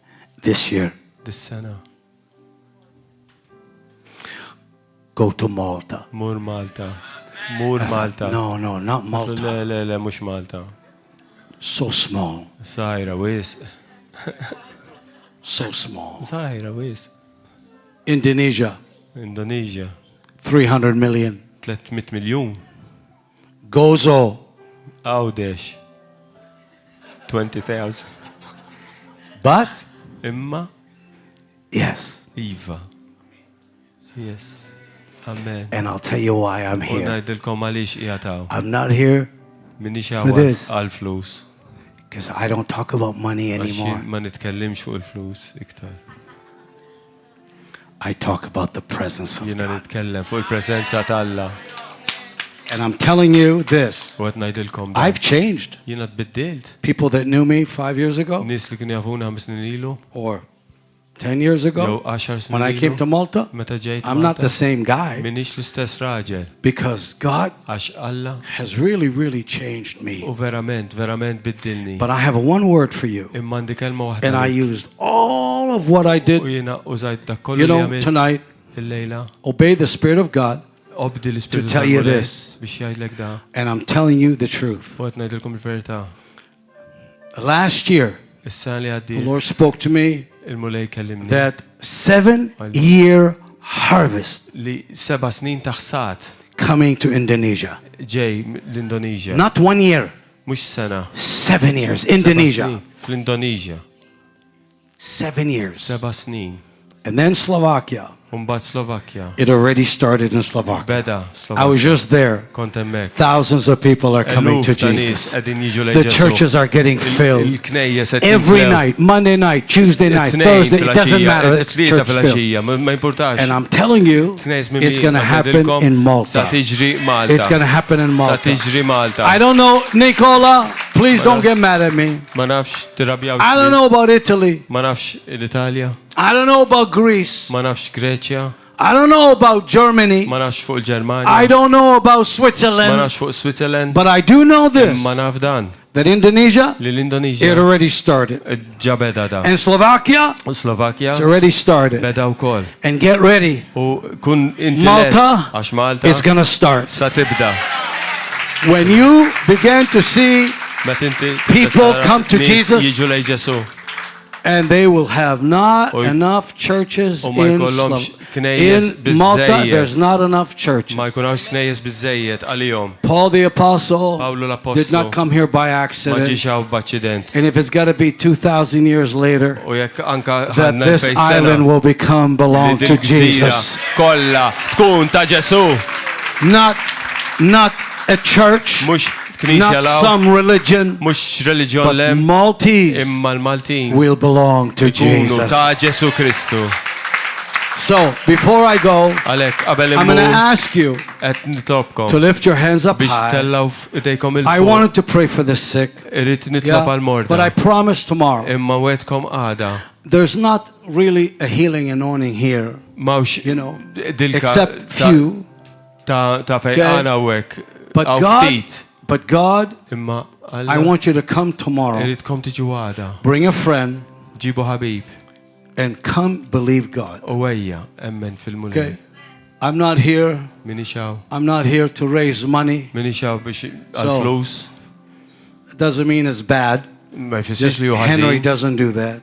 this year. dis-sena. Go to Malta. Mur Malta. Mur Malta. No, not Malta. Le, mhux Malta. So small. Sajra wis. So small. Sajra wis. Indonesia, Indonesia. 300 million. 300 miljun. Gozo, Għawdex. 20,000. but Imma yes. Iva. Yes. Amen. And I'll tell you why I'm U here. ngħidilkom għaliex qiegħataw. I'm not here Minix For this. għal-flus. because I don't talk about money anymore. Ma nitkellimx fuq il-flus iktar. I talk about the presence of Jiena God. nitkellem fuq il-preżenza t'Alla. And I'm telling you this. U qed ngħidilkom dan. I've changed. Jiena tbiddilt. People that knew me 5 years ago Nies li kienu jafuna 5 snin ilu, or 10 years jew ago 10 snin when I came to ilu, Malta, meta ġejt I'm not Malta, the same guy minix l-istess raġel. because God Għax Alla has really changed me. u verament biddilni. But I have one word for you. Imma għandi kelma waħda. And I used all of what I U did. jiena użajt dak kollu You li know, għamilt tonight, il-lejla. obey the Spirit of God. Obdi l-Ispiritu To tell you tal-Mulej this. biex jgħidlek da. And I'm telling you the truth. U qed ngħidilkom il-verità. Last year, Is-sena li the għaddiet Lord spoke to me il-mulej kellimni that 7-year harvest li 7 snin taħsat coming to Indonesia. ġej l-Indonesia. Not 1 year, Mhux sena. 7 years. 7 Indonesia. snin Fl-Indonesia. 7 years. 7 snin. And then Slovakia. Mbagħad Slovakkja. It already started in Slovakia. Beda I was Slovakkja. just there. Kont hemmhekk. Thousands of people are coming to Eluf ta' nies Jesus. qegħdin jiġu lejn The Ġesu. churches are getting filled. Il-knejjes qed Every jimlew. night, Monday night, Tuesday night, It-tnejn Thursday, it doesn't fil-għaxija, matter. It's it-tlieta church filled. fil-għaxija, ma jimpurtax. And I'm telling you, Knejs minn it's min going to happen ngħidilkom in Sa Malta. tiġri Malta. It's going to happen in Sa Malta. tiġri Malta. I don't know, Nicola, please don't get mad at me. Ma nafx tirrabjaw. I don't know about Italy. Ma nafx l-Italja. I don't know about Greece. Ma nafx Greċja. I don't know about Germany. Ma nafx fuq il-Ġermanja. I don't know about Ma Switzerland. nafx fuq Switzerland. But I do know this, Ma naf dan. that Indonesia, Li l-Indonesia. it already started. Ġabeda da. And Slovakia, U Slovakkja. it's already started. Beda wkoll. And get ready, U kun inti Malta, għax Malta it's going to start. sa tibda. When you begin to see Met inti People tara come to nies Jesus. Jiġu lej Ġesu. and they will have not U- enough churches u ma in, jkollhomx knejjes in Malta. biżżejjed. There's not enough churches. Ma jkunawx knejjes biżejjed għalihom. Paul the Apostle Pawlu did l-Apostlu not come here by ma accident. ġiex hawn b'aċċident. And if it's got to be 2,000 years later, U jekk anka that ħadna this fejn island sena will become li belong din to gżira Jesus. kollha tkun ta' Ġesu. Not a church, Mhux knisja not law, some religion, mhux reliġjon but lem, Maltese imma l-Maltin will belong to ikunu Jesus. ta' Ġesu Kristu. So before I go, Għalhekk qabel I'm going to immur ask you qed nitlobkom to lift your hands up biex high. tellaw f'idejkom I il-fuq. wanted to pray for the sick, Irrid nitlob yeah, għal but I morda. promise tomorrow. Imma wetkom għada. There's not really a healing anointing here Mawx, you know, dilka except few. ta' fejqana u hekk. But God, Imma I want you to come tomorrow. Iridkom tiġu għada. Bring a friend. Ġibu ħabib. And come believe God. U ejja, emmen fil-mulej. Okay? I'm not here. Minixaw. I'm not here to raise money. Minixaw biex għal-flus. It doesn't mean it's bad. Just Henry doesn't do that.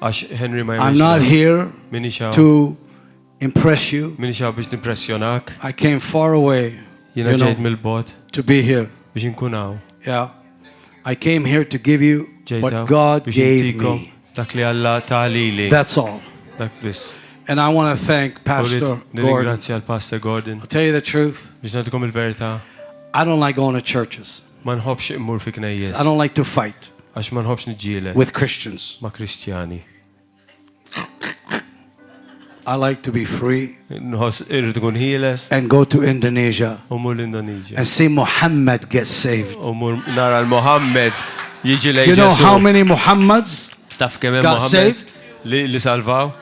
I'm not here to impress you. Minixaw biex nimpressjonak. I came far away, Jina ġejt mill-bot. to be here. Biex nkunaw. Yeah. I came here to give you what God gave me. Dak li Alla ta'lili. That's all. Dak bis. And I want to thank Pastor Gordon. Nirringrazzja l-Pastor Gordon. I'll tell you the truth. Biex nagħtikom il-verità. I don't like going to churches. Ma nħobbx immur fi knejjes. I don't like to fight Għax ma nħobbx niġġieled with Christians. ma' Kristjani. I like to be free Nħoss irrid ikun ħieles and go to Indonesia u mur l-Indonezja. and see Muhammad get saved. U mur nara l-Muhammed jiġi lejn You know how many Muhammads Taf kemm hemm got Muhammed saved? li salvaw?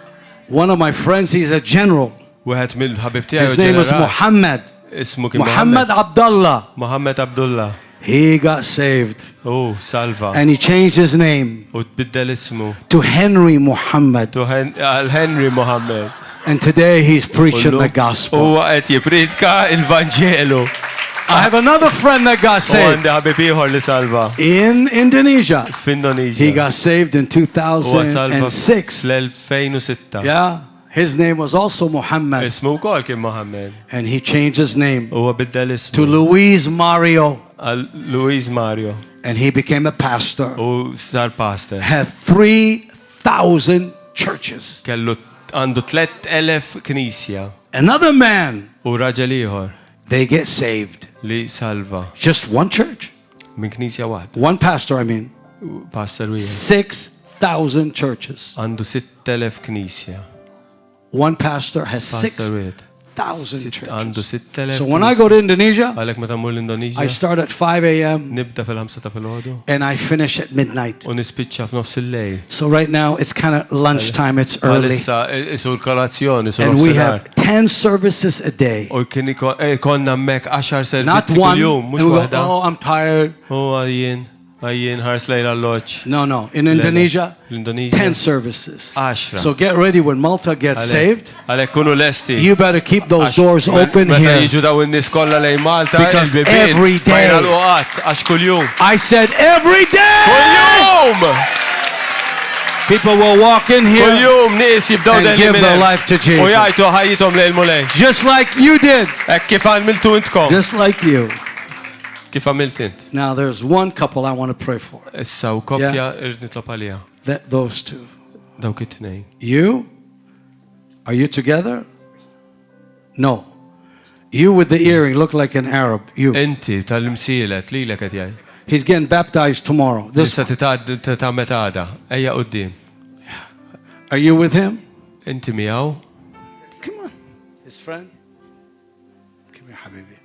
One of my friends, he's a general. Wieħed mill-ħabib tiegħi His name is Muhammad. Ismu kien Muhammad Abdullah. Muhammad Abdullah. He got saved. Oh, salva. And he changed his name U tbiddel ismu. to Henry Muhammad. Henry Muhammad. And today he's preaching the gospel. U qed jipridka il-Vanġelu. I have another friend that got saved. Għandi ħabib ieħor li salva. In Indonesia. F'Indonesia. He got saved in Huwa salva 2006. fl-2006. Yeah. His name was also Muhammad. Ismu wkoll kien Muhammad. And he changed his name Huwa biddel ismu. to Luis Mario. Luis Mario. And he became a pastor. U sar pastor. Had 3,000 churches. Kellu għandu 3,000 knisja. Another man, U raġel ieħor they get saved. li salva. Just one church. Min knisja waħda. One pastor, I mean. Pastor wieħed. 6,000 churches. Għandu 6,000 knisja. One pastor has Pastor wieħed. 6,000 Għandu churches. 6,000. So when I go to Indonesia, Għalek meta mmur l-Indonezja. I start at 5 a.m. Nibda fil-5 ta' filgħodu. and I finish at midnight. U nispiċċa f'nofs il-lejl. So right now it's kind of lunchtime, it's early. Għalissa isu l-kolazzjoni, isu And we nofsinhar. have 10 services a day. U kien konna mek 10 Not servizzi one. kull-jum, And mhux we go, waħda. oh, I'm tired. U għajjien ħars lejla l-loġġ. No. In Indonesia, L-Indonezja. 10 services. 10. So get ready when Malta gets saved. Għalek kunu lesti. You better keep those doors open Meta here. jiġu daw in-nies kollha lejn Malta, Because il-bibien every day- ma jnalqu għadd, kull-jum. I said every day. Kull-jum! People will walk in here Kull-jum nies jibdaw and give their life to U Jesus. jgħajtu ħajjithom lejn mulej. Just like you did. Hekk kif għamiltu intkom. Just like you. Kif għamilt int. Now there's one couple I want to pray for. Issa u koppja irid nitlob għaliha. Those two. Dawk it-tnejn. You? Are you together? No. You with the earring look like an Arab. You. Inti tal-imsielet lilek qed jgħid. He's getting baptized tomorrow. Issa titgħammet għada. Ejja quddiem. Are you with him? Inti miegħu? Come on. His friend? Come here, Habibi.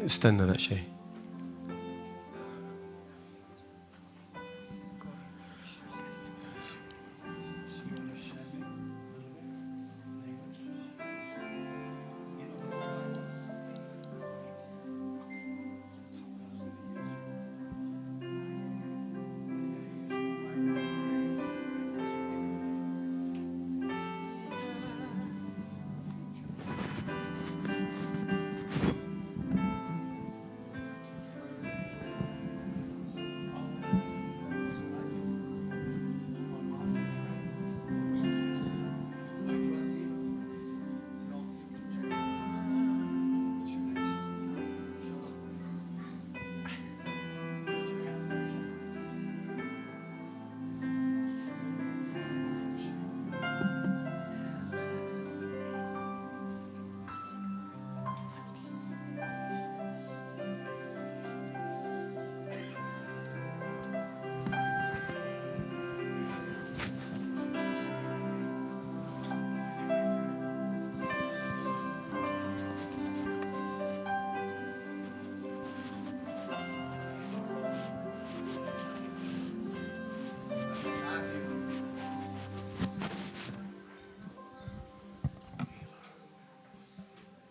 Istenna daqsxejn.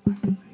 Thank you.